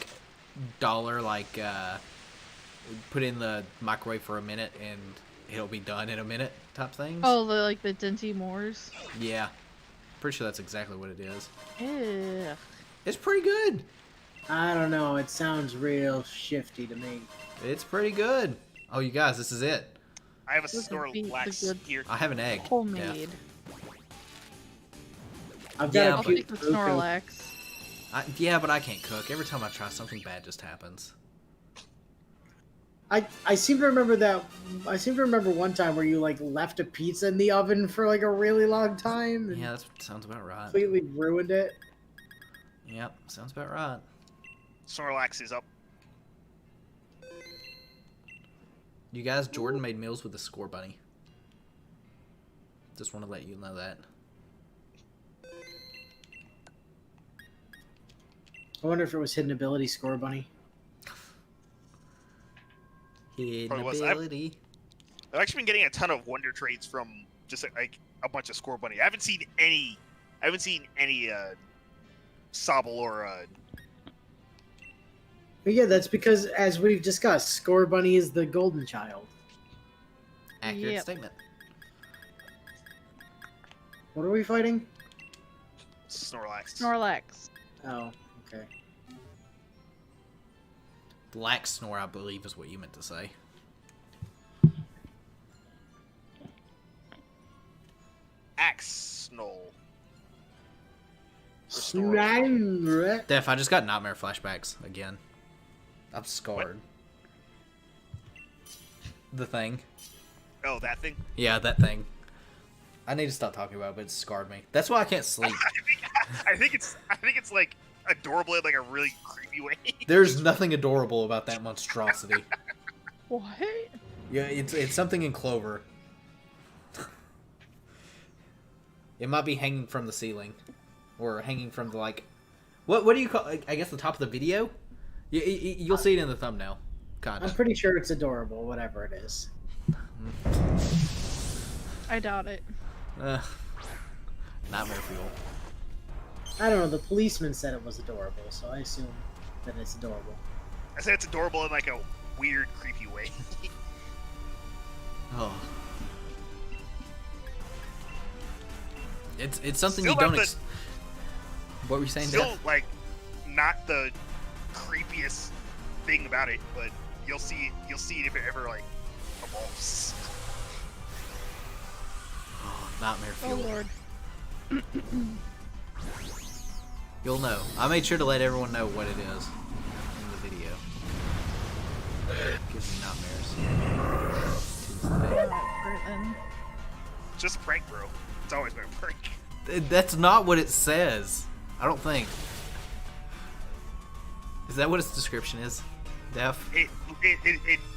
dollar, put in the microwave for a minute and it'll be done in a minute type things. Oh, the Dinty Moors? Yeah. Pretty sure that's exactly what it is. Ugh. It's pretty good. I don't know, it sounds real shifty to me. It's pretty good. Oh, you guys, this is it. I have a This would be the Snorlax good here. I have an egg. Homemade. I've Yeah, got I'll a cute take the Roku. Snorlax. Yeah, but I can't cook. Every time I try, something bad just happens. I seem to remember that. I seem to remember one time where you left a pizza in the oven for a really long time and Yeah, that sounds about right. completely ruined it. Yep, sounds about right. Snorlax is up. You guys, Jordan made meals with the Score Bunny. Just want to let you know that. I wonder if it was hidden ability Score Bunny. Hidden Probably was. ability. I've actually been getting a ton of wonder trades from just like a bunch of Score Bunny. I haven't seen any Sobble or But yeah, that's because, as we've discussed, Score Bunny is the golden child. Accurate Yep. statement. What are we fighting? Snorlax. Snorlax. Oh, okay. Lax snore, I believe, is what you meant to say. Axnol. Snang. Def, I just got nightmare flashbacks again. I'm scarred. The thing. Oh, that thing. Yeah, that thing. I need to stop talking about it, but it scarred me. That's why I can't sleep. I think it's like adorable in like a really creepy way. There's nothing adorable about that monstrosity. What? Yeah, it's something in clover. It might be hanging from the ceiling. or hanging from the like, what do you call? I guess the top of the video. You'll see it in the thumbnail. Kind I'm of. pretty sure it's adorable, whatever it is. I doubt it. Nightmare fuel. I don't know. The policeman said it was adorable, so I assume that it's adorable. I said it's adorable in like a weird, creepy way. Oh. It's something Still you don't. not What were you saying? Still, Def? like, not the creepiest thing about it, but you'll see it if it ever like evolves. Oh, nightmare Oh fuel. lord. You'll know. I made sure to let everyone know what it is in the video. Gives me nightmares. Then. Just a prank, bro. It's always been a prank. That's not what it says. I don't think. Is that what its description is? Def? It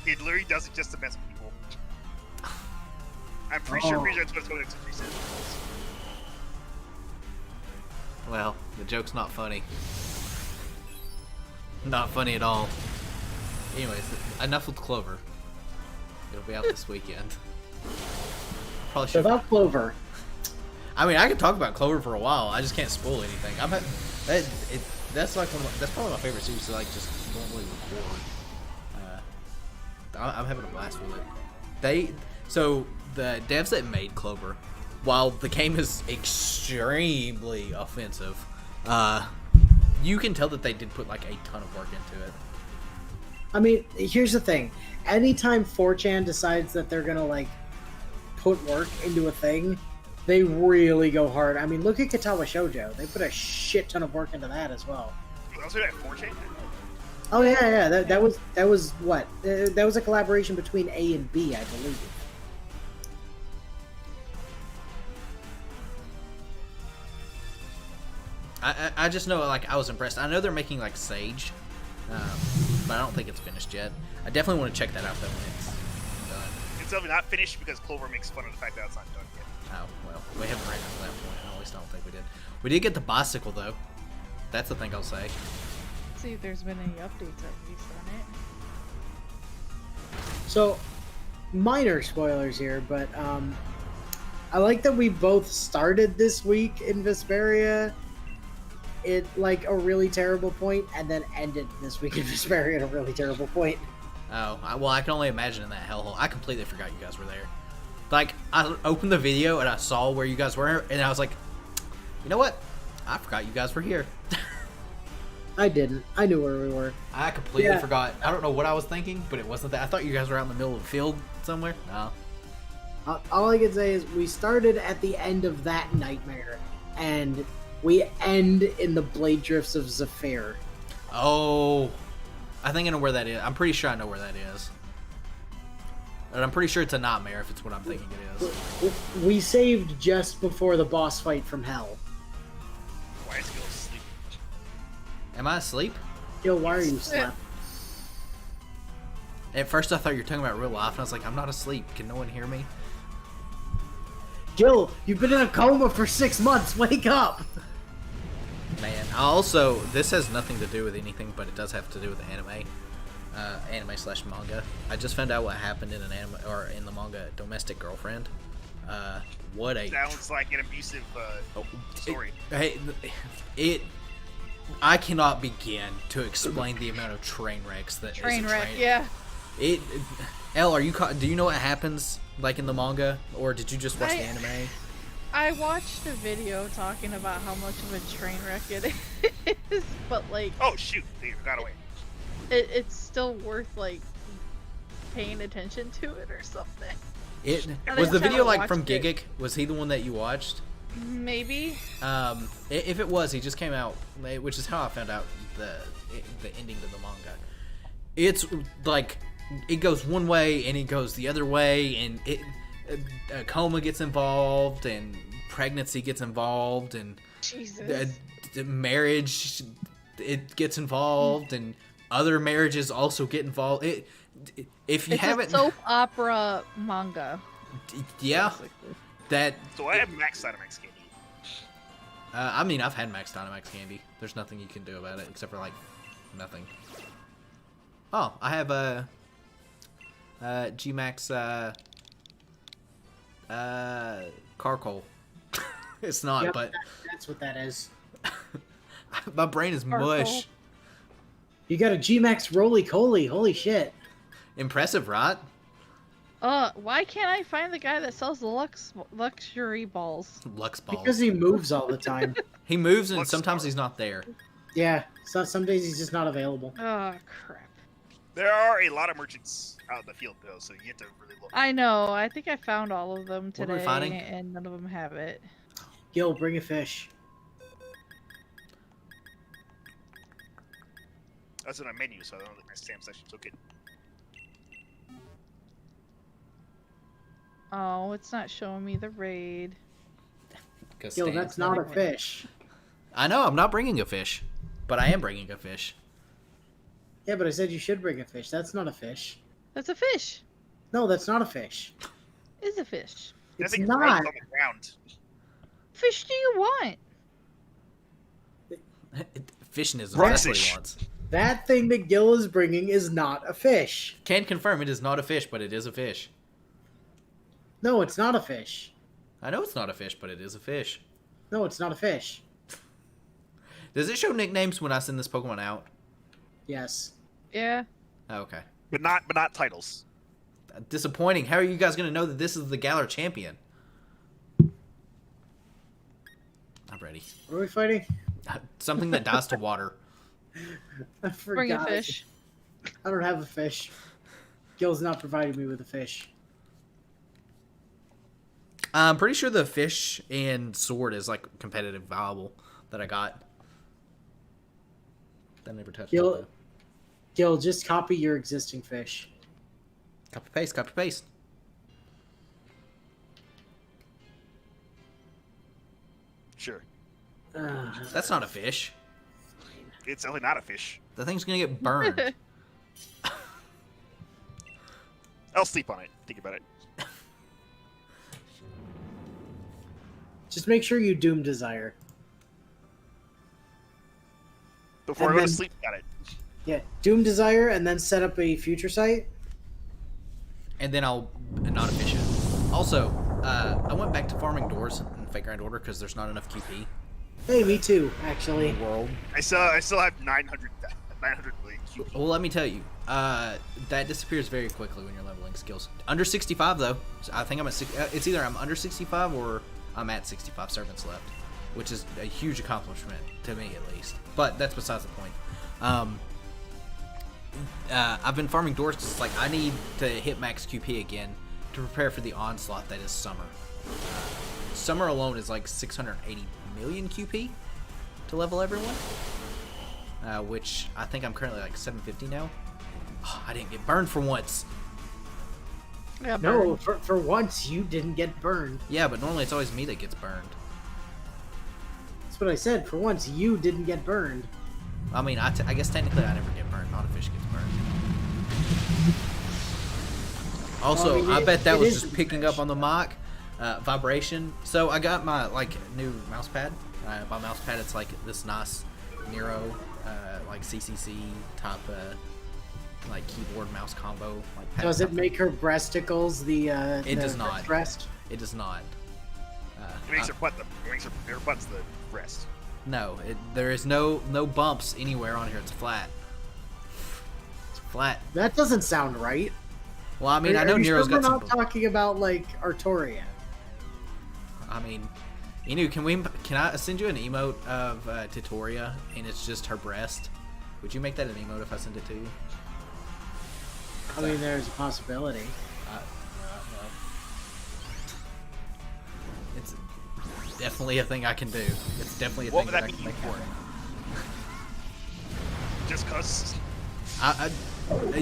literally does it just to mess with people. I'm pretty sure that's what's going to reset. Well, the joke's not funny. Not funny at all. Anyways, enough with Clover. It'll be out this weekend. Probably should. Without Clover. I mean, I could talk about Clover for a while. I just can't spoil anything. That's like that's probably my favorite series to like just normally record. I'm having a blast with it. So the devs that made Clover, while the game is extremely offensive, you can tell that they did put like a ton of work into it. I mean, here's the thing. Anytime 4chan decides that they're gonna like put work into a thing, they really go hard. I mean, look at Katawa Shoujo. They put a shit ton of work into that as well. Also, that 4chan. Oh yeah. That was what? That was a collaboration between A and B, I believe. I just know, like, I was impressed. I know they're making like Sage, but I don't think it's finished yet. I definitely want to check that out though when it's done. It's definitely not finished because Clover makes fun of the fact that it's not done yet. Oh well, we haven't ran to that point. At least I don't think we did. We did get the bicycle though. That's the thing I'll say. See if there's been any updates at least on it. So, minor spoilers here, but I like that we both started this week in Vesperia at like a really terrible point, and then ended this week in Vesperia at a really terrible point. Oh, well, I can only imagine in that hellhole. I completely forgot you guys were there. Like, I opened the video and I saw where you guys were, and I was like, you know what? I forgot you guys were here. I didn't. I knew where we were. I completely forgot. I don't know what I was thinking, but it wasn't that. I thought you guys were out in the middle of the field somewhere. No. All I can say is we started at the end of that nightmare, and we end in the Blade Drifts of Zephyr. Oh, I think I know where that is. I'm pretty sure I know where that is. And I'm pretty sure it's a nightmare if it's what I'm thinking it is. We saved just before the boss fight from hell. Why is he going to sleep? Am I asleep? Yo, why are you slept? At first I thought you were talking about real life, and I was like, I'm not asleep. Can no one hear me? Jill, you've been in a coma for 6 months. Wake up! Man, also, this has nothing to do with anything, but it does have to do with the anime. Anime/manga. I just found out what happened in an anime, or in the manga, Domestic Girlfriend. What a... Sounds like an abusive story. I cannot begin to explain the amount of train wrecks that Train is a wreck, yeah. Elle, do you know what happens, like, in the manga? Or did you just watch the anime? I watched a video talking about how much of a train wreck it is, but like... Oh, shoot. They got away. It's still worth, like, paying attention to it or something. Was the video, like, from Gigic? Was he the one that you watched? Maybe. If it was, he just came out, which is how I found out the ending to the manga. It's, like, it goes one way, and it goes the other way, and a coma gets involved, and pregnancy gets involved, and the marriage it gets involved, and other marriages also get involved. If you haven't, a soap opera manga. Yeah, that. So I have max Dynamax game. I mean, I've had Max Dynamax candy. There's nothing you can do about it except for like nothing. Oh, I have a G-Max Carcoal. It's not, Yep, but that's what that is. my brain is mush. You got a G-Max Roly-Coly. Holy shit. Impressive, right? Why can't I find the guy that sells the luxury balls? Lux balls. Because he moves all the time. He moves and Lux sometimes Star. he's not there. Yeah, so some days he's just not available. Oh, crap. There are a lot of merchants out in the field, though, so you have to really look. I know. I think I found all of them What are we today, finding? and none of them have it. Gil, bring a fish. That's in a menu, so I don't think my Sam session took it. Oh, it's not showing me the raid. Gil, that's not a fish. I know, I'm not bringing a fish. But I am bringing a fish. Yeah, but I said you should bring a fish. That's not a fish. That's a fish. No, that's not a fish. Is a fish. I It's think not. on the ground. Fish do you want? Fishing is Rockfish. what he wants. That thing that Gil is bringing is not a fish. Can confirm it is not a fish, but it is a fish. No, it's not a fish. I know it's not a fish, but it is a fish. No, it's not a fish. Does it show nicknames when I send this Pokemon out? Yes. Yeah. Oh, okay. But not titles. Disappointing. How are you guys going to know that this is the Galar champion? I'm ready. What are we fighting? Something that dies to water. I forgot. Bring a fish. I don't have a fish. Gil's not providing me with a fish. I'm pretty sure the fish and sword is like competitive viable that I got. That never touched it, Gil, though. Gil, just copy your existing fish. Copy paste, copy paste. Sure. That's not a fish. It's definitely not a fish. The thing's gonna get burned. I'll sleep on it. Think about it. Just make sure you Doom Desire. Before And I go to then- sleep, got it. Yeah, Doom Desire, and then set up a future site. And then I'll not a fish it. Also, I went back to farming doors in Fake Grand Order because there's not enough QP Hey, me too, in actually. the world. I still have 900 million QP. Well, let me tell you, that disappears very quickly when you're leveling skills. Under 65 though, so I think I'm at it's either I'm under 65 or I'm at 65 servants left, which is a huge accomplishment to me at least. But that's besides the point. I've been farming doors because like I need to hit max QP again to prepare for the onslaught that is summer. Summer alone is like 680 million QP to level everyone. Which I think I'm currently like 750 now. Oh, I didn't get burned for once. Yeah, No, for once you didn't get burned. Yeah, but normally it's always me that gets burned. That's what I said. For once you didn't get burned. I mean, I guess technically I never get burned. Not a fish gets burned. Also, Well, I mean, I bet that it was is just a picking fish. up on the mic vibration. So I got my like new mouse pad. By mouse pad, it's like this nice Nero like CCC type like keyboard mouse combo. Like pad Does it something. make her breasticles the It does not. breast? It does not. It makes her butt it makes her butt's the breast. No, there is no bumps anywhere on here. It's flat. It's flat. That doesn't sound right. Well, I mean, I Are know you Nero's sure got we're some. not talking about like Artoria. I mean, Inu, can I send you an emote of Titoria and it's just her breast? Would you make that an emote if I send it to you? I mean, there's a possibility. No. It's definitely a thing I can do. It's definitely a What thing would that I that can be make for? happen. Just cause.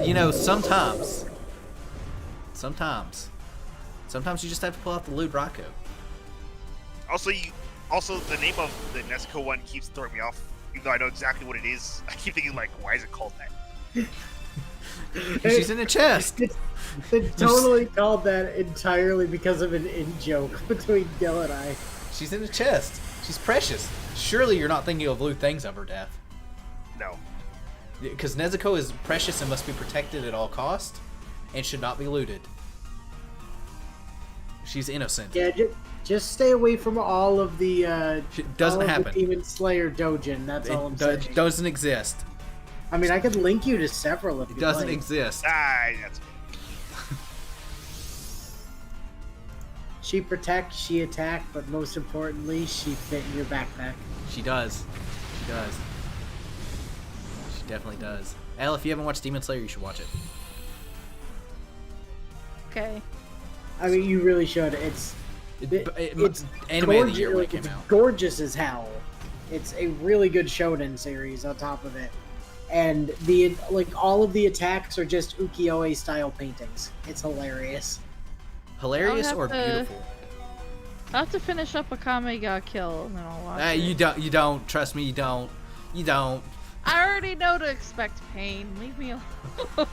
You know, sometimes you just have to pull out the lewd Rocco. Also, the name of the Nezuko one keeps throwing me off. Even though I know exactly what it is, I keep thinking like, why is it called that? She's in a chest. It's totally called that entirely because of an in joke between Gil and I. She's in a chest. She's precious. Surely you're not thinking of loot things of her death. No. Because Nezuko is precious and must be protected at all cost, and should not be looted. She's innocent. Yeah, just stay away from all of the. Doesn't all of happen. The Demon Slayer Dojin. That's all I'm saying. It doesn't exist. I mean, I could link you to several if you It doesn't like. exist. That's She protect, she attack, but most importantly, she fit in your backpack. She does. She does. She definitely does. Al, if you haven't watched Demon Slayer, you should watch it. Okay. I mean, you really should. It's anime of the year when it came it's out. gorgeous as hell. It's a really good shonen series on top of it, and the all of the attacks are just ukiyo-e style paintings. It's hilarious. Hilarious I'll or have to- beautiful? I'll have to finish up a Kame ga Kill, and then I'll watch it. You don't. You don't. Trust me. You don't. You don't. I already know to expect pain. Leave me alone.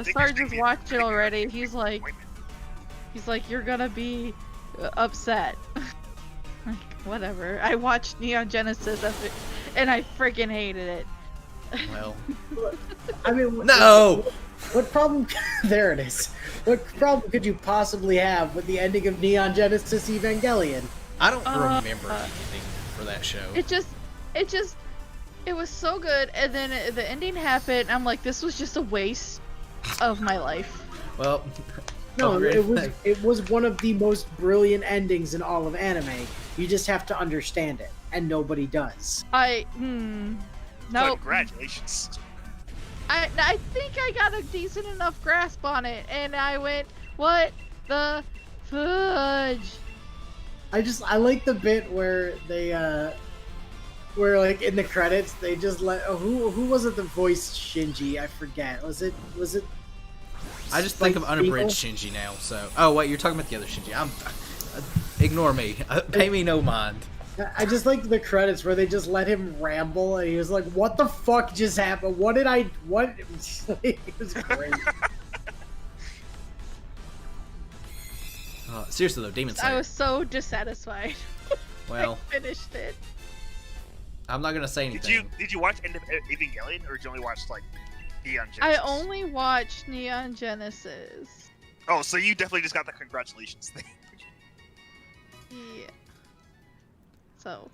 think Sarge there's just watched it already. He's like, you're gonna be upset. Like, whatever. I watched Neon Genesis and I freaking hated it. Well. I mean, No. What problem? There it is. What problem could you possibly have with the ending of Neon Genesis Evangelion? I don't remember anything for that show. It was so good, and then the ending happened. And I'm like, this was just a waste of my life. Well. No, upgrade. it was one of the most brilliant endings in all of anime. You just have to understand it, and nobody does. No. Congratulations. I think I got a decent enough grasp on it, and I went, what the fudge? I like the bit where they where like in the credits they just let who was it that voiced Shinji? I forget. Was it I just think of Spike unabridged Spiegel? Shinji now. So. Oh wait, you're talking about the other Shinji. Ignore me. Pay me no mind. I just like the credits where they just let him ramble, and he was like, "What the fuck just happened? What did I? What?" It was great. Seriously though, Demon Slayer. I was so dissatisfied. Well, I finished it. I'm not gonna say anything. Did you watch End of Evangelion, or did you only watch like Neon Genesis? I only watched Neon Genesis. Oh, so you definitely just got the congratulations thing. Yeah. So.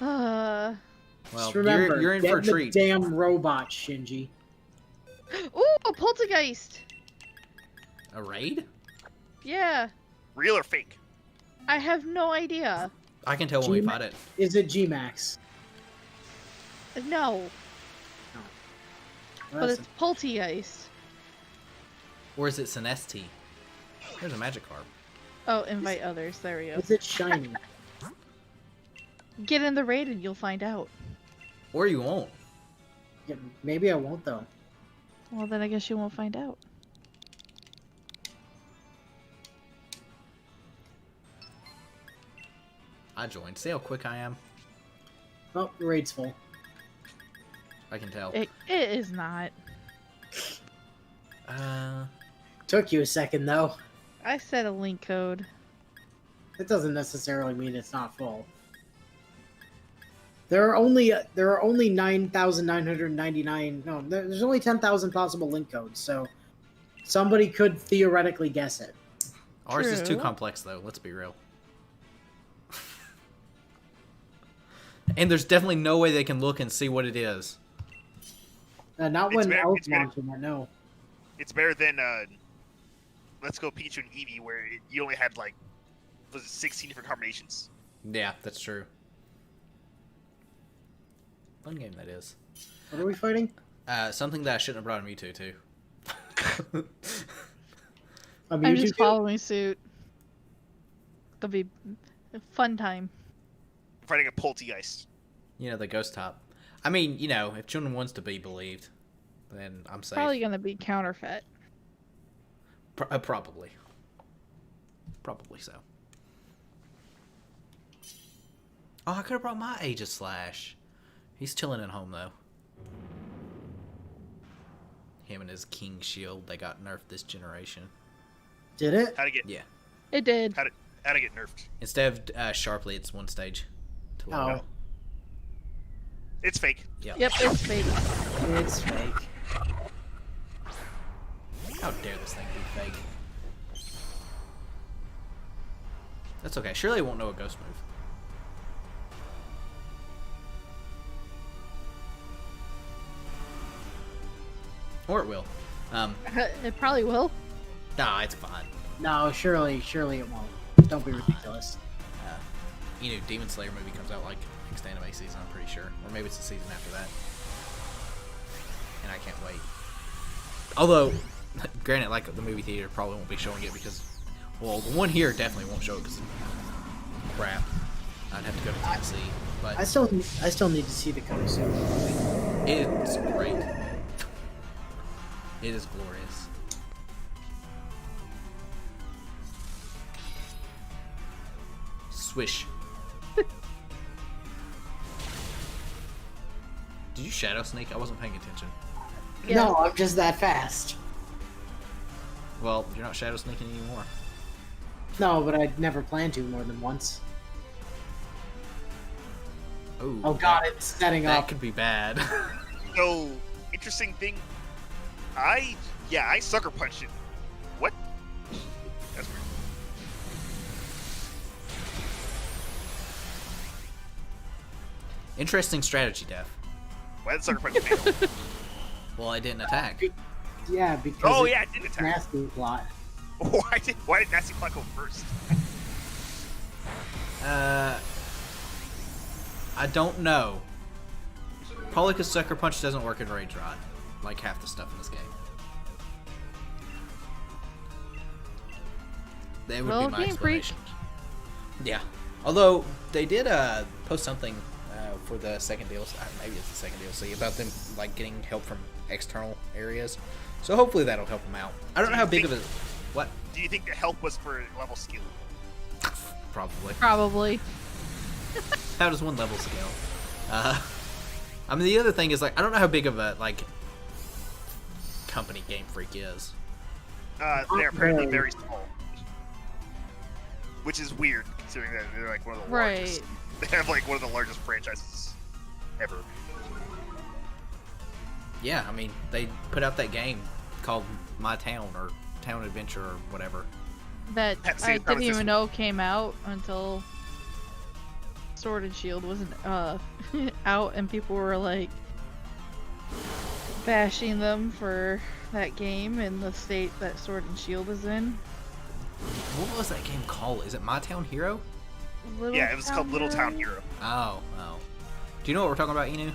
Well, Just remember, you're in get for a the treat. damn robot, Shinji. Ooh, a poltergeist. A raid? Yeah. Real or fake? I have no idea. I can tell when we fight it. Is it G-Max? No, but That's it's poltergeist. Or is it Sinesti? There's a magic card. Oh, invite others. There we go. Is it shiny? Get in the raid and you'll find out. Or you won't. Yeah, maybe I won't though. Well, then I guess you won't find out. I joined. See how quick I am? Oh, the raid's full. I can tell. It is not. Took you a second though. I set a link code. That doesn't necessarily mean it's not full. There are only 9,999. No, there's only 10,000 possible link codes, so somebody could theoretically guess it. Ours is too True. complex, though. Let's be real. And there's definitely no way they can look and see what it is. Not It's when very- Elf it's very- launching it. No. It's better than Let's Go Pikachu and Eevee, where you only had like was it 16 different combinations. Yeah, that's true. Fun game that is. What are we fighting? Something that I shouldn't have brought a Mewtwo to. A I'm just Mewtwo? following suit. It'll be a fun time. Fighting a Poltegeist. You know, the ghost top. I mean, you know, if Chun wants to be believed, then I'm safe. Probably gonna be counterfeit. Probably. Probably so. Oh, I could have brought my Aegis Slash. He's chilling at home, though. Him and his King Shield, they got nerfed this generation. Did it? How to get Yeah. It did. how to How'd I get nerfed? Instead of sharply, it's one stage. To Oh, level. It's fake. Yeah. Yep, it's fake. it's fake. How dare this thing be fake? That's okay. Surely it won't know a ghost move. Or it will. It probably will. Nah, it's fine. No, surely it won't. Don't be ridiculous. Demon Slayer movie comes out like next anime season, I'm pretty sure. Or maybe it's the season after that. And I can't wait. Although, granted, like the movie theater probably won't be showing it because, well, the one here definitely won't show it because crap. I'd have to go to Tennessee, but I still need to see the Pokesona movie. it's great. It is glorious. Swish. Did you Shadow Snake? I wasn't paying attention. Yeah. No, I'm just that fast. Well, you're not Shadow Sneaking anymore. No, but I never planned to more than once. Ooh, Oh god, it's setting that up. could be bad. So, interesting thing. I sucker punched it. What? That's weird. Interesting strategy, Def. Why did sucker punch fail? Well, I didn't attack. Yeah, because Oh it's yeah, it did attack. nasty plot. Why did Nasty Clock go first? I don't know. Probably because Sucker Punch doesn't work in Rage Rod, like half the stuff in this game. That would Well, be my Game Freak. explanation. Yeah. Although they did post something for the second DLC, maybe it's the second DLC, about them like getting help from external areas. So hopefully that'll help them out. I don't know how big of a what. Do you think the help was for level skill? Probably. Probably. How does one level scale? I mean, the other thing is, like, I don't know how big of a, like, company Game Freak is. They're apparently very small. Which is weird, considering that they're, like, one of the largest. They have, like, one of the largest franchises ever. Yeah, I mean, they put out that game called My Town, or Town Adventure, or whatever. That That's I it, that was didn't this even know came out until Sword and Shield wasn't out, and people were like bashing them for that game and the state that Sword and Shield is in. What was that game called? Is it My Town Hero? Yeah, it was called Little Town Hero. Oh. Do you know what we're talking about, Inu?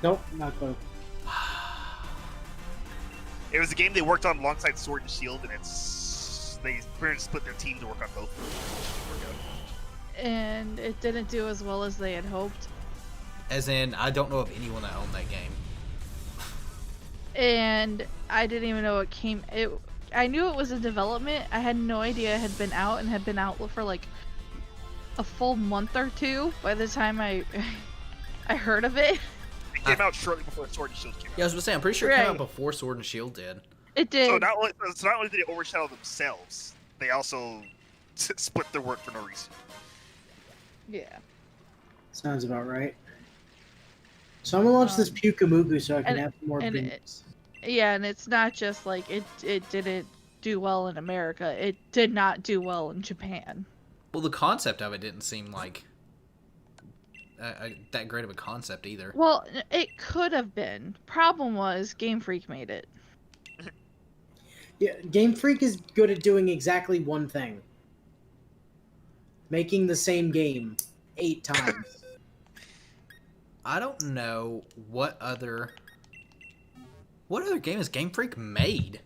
Nope, not clue. It was a game they worked on alongside Sword and Shield, and they pretty much split their team to work on both. And it didn't do as well as they had hoped. As in, I don't know of anyone that owned that game. And I didn't even know I knew it was in development. I had no idea it had been out, and had been out for like a full month or two by the time I heard of it. It came out shortly before Sword and Shield came out. Yeah, I was gonna say, I'm pretty sure it came out Right. before Sword and Shield did. It did. So not only did they overshadow themselves, they also split their work for no reason. Yeah. Sounds about right. So I'm gonna launch this Pukamugu so I can and- have more and dreams. Yeah, and it's not just like it didn't do well in America. It did not do well in Japan. Well, the concept of it didn't seem like that great of a concept either. Well, it could have been. Problem was Game Freak made it. Yeah, Game Freak is good at doing exactly one thing. Making the same game 8 times. I don't know what other game has Game Freak made.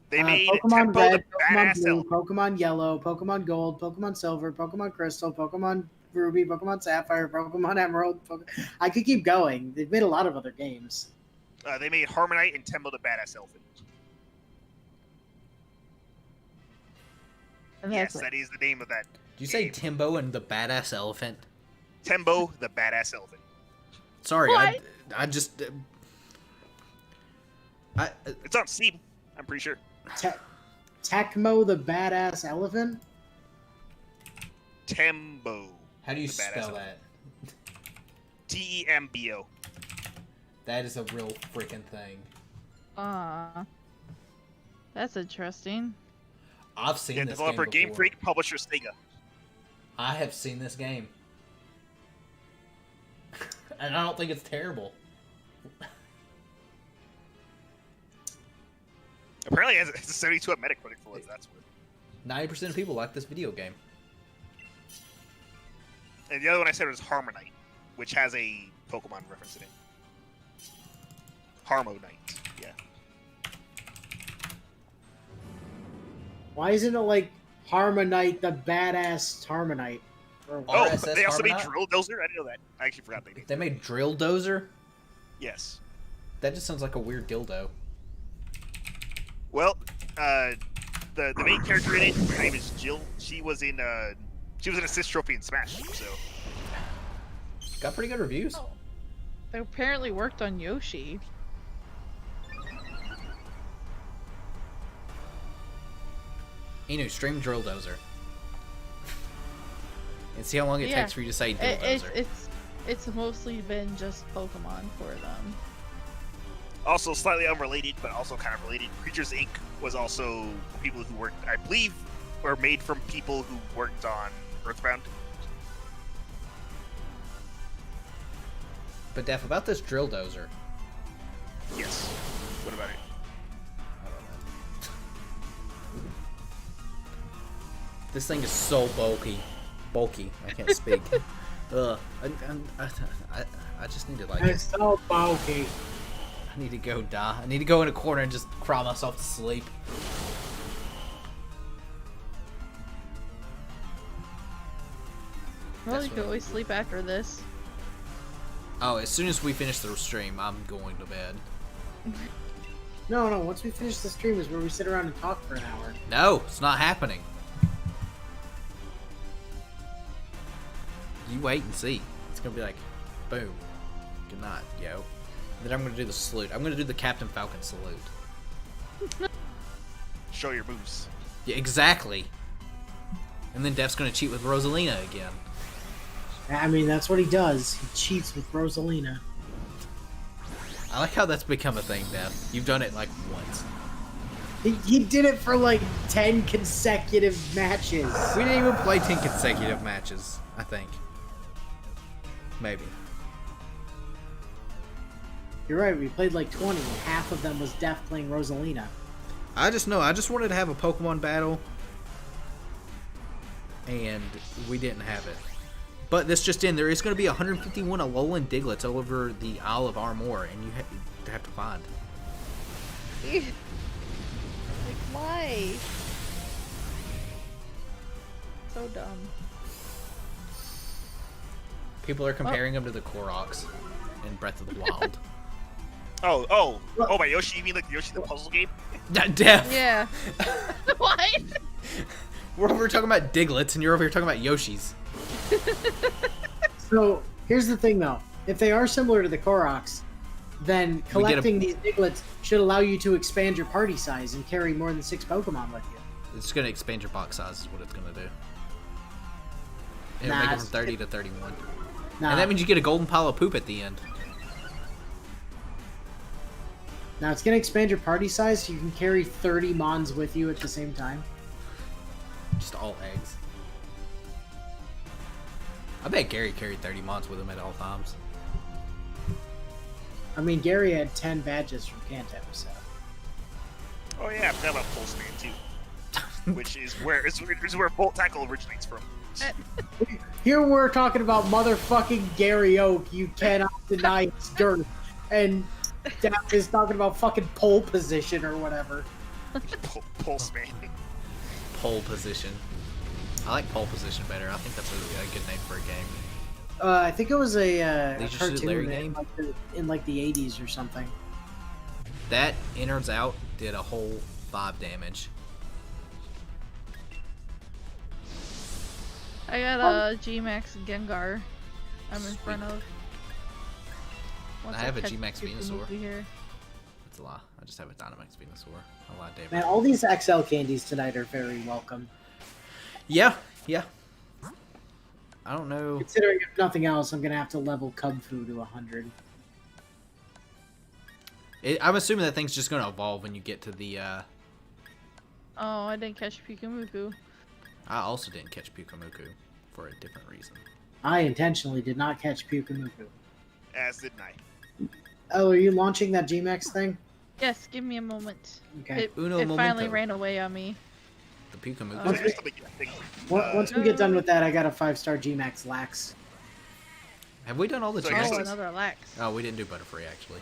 They made Pokemon Tempo Red, the Pokemon badass Blue, elf. Pokemon Yellow, Pokemon Gold, Pokemon Silver, Pokemon Crystal, Pokemon Ruby, Pokemon Sapphire, Pokemon Emerald. I could keep going. They've made a lot of other games. They made Harmonite and Tempo the badass elephant. And Yes, that's it. that is the name of that. Did you say game. Timbo and the Badass Elephant? Tembo the badass elephant. Sorry, What? I just It's on Steam, I'm pretty sure. Tecmo the Badass Elephant? Tembo. How do you The badass spell one. that? Tembo. That is a real freaking thing. That's interesting. I've seen Yeah, this developer game Game before. Freak, publisher Sega. I have seen this game. And I don't think it's terrible. Apparently, it has a 72 on Metacritic for what that's worth. 90% of people like this video game. And the other one I said was Harmonite, which has a Pokemon reference in it. Harmonite, yeah. Why isn't it like Harmonite, the badass Harmonite? Or what? Oh, RSS they also made Harmonite? Drill Dozer? I didn't know that. I actually forgot they did. They made Drill Dozer? Yes. That just sounds like a weird dildo. Well, the main character in it, her name is Jill. She was an assist trophy in Smash, so. Got pretty good reviews. Oh. They apparently worked on Yoshi. Inu, stream Drill Dozer. And see how long it Yeah. takes for you to say Drill Dozer. It's mostly been just Pokemon for them. Also slightly unrelated, but also kind of related. Creatures Inc. was also people who worked, I believe, were made from people who worked on Earthbound. But Def, about this Drill Dozer. Yes. What about it? I don't know. This thing is so bulky. Bulky. I can't speak. Ugh. I just need to like. It's so bulky. I need to go die. I need to go in a corner and just cry myself to sleep. Well, That's you what can I always do. sleep after this. Oh, as soon as we finish the stream, I'm going to bed. No, once we finish the stream is where we sit around and talk for an hour. No, it's not happening. You wait and see. It's gonna be like, boom, good night, yo. And then I'm gonna do the salute. I'm gonna do the Captain Falcon salute. Show your moves. Yeah, exactly. And then Def's gonna cheat with Rosalina again. I mean, that's what he does. He cheats with Rosalina. I like how that's become a thing, Def. You've done it like once. He did it for like 10 consecutive matches. We didn't even play 10 consecutive matches, I think. Maybe. You're right, we played like 20, and half of them was Def playing Rosalina. I just wanted to have a Pokemon battle. And we didn't have it. But this just in, there is going to be 151 Alolan Diglets over the Isle of Armor, and you have to find. Like, why? So dumb. People are comparing them to the Koroks in Breath of the Wild. Oh, by Yoshi, you mean like Yoshi the puzzle game? Def! Yeah. What? We're over here talking about Diglets, and you're over here talking about Yoshis. So, here's the thing though. If they are similar to the Koroks, then collecting these Diglets should allow you to expand your party size and carry more than 6 Pokemon with you. It's going to expand your box size is what it's going to do. It'll Nah, make it it's- from 30 to 31. Nah, And that means you get a golden pile of poop at the end. now it's going to expand your party size so you can carry 30 Mons with you at the same time. Just all eggs. I bet Gary carried 30 mods with him at all times. I mean, Gary had 10 badges from Kanto, so. Oh yeah, I forgot about Pulse Man too. Which is where Bolt Tackle originates from. Here we're talking about motherfucking Gary Oak. You cannot deny its girth. And Dap is talking about fucking pole position or whatever. Pulse Man. Pole position. I like pole position better. I think that's a good name for a game. I think it was a Leisure Suit cartoon Larry in game? like the 80s or something. That innards out did a whole 5 damage. I got a G-Max Gengar I'm in front of. Once I have a catch G-Max the Venusaur. movie here. That's a lie. I just have a Dynamax Venusaur. I lied, David. Man, all these XL candies tonight are very welcome. Yeah, yeah. I don't know. Considering if nothing else, I'm gonna have to level Cub Fu to 100. I'm assuming that thing's just gonna evolve when you get to the. Oh, I didn't catch Pikamuku. I also didn't catch Pikamuku for a different reason. I intentionally did not catch Pikamuku. As did I. Oh, are you launching that Gmax thing? Yes, give me a moment. Okay. It Uno finally momento. ran away on me. The Pikamuku. Once once we get done with that, I got a 5-star Gmax Lax. Have we done all the So I Oh, guess changes? it's- another Lax. Oh, we didn't do Butterfree actually.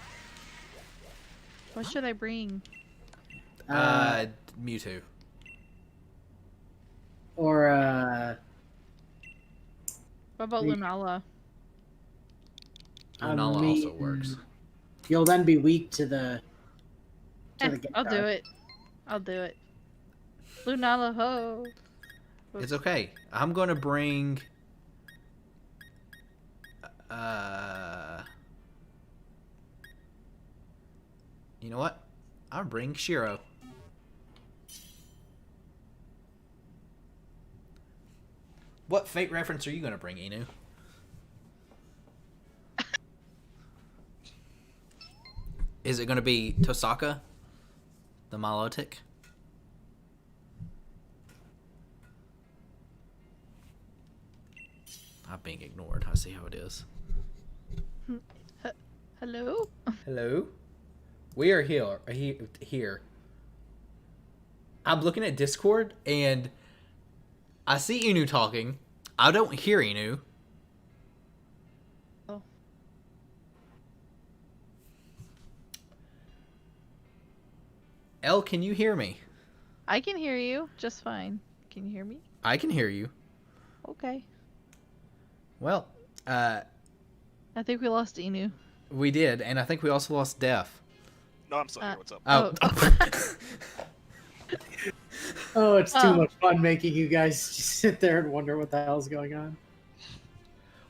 What should I bring? Mewtwo. Or What about Me- Lunala? Lunala me- also works. You'll then be weak to the. I'll do it. I'll do it. Lunala ho. It's okay. I'm gonna bring. You know what? I'll bring Shiro. What fate reference are you gonna bring, Inu? Is it gonna be Tosaka, the Milotic? I'm being ignored. I see how it is. Hello? Hello? We are here. I'm looking at Discord and I see Inu talking. I don't hear Inu. Oh. Elle, can you hear me? I can hear you just fine. Can you hear me? I can hear you. Okay. Well, I think we lost Inu. we did, and I think we also lost Def. No, I'm still here. What's up? Oh. Oh, it's too Oh. much fun making you guys just sit there and wonder what the hell's going on.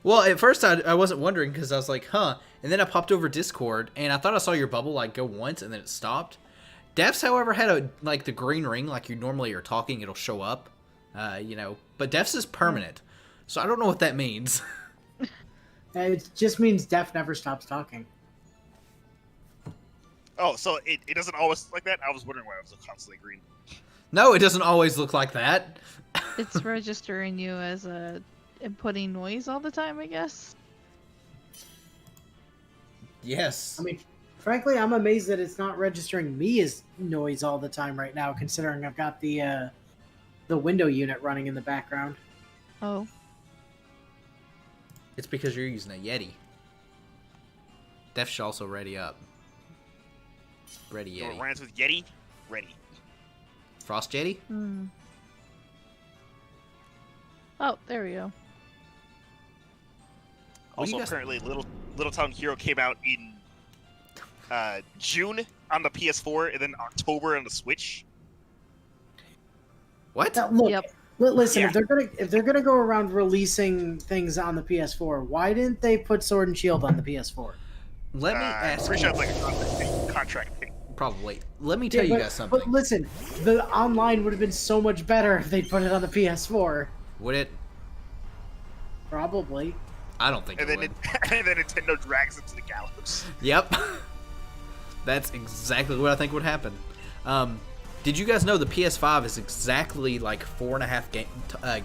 Well, at first I wasn't wondering because I was like, huh. And then I popped over Discord and I thought I saw your bubble like go once and then it stopped. Def's, however, had the green ring like you normally are talking, it'll show up, But Def's is permanent, so I don't know what that means. It just means Def never stops talking. Oh, so it doesn't always like that? I was wondering why I was constantly green. No, it doesn't always look like that. It's registering you as inputting noise all the time, I guess. Yes. I mean, frankly, I'm amazed that it's not registering me as noise all the time right now, considering I've got the window unit running in the background. Oh. It's because you're using a Yeti. Def should also ready up. Ready So Yeti. Ryan's with Yeti, ready. Frost Yeti? Hmm. Oh, there we go. What do Also, you guys- apparently, Little Town Hero came out in June on the PS4 and then October on the Switch. What? Now, look, Yep. listen, Yeah. if they're gonna go around releasing things on the PS4, why didn't they put Sword and Shield on the PS4? Let me ask Pretty you. sure it's like a contract thing. Probably. Let me tell you guys something. But listen, the online would have been so much better if they put it on the PS4. Would it? Probably. I don't think And it then, would. and then Nintendo drags it to the gallows. Yep. That's exactly what I think would happen. Did you guys know the PS5 is exactly like 4.5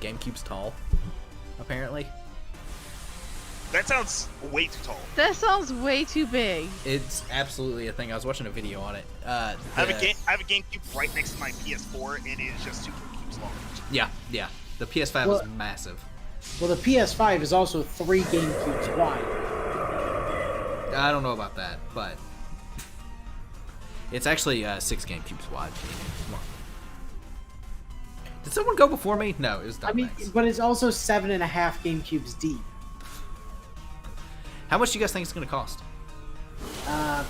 GameCubes tall? Apparently. That sounds way too tall. That sounds way too big. It's absolutely a thing. I was watching a video on it. I have a GameCube right next to my PS4, and it is just 2 GameCubes long. Yeah. The PS5 Well- is massive. Well, the PS5 is also 3 GameCubes wide. I don't know about that, but it's actually 6 GameCubes wide. Come on. Did someone go before me? No, it was I mean, Dotmax. but it's also 7.5 GameCubes deep. How much do you guys think it's going to cost?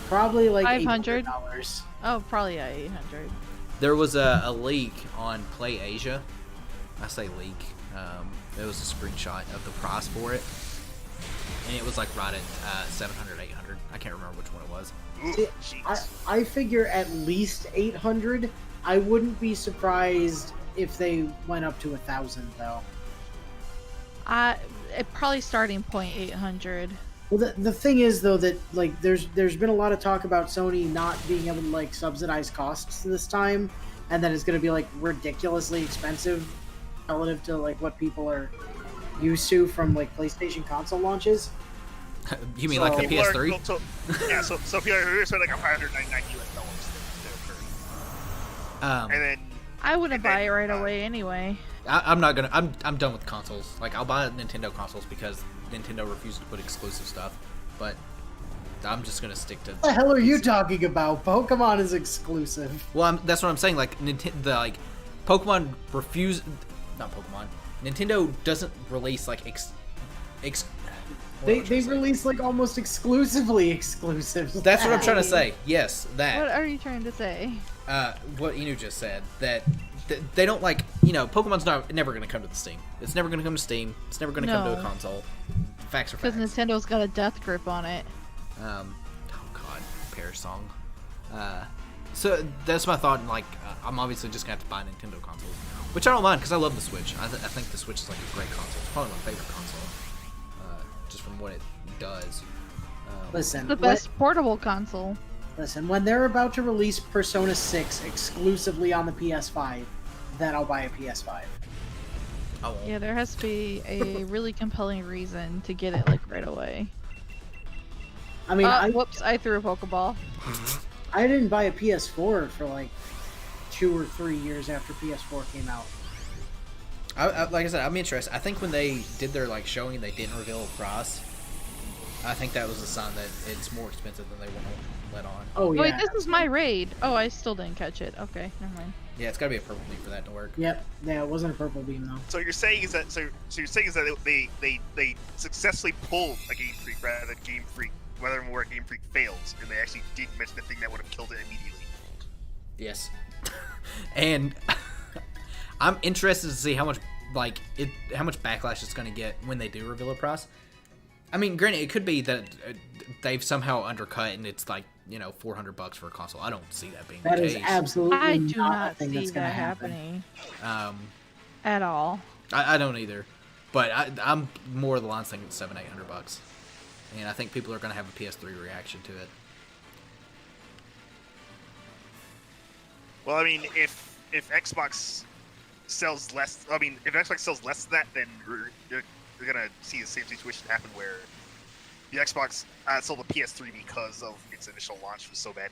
Probably like 500? $800. Oh, probably 800. There was a leak on Play Asia. I say leak. It was a screenshot of the price for it. And it was like right at 700, 800. I can't remember which one it was. Ooh, See, jeez. I figure at least 800. I wouldn't be surprised if they went up to 1,000 though. probably starting point 800. Well, the thing is though that like there's been a lot of talk about Sony not being able to like subsidize costs this time, and that it's going to be like ridiculously expensive relative to like what people are used to from like PlayStation console launches. You mean like the people PS3? Yeah, so if you're spending like $599 to and then I wouldn't buy it right uh, away anyway. I'm not gonna. I'm done with consoles. Like I'll buy Nintendo consoles because Nintendo refuses to put exclusive stuff. But I'm just gonna stick to. What the hell are you talking about? Pokemon is exclusive. Well, that's what I'm saying. Like Pokemon refuse. Not Pokemon. Nintendo doesn't release like They release like almost exclusively exclusives. That's what I'm trying to say. Yes, that. What are you trying to say? What Inu just said, that they don't like, Pokemon's never going to come to the Steam. It's never going to come to Steam. It's never going to come to a No. console. Facts are facts. Because Nintendo's got a death grip on it. Oh god, Perish song. So that's my thought. Like, I'm obviously just going to have to buy Nintendo consoles, which I don't mind because I love the Switch. I think the Switch is like a great console. It's probably my favorite console, just from what it does. Listen, The best portable console. Listen, when they're about to release Persona 6 exclusively on the PS5, then I'll buy a PS5. I won't. Yeah, there has to be a really compelling reason to get it like right away. I mean, Whoops, I threw a Pokeball. I didn't buy a PS4 for like 2 or 3 years after PS4 came out. Like I said, I'm interested. I think when they did their like showing, they didn't reveal a price. I think that was a sign that it's more expensive than they want to let on. Oh yeah. Wait, this is my raid. Oh, I still didn't catch it. Okay, never mind. Yeah, it's got to be a purple beam for that to work. Yep. Yeah, it wasn't a purple beam though. So you're saying is that they successfully pulled a Game Freak rather than Game Freak, whether or not Game Freak fails, and they actually did mention the thing that would have killed it immediately. Yes. And I'm interested to see how much backlash it's going to get when they do reveal a price. I mean, granted, it could be that they've somehow undercut and it's like, $400 for a console. I don't see that being That the is case. absolutely I do not a not thing see that's gonna that happen. happening at all. I don't either. But I'm more of the lines thinking $700-800. And I think people are going to have a PS3 reaction to it. Well, I mean, if Xbox sells less, if Xbox sells less than that, then you're gonna see the same situation happen where the Xbox sold the PS3 because of its initial launch was so bad.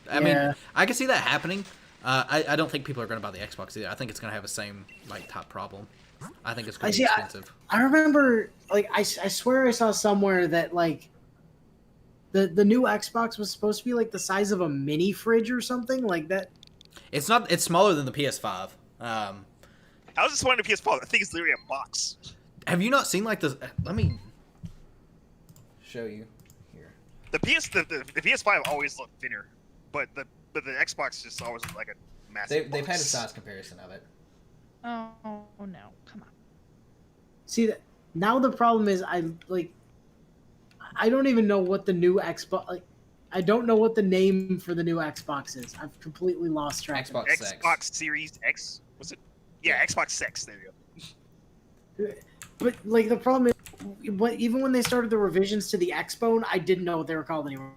I mean, I can see that happening. I don't think people are going to buy the Xbox either. I think it's going to have the same top problem. I think it's going to be expensive. I remember, like, I swear I saw somewhere that like the new Xbox was supposed to be like the size of a mini fridge or something like that. It's not. It's smaller than the PS5. How is this one in the PS4? I think it's literally a box. Have you not seen like this? Let me show you here. The PS5 always looked thinner, but the Xbox just always looked like a massive. They've had a box. size comparison of it. Oh no, come on. See that now the problem is I don't even know what the new Xbox like. I don't know what the name for the new Xbox is. I've completely lost track. Xbox X. Xbox Series X was it? Yeah, Xbox X. There you go. But like the problem is, even when they started the revisions to the Xbone, I didn't know what they were called anymore.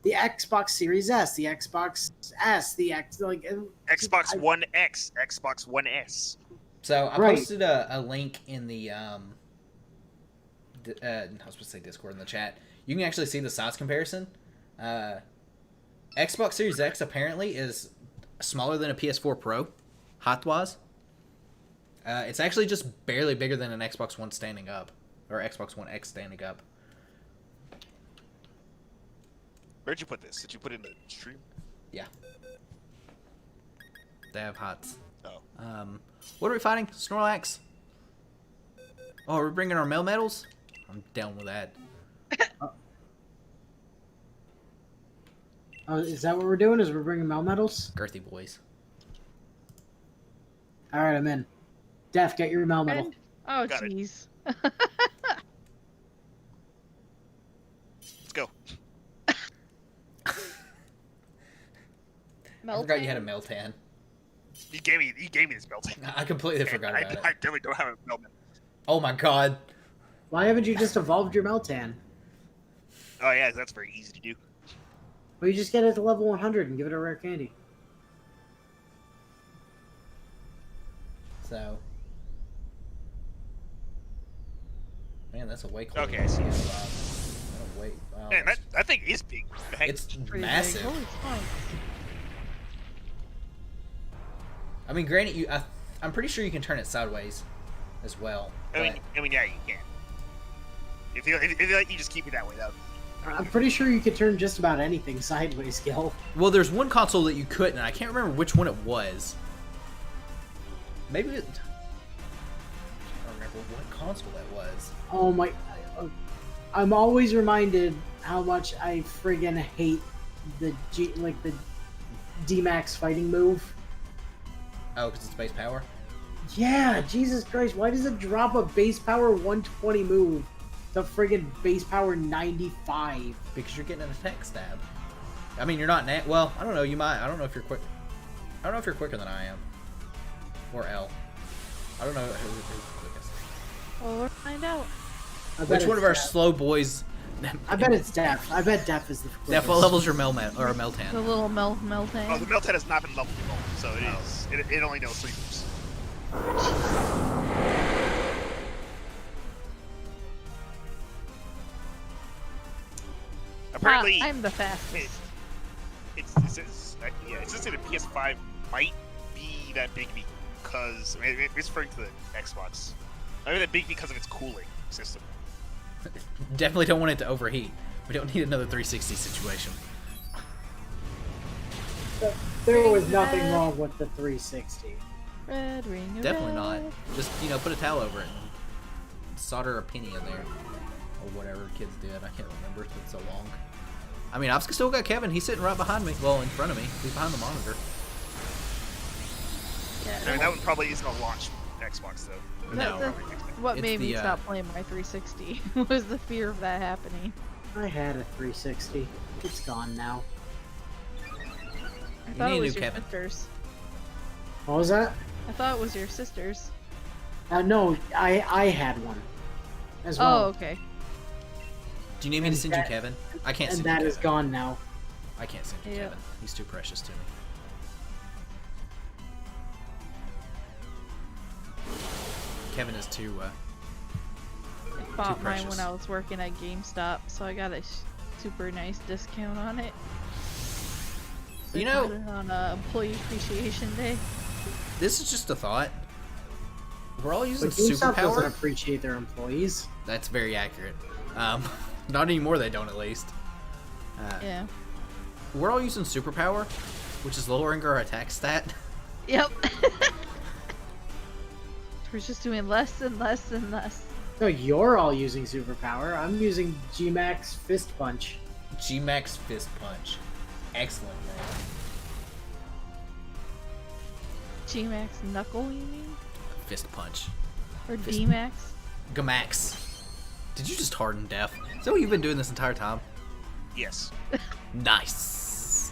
The Xbox Series S, the Xbox S, Xbox One X, Xbox One S. So I posted a link in the I was supposed to say Discord in the chat. You can actually see the size comparison. Xbox Series X apparently is smaller than a PS4 Pro, height-wise. It's actually just barely bigger than an Xbox One standing up, or Xbox One X standing up. Where'd you put this? Did you put it in the stream? Yeah. They have heights. Oh. What are we fighting? Snorlax? Oh, are we bringing our Melmetals? I'm down with that. Is that what we're doing? Is we're bringing Melmetals? Girthy boys. All right, I'm in. Def, get your Melmetal. Oh Got it. jeez. Let's go. I forgot you had a Meltan. You gave me this belt. I completely forgot about it. I definitely don't have a Melman. Oh my god. Why haven't you just evolved your Meltan? Oh yeah, that's very easy to do. Well, you just get it to level 100 and give it a rare candy. So, man, that's a way cooler. Okay, I see. Wait, wow. Man, that thing is big. Heck, It's Pretty massive. Big. Holy smokes. I mean, granted, I'm pretty sure you can turn it sideways as well. I mean, yeah, you can. If you like, you just keep it that way. That would I'm pretty sure you could turn just about anything sideways, Gil. Well, there's one console that you couldn't, and I can't remember which one it was. Maybe I don't remember what console that was. Oh my... I'm always reminded how much I friggin' hate the the D-Max fighting move. Oh, because it's base power? Yeah, Jesus Christ, why does it drop a base power 120 move to friggin' base power 95? Because you're getting an attack stab. I mean, you're not... well, I don't know, you might... I don't know if you're quick... I don't know if you're quicker than I am. Or L. I don't know who's quickest. Well, we'll find out. Which one of our slow boys... I bet it's Def. I bet Def is the quickest. Def, what level's your Meltan? The little Meltan. Oh, the Meltan has not been leveled at all, so it is. It only knows 3 moves. Apparently, I'm the fastest. It says that the PS5 might be that big because I mean, it's referring to the Xbox. Maybe that big because of its cooling system. Definitely don't want it to overheat. We don't need another 360 situation. There was nothing wrong with the 360. Red ring. Definitely not. Just, put a towel over it and solder a penny in there. Or whatever kids did. I can't remember. It's been so long. I mean, I've still got Kevin. He's sitting right behind me. Well, in front of me. He's behind the monitor. I mean, that one probably isn't a launch Xbox, though. No. What It's made me the, stop playing my 360 was the fear of that happening. I had a 360. It's gone now. I thought need it a was new your Kevin. sister's. What was that? I thought it was your sister's. No, I had one as well. Oh, okay. Do you need me to send you Kevin? I can't And send that you is Kevin. gone now. I can't send you Yeah. Kevin. He's too precious to me. Kevin is too, I bought mine precious. when I was working at GameStop, so I got a super nice discount on it. So You I know- got it on Employee Appreciation Day. This is just a thought. We're all using But GameStop doesn't superpower. appreciate their employees. That's very accurate. Not anymore, they don't, at least. Yeah. We're all using superpower, which is lowering our attack stat. Yep. We're just doing less and less and less. No, you're all using superpower. I'm using G-Max Fist Punch. G-Max Fist Punch. Excellent, man. G-Max Knuckle, you mean? Fist Punch. Or Fist- D-Max? Gamax. Did you just harden Def? Is that what you've been doing this entire time? Yes. Nice.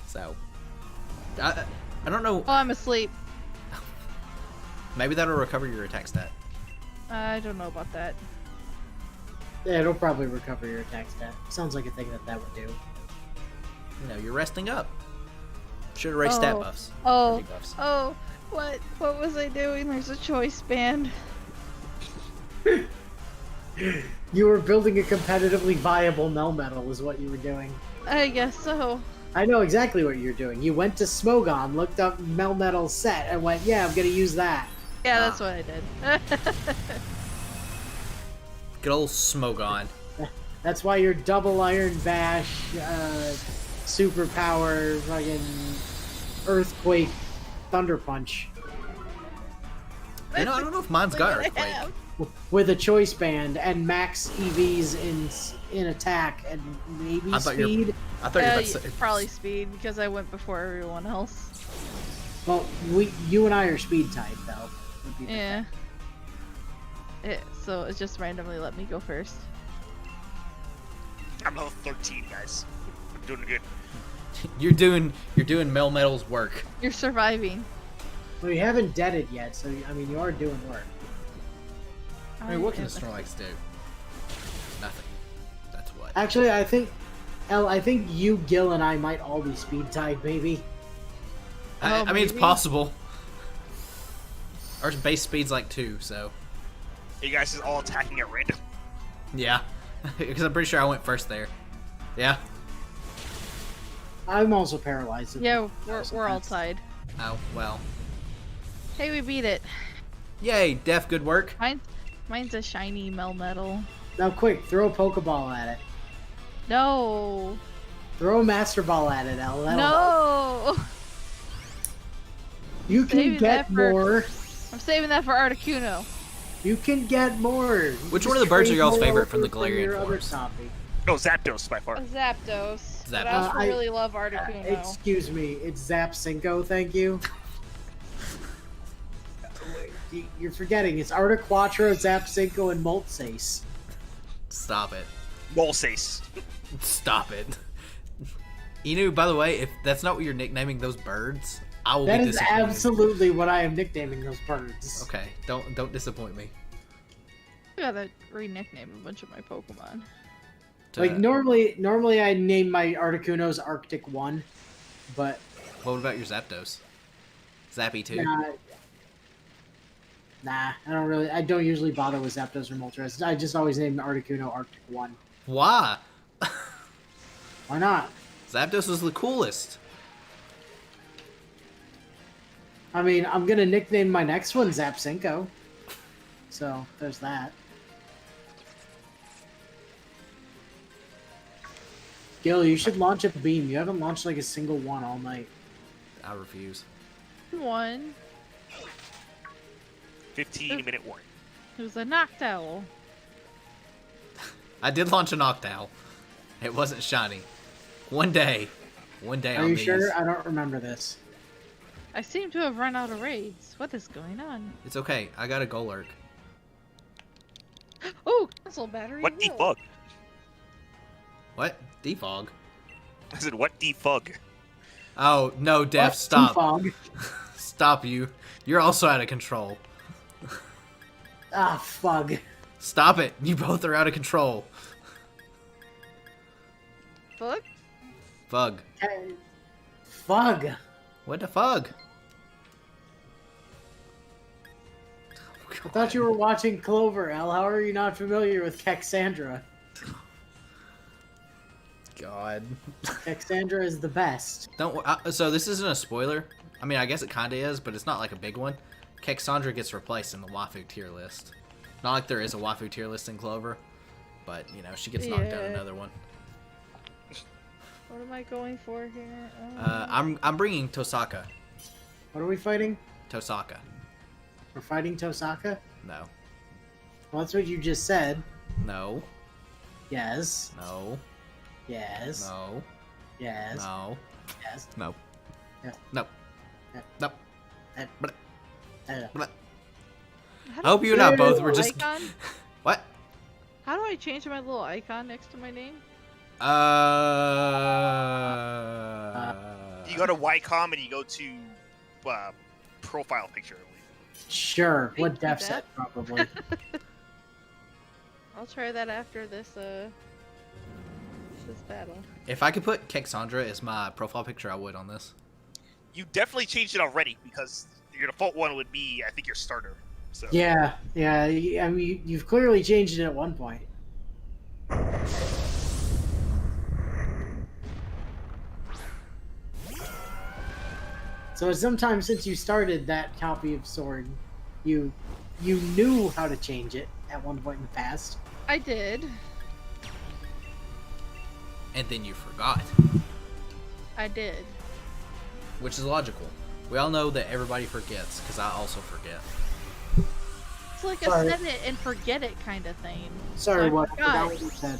So, I don't know. Oh, I'm asleep. Maybe that'll recover your attack stat. I don't know about that. Yeah, it'll probably recover your attack stat. Sounds like a thing that would do. You're resting up. Should have raised stat Oh. buffs. Oh, Debuffs. oh, what was I doing? There's a choice band. You were building a competitively viable Melmetal is what you were doing. I guess so. I know exactly what you're doing. You went to Smogon, looked up Melmetal set, and went, yeah, I'm gonna use that. Yeah, that's what I did. Good old Smogon. That's why your double Iron Bash, superpower, fucking Earthquake, Thunder Punch. I don't know if mine's got What I Earthquake. have. With a choice band and max EVs in attack and maybe I thought you were- speed. I thought you were about to say. Probably speed because I went before everyone else. Well, you and I are speed type though. would be the Yeah. thing. So it just randomly let me go first. I'm level 13, guys. I'm doing good. You're doing Melmetal's work. You're surviving. Well, you haven't deaded yet, so I mean you are doing work. I mean, what can the Snorlax do? Nothing. That's what. Actually, I think, Elle, I think you, Gil, and I might all be speed tied, maybe. I mean, it's maybe? possible. Our base speed's like 2, so. You guys just all attacking at random. Yeah. Because I'm pretty sure I went first there. Yeah. I'm also paralyzed. Yeah, we're all tied. Oh, well. Hey, we beat it. Yay, Def, good work. Mine's a shiny Melmetal. Now, quick, throw a Pokeball at it. No. Throw a Master Ball at it, Elle. That'll help. No. You can Saving get that for- more. I'm saving that for Articuno. You can get more. You Which just one of the birds are trade y'all's more favorite from the over Galarian your other forest? copy. No, Zapdos by far. A Zapdos. But I Zapdos. also really love Articuno. Excuse me, it's Zapcinco, thank you. You're forgetting, it's Artiquatro, Zapcinco, and Moltsace. Stop it. Molsace. Stop it. Inu, by the way, if that's not what you're nicknaming those birds, I will That be is disappointed. absolutely what I am nicknaming those birds. Okay, don't disappoint me. I gotta re-nickname a bunch of my Pokemon. Like normally I name my Articunos Arctic 1, but What about your Zapdos? Zappy 2? nah, I don't usually bother with Zapdos or Moltres. I just always name Articuno Arctic 1. Why? Why not? Zapdos is the coolest. I mean, I'm gonna nickname my next one Zapcinco. So there's that. Gil, you should launch a beam. You haven't launched like a single one all night. I refuse. 1. 15-minute warning. It was a Noctowl. I did launch an Octowl. It wasn't shiny. One day Are on you these. sure? I don't remember this. I seem to have run out of raids. What is going on? It's okay. I got a Golurk. Oh, console battery. What low. defug? What? Defog? I said, what defug? Oh, no, Def, What? stop. Fog. Stop you. You're also out of control. Ah, fug. Stop it. You both are out of control. Fuck. Fug. Fug. What the fug? I thought you were watching Clover, Al. How are you not familiar with Kexandra? God. Kexandra is the best. Don't. So this isn't a spoiler. I mean, I guess it kind of is, but it's not like a big one. Kexandra gets replaced in the waifu tier list. Not like there is a waifu tier list in Clover, but you know she gets knocked out Yeah. another one. What am I going for here? I'm bringing Tosaka. What are we fighting? Tosaka. We're fighting Tosaka? No. Well, that's what you just said. No. Yes. No. Yes. No. Yes. No. Yes. No. Yeah. No. Yeah. No. Uh, Blah. uh, Blah. How I do hope I you and I change my both were little just. icon? What? How do I change my little icon next to my name? You go to Ycom and you go to profile picture. I believe. Sure. I What can do Def that. said, probably. I'll try that after this this battle. If I could put Kexandra as my profile picture, I would on this. You definitely changed it already because your default one would be, I think, your starter. So. Yeah. Yeah. I mean, you've clearly changed it at one point. So sometime since you started that copy of Sword, you knew how to change it at one point in the past. I did. And then you forgot, I did. which is logical. We all know that everybody forgets, because I also forget. It's like Sorry. a set it and forget it kind of thing. Sorry, I what? I forgot forgot. what you said.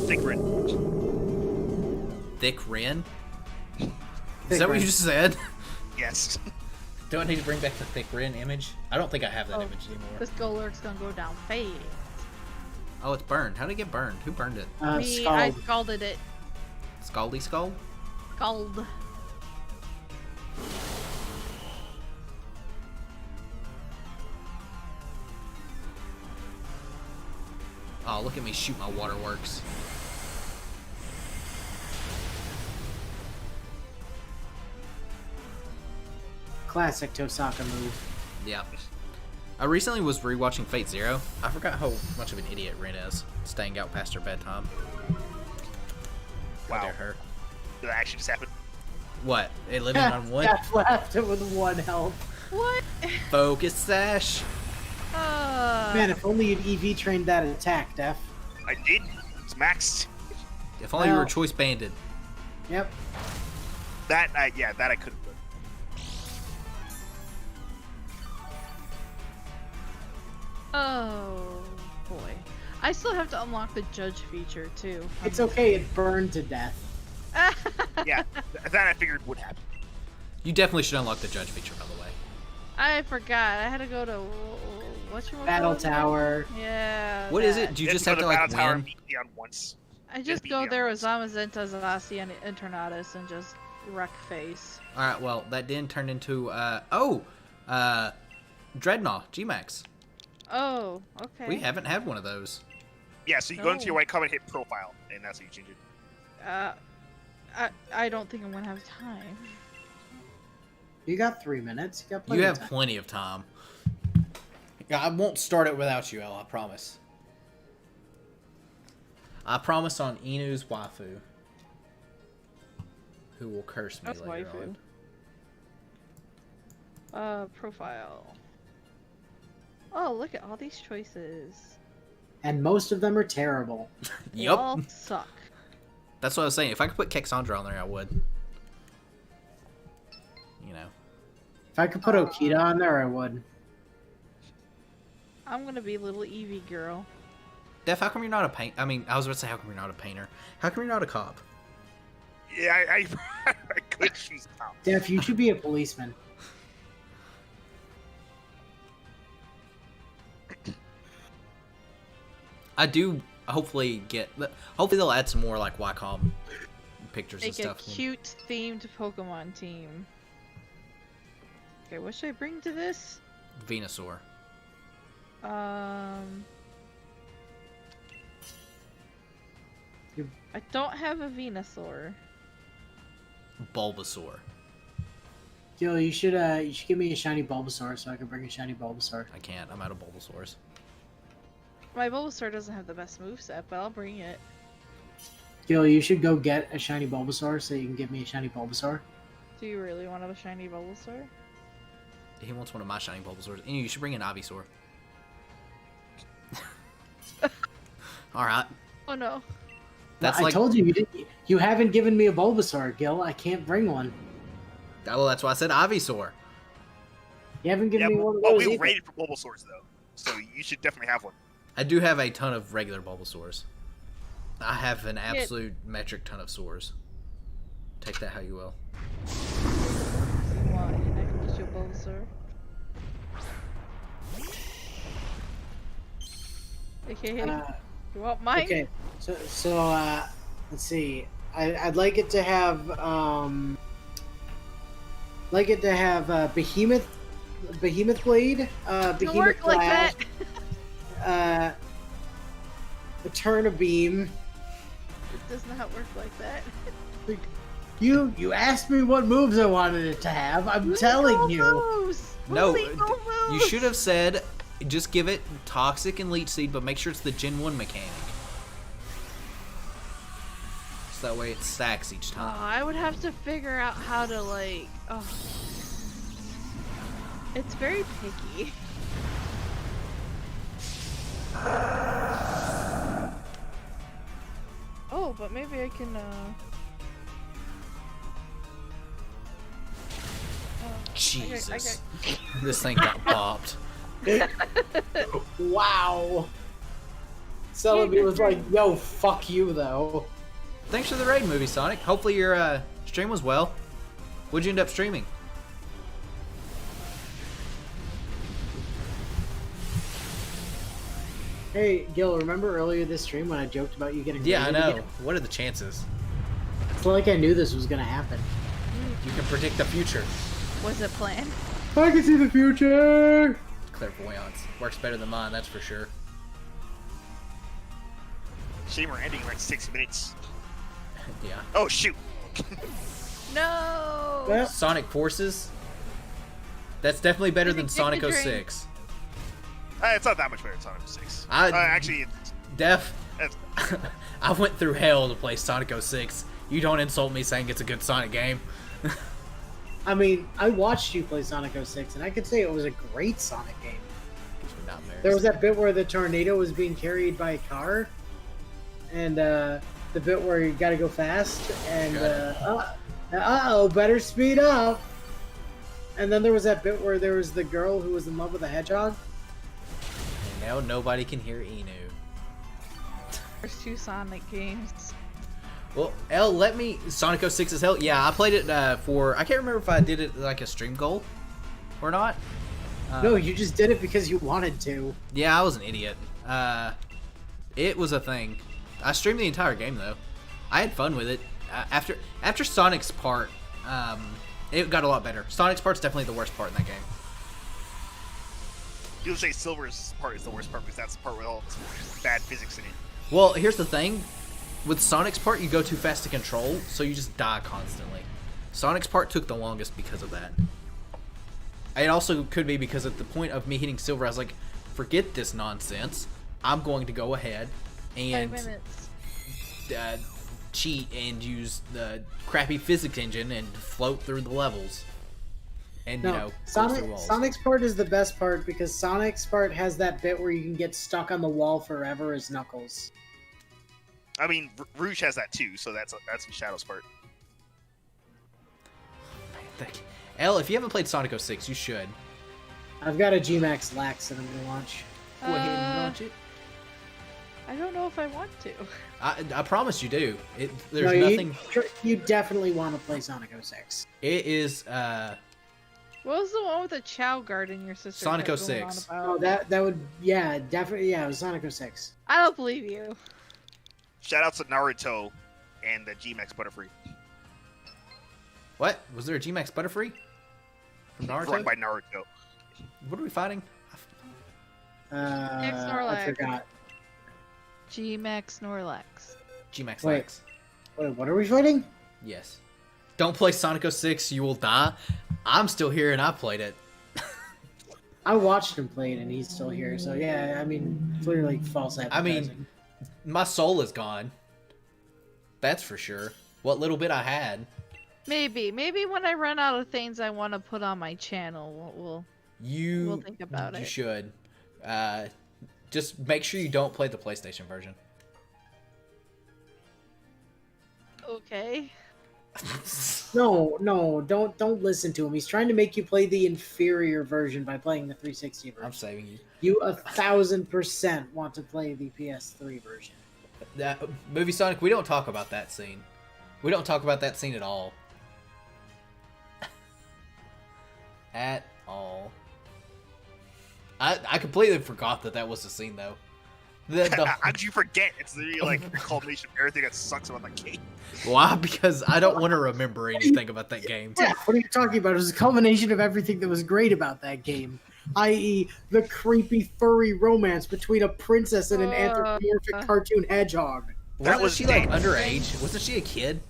Thick Rin. Thick Rin? Is Thick that what Rin. you just said? Yes. Do I need to bring back the Thick Rin image? I don't think I have that Oh. image anymore. This Golurk's gonna go down fast. Oh, it's burned. How did it get burned? Who burned it? Me, I Scald. scalded it. Scaldy Skull? Scald. Oh, look at me shoot my waterworks. Classic Tosaka move. Yep. I recently was rewatching Fate Zero. I forgot how much of an idiot Rin is, staying out past her bedtime. How Wow. dare her. Did that actually just happen? What? It living on one? Steph left it with 1 health. What? Focus sash. Man, if only you'd EV trained that attack, Def. I did. It's maxed. If only you were Well- choice banded. Yep. That I could have done. Oh boy. I still have to unlock the judge feature too. It's okay, it burned to death. Yeah, that I figured would happen. You definitely should unlock the judge feature, by the way. I forgot. I had to go to what's your Battle Tower. Yeah. What is that. it? Do you just have to like Battle Tower win? beat Leon once. I Just just beat go Leon there once. with Zamazenta, Zasi, and Internatus and just wreck face. All right. Well, that didn't turn into Dreadnought G-Max. Oh, okay. We haven't had one of those. Yeah, so you go into your No. white comment, hit profile, and that's how you change it. I don't think I'm gonna have time. You got 3 minutes. You got plenty You of have time. plenty of time. Yeah, I won't start it without you, El. I promise. I promise on Inu's waifu, who will curse me That's later waifu. on. Profile. Oh, look at all these choices. And most of them are terrible. They Yup. all suck. That's what I was saying. If I could put Kexandra on there, I would. You know. If I could put Okita on there, I would. I'm gonna be little Eevee girl. Def, how come you're not a paint? I mean, I was about to say, how come you're not a painter? How come you're not a cop? Yeah, I could choose top. Def, you should be a policeman. I do hopefully get. Hopefully they'll add some more like Wacom pictures and Make a stuff. cute themed Pokemon team. Okay, what should I bring to this? Venusaur. I don't have a Venusaur. Bulbasaur. Gil, you should give me a shiny Bulbasaur so I can bring a shiny Bulbasaur. I can't. I'm out of Bulbasaurs. My Bulbasaur doesn't have the best moveset, but I'll bring it. Gil, you should go get a shiny Bulbasaur so you can give me a shiny Bulbasaur. Do you really want a shiny Bulbasaur? He wants one of my shiny Bulbasaurs. And you should bring an Ivysaur. Alright. Oh no. That's I like. told you, you haven't given me a Bulbasaur, Gil. I can't bring one. Well, that's why I said Ivysaur. You haven't given Yeah, me one of but those we either. rated for Bulbasaurs though, so you should definitely have one. I do have a ton of regular Bulbasaurs. I have an absolute metric ton of sores. Take that how you will. You want and I can get you a Bulbasaur. Okay, you want mine? Okay, so let's see. I'd like it to have Behemoth Blade, Don't Behemoth work like that. Blast, Eterna Beam. It does not work like that. You asked me what moves I wanted it to have. I'm telling you. Moves. No, Legal you moves. should have said just give it Toxic and Leech Seed, but make sure it's the Gen 1 mechanic. So that way it stacks each Oh, time. I would have to figure out how to like. Oh, it's very picky. Oh, but maybe I can. Jesus. This thing got popped. Wow. Celebi was like, "Yo, fuck you, though." Thanks for the raid, Movie Sonic. Hopefully your stream was well. What'd you end up streaming? Hey, Gil, remember earlier this stream when I joked about you getting Yeah, I raided know. again? What are the chances? It's like I knew this was gonna happen. You can predict the future. Was it planned? I can see the future. Clairvoyance. Works better than mine, that's for sure. Shame we're ending in like 6 minutes. Yeah. Oh shoot! No. Well, Sonic Forces. That's definitely better than Didn't Sonic get the 06. It's not that much better than Sonic 6. I- Actually, Def, it's, I went through hell to play Sonic 06. You don't insult me saying it's a good Sonic game. I mean, I watched you play Sonic 06, and I could say it was a great Sonic game. Not very. There was that bit where the tornado was being carried by a car, and the bit where you gotta go fast, and better speed up. And then there was that bit where there was the girl who was in love with a hedgehog. And now nobody can hear Inu. There's 2 Sonic games. Well, L, let me... Sonic 06 is hell. Yeah, I played it for... I can't remember if I did it like a stream goal or not. No, you just did it because you wanted to. Yeah, I was an idiot. It was a thing. I streamed the entire game, though. I had fun with it. After Sonic's part, it got a lot better. Sonic's part's definitely the worst part in that game. you'll say Silver's part is the worst part because that's the part with all the bad physics in it. Well, here's the thing. With Sonic's part, you go too fast to control, so you just die constantly. Sonic's part took the longest because of that. It also could be because at the point of me hitting Silver, I was like, forget this nonsense. I'm going to go ahead 5 and minutes. cheat and use the crappy physics engine and float through the levels. And, you know, go through walls. Sonic's part is the best part because Sonic's part has that bit where you can get stuck on the wall forever as Knuckles. I mean, Rouge has that too, so that's Shadow's part. L, if you haven't played Sonic 06, you should. I've got a G-Max Lax that I'm gonna launch. Go ahead and launch it. I don't know if I want to. I promise you do. There's No, nothing. You definitely want to play Sonic 06. It is What was the one with the Chow Garden your sister Sonic kept going 06. on Oh, about? that would definitely it was Sonic 06. I don't believe you. Shout out to Naruto and the G-Max Butterfree. what? Was there a G-Max Butterfree from Naruto? Run by Naruto. What are we fighting? I Snorlax. forgot. G-Max Snorlax. G-Max Wait. Lex. Wait, what are we fighting? Yes. Don't play Sonic 06, you will die. I'm still here and I played it. I watched him play it and he's still here, so yeah, I mean, clearly false advertising. My soul is gone. That's for sure. What little bit I had. Maybe when I run out of things I want to put on my channel, we'll think about You it. should. Just make sure you don't play the PlayStation version. Okay. No, don't listen to him. He's trying to make you play the inferior version by playing the 360 version. I'm saving you. You 1,000% want to play the PS3 version. That movie Sonic, we don't talk about that scene. We don't talk about that scene at all. At all. I completely forgot that was the scene though. How did you forget? It's literally like a culmination of everything that sucks about the game. Why? Because I don't want to remember anything about that game. Yeah, what are you talking about? It was a combination of everything that was great about that game. I.e., the creepy furry romance between a princess and an anthropomorphic cartoon hedgehog. Wasn't was she like dead. underage? Wasn't she a kid?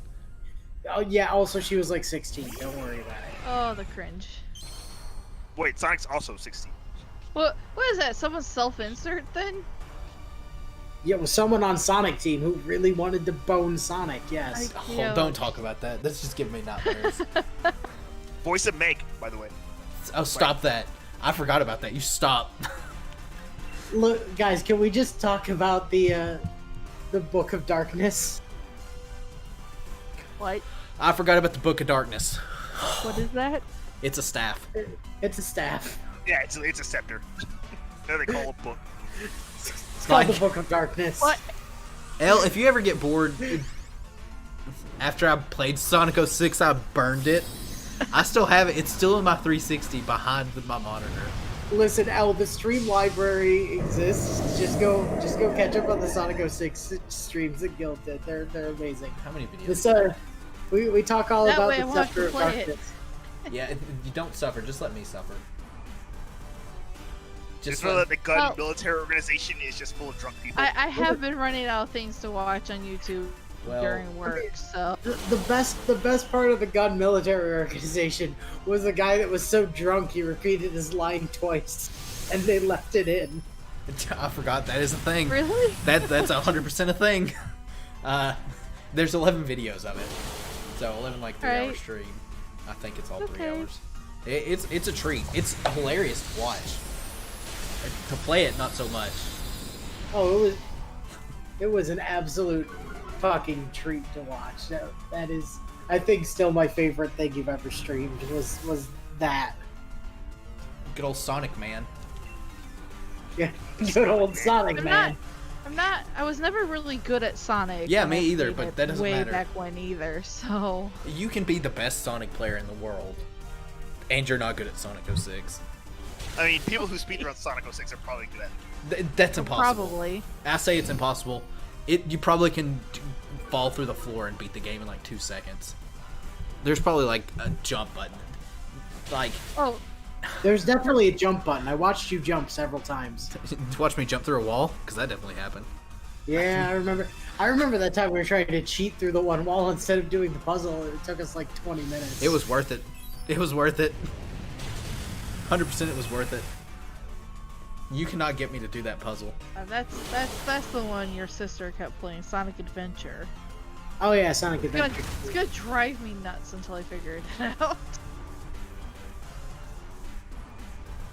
Oh yeah, also she was like 16. Don't worry about it. Oh, the cringe. Wait, Sonic's also 16. What is that? Someone's self-insert then? Yeah, it was someone on Sonic Team who really wanted to bone Sonic. Yes. Oh, don't talk about that. That's just giving me nightmares. Voice of Meg, by the way. Oh, stop that. I forgot about that. You stop. Look, guys, can we just talk about the Book of Darkness? What? I forgot about the Book of Darkness. What is that? It's a staff. It's a staff. Yeah, it's a scepter. Then they call it a book. It's called the Book of Darkness. What? Elle, if you ever get bored, after I played Sonic 06, I burned it. I still have it. It's still in my 360 behind my monitor. Listen, El, the stream library exists. Just go catch up on the Sonic 06 streams at Guilded. They're amazing. How many videos? This we talk all That about way I the won't have Scepter to of play it. Darkness. Yeah, you don't suffer. Just let me suffer. Just like- know that the gun Well- military organization is just full of drunk people. I have been running out of things to watch on YouTube Well, during work, so The best part of the gun military organization was the guy that was so drunk he repeated his line twice, and they left it in. I forgot that is a thing. really, That's 100% a thing. There's 11 videos of it, so 11 like 3-hour Right. stream. I think it's all 3 Okay. hours. It's a treat. It's hilarious to watch. To play it, not so much. Oh, it was an absolute fucking treat to watch. That is, I think, still my favorite thing you've ever streamed was that. Good old Sonic man. Yeah, good old Sonic I'm man. I was never really good at Sonic. Yeah, and me I either, played but it that doesn't way matter. back when either. So You can be the best Sonic player in the world, and you're not good at Sonic 06. I mean, people who speedrun Sonic 06 are probably good at it. That's impossible. probably. I say it's impossible. You probably can fall through the floor and beat the game in like 2 seconds. There's probably like a jump button. Like, Oh, There's definitely a jump button. I watched you jump several times. watch me jump through a wall, because that definitely happened. Yeah, I remember. I remember that time we were trying to cheat through the one wall instead of doing the puzzle. It took us like 20 minutes. It was worth it. It was worth it. 100% it was worth it. You cannot get me to do that puzzle. that's the one your sister kept playing, Sonic Adventure. Oh yeah, Sonic It's gonna, Adventure. it's gonna drive me nuts until I figure it out.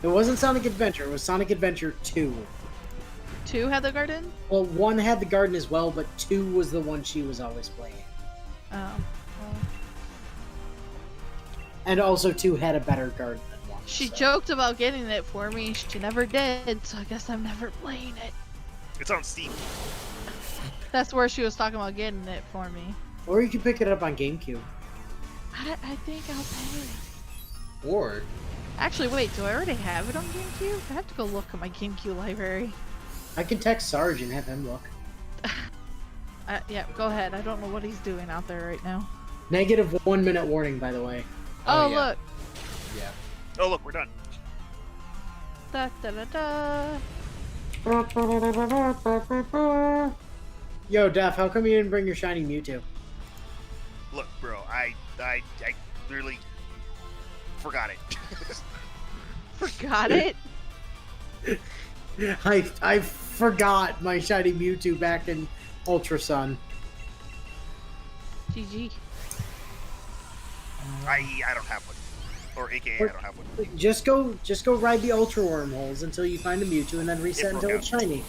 It wasn't Sonic Adventure. It was Sonic Adventure 2. 2 had the garden? Well, 1 had the garden as well, but 2 was the one she was always playing. Oh. Well. And also 2 had a better garden than 1. She so. joked about getting it for me. She never did, so I guess I'm never playing it. It's on Steam. That's where she was talking about getting it for me. Or you can pick it up on GameCube. I think I'll pay. Or, Actually, wait, do I already have it on GameCube? I have to go look at my GameCube library. I can text Sarge and have him look. Yeah, go ahead. I don't know what he's doing out there right now. Negative 1 minute warning, by the way. Oh, yeah. look. yeah. Oh, look, we're done. Da da da da. Yo, Def, how come you didn't bring your shiny Mewtwo? Look, bro, I literally forgot it. Forgot it? I forgot my shiny Mewtwo back in Ultra Sun. GG. I don't have one. Or AKA, I don't have one. Just go ride the Ultra Wormholes until you find a Mewtwo and then reset broke until it's out. shiny.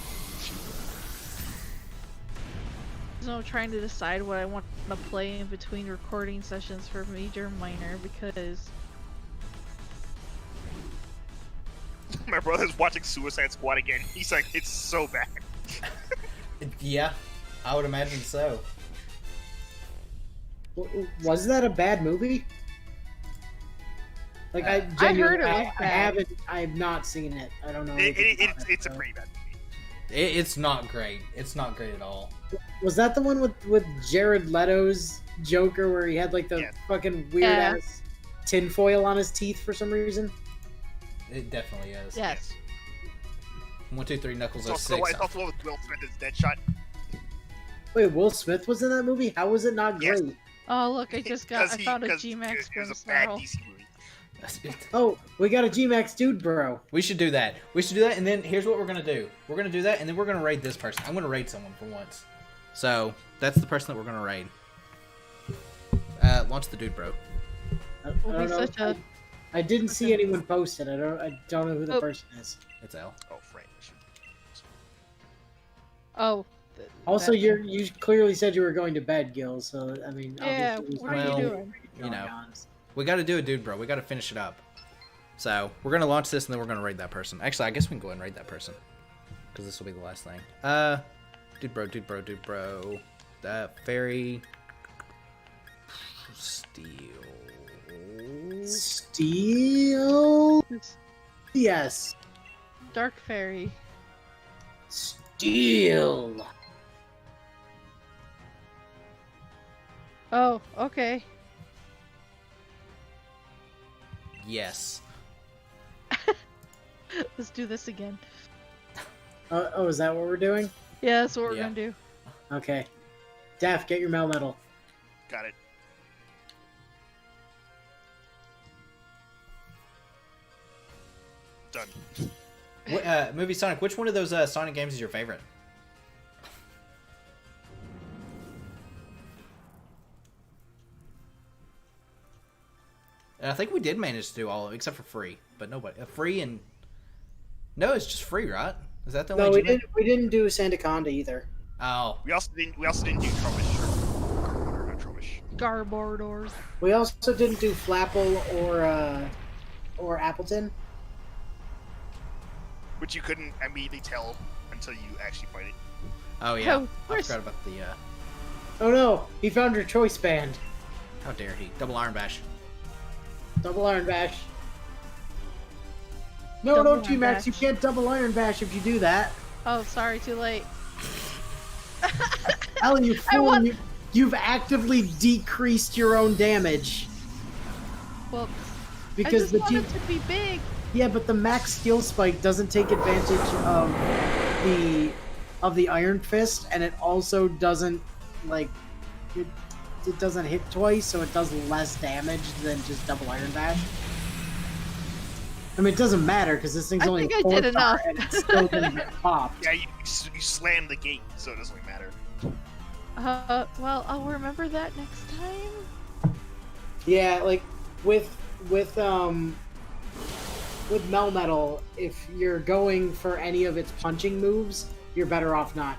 So I'm trying to decide what I want to play in between recording sessions for Major and Minor because My brother's watching Suicide Squad again. He's like, it's so bad. Yeah, I would imagine so. Was that a bad movie? Like I heard it was I bad. haven't. I have not seen it. I don't know. anything about It's a so. pretty bad movie. It's not great. It's not great at all. Was that the one with Jared Leto's Joker where he had like the Yes. fucking weird Yeah. ass tinfoil on his teeth for some reason? It definitely is. yes. 1, 2, 3, Knuckles It's also, 06. it's also with Will Smith as Deadshot. Wait, Will Smith was in that movie? How was it not Yes. great? Oh look, I found a Because G-Max it was a Grimm bad Snarl. DC movie. Oh, we got a G-Max dude, bro. We should do that. We should do that, and then here's what we're gonna do. We're gonna do that, and then we're gonna raid this person. I'm gonna raid someone for once. So that's the person that we're gonna raid. Launch the dude, bro. I Will don't be know. such a I didn't see anyone post it. I don't know who the Oh. person is. It's L. Oh, Frank. oh. Also, that- you clearly said you were going to bed, Gil. So I mean, Yeah, obviously what are Well, you doing? you know. on. We gotta do it, dude, bro. We gotta finish it up. So we're gonna launch this, and then we're gonna raid that person. Actually, I guess we can go ahead and raid that person, because this will be the last thing. Dude, bro, dude, bro, dude, bro. That fairy. Steel. Steel. It's Yes. Dark Fairy. Steel. Oh, okay. Let's do this again. Oh, is that what we're doing? Yeah, that's what we're Yeah. gonna do. Okay. Daph, get your Melmetal. Got it. Done. Movie Sonic, which one of those Sonic games is your favorite? And I think we did manage to do all of it, except for free. But nobody. Free and... No, it's just free, right? Is that the No, only we didn't. We didn't do Sandaconda either. Oh. We also didn't do Trubbish. Or not Trubbish. Garbordor. We also didn't do Flapple or Appleton. Which you couldn't immediately tell until you actually fight it. Oh, yeah. Oh, I where's- forgot about the... Oh no, he found your choice band. How dare he. Double Iron Bash. Double Iron Bash. No, Double no, G-Max, Iron you Bash. can't double Iron Bash if you do that. Oh, sorry, too late. Ellie, you I fool, want- you've actively decreased your own damage. Well, Because I just want it to be big. Yeah, but the max skill spike doesn't take advantage of the Iron Fist, and it also doesn't it doesn't hit twice, so it does less damage than just double Iron Bash. I mean, it doesn't matter because this thing's I only think I 4 did star enough. and it's still gonna get popped. Yeah, you slammed the gate, so it doesn't really matter. Well, I'll remember that next time. Yeah, like with Melmetal, if you're going for any of its punching moves, you're better off not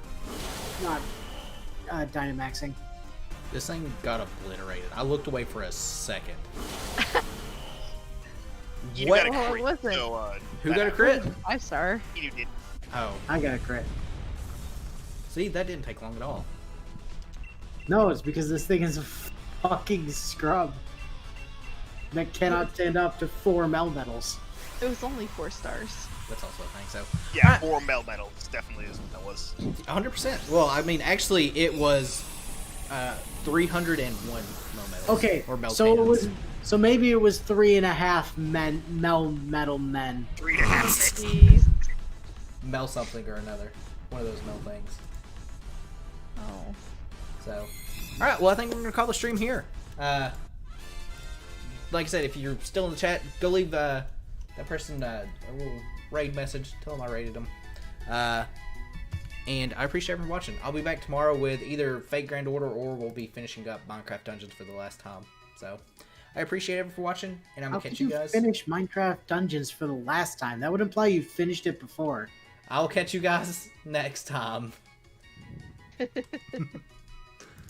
Dynamaxing. This thing got obliterated. I looked away for a second. You What? got a Well, it crit, wasn't. so, Who got a crit? 5-star. You did. Oh. I got a crit. See, that didn't take long at all. No, it's because this thing is a fucking scrub that cannot stand up to 4 Melmetals. It was only 4 stars. That's also a thing, so... Yeah, 4 Melmetals definitely is what that was. 100%. Well, I mean, actually, it was 301 Melmetals. Okay, Or Meltans. so it was. So maybe it was 3.5 Melmetal men. 3.5. Jeez. Mel something or another. One of those Mel things. Oh. So... Alright, well, I think we're going to call the stream here. Like I said, if you're still in the chat, go leave that person a little raid message. Tell them I raided them. And I appreciate everyone watching. I'll be back tomorrow with either Fate Grand Order or we'll be finishing up Minecraft Dungeons for the last time. So, I appreciate everyone for watching, and I'm How going to could catch you you guys. finish Minecraft Dungeons for the last time? That would imply you finished it before. I'll catch you guys next time.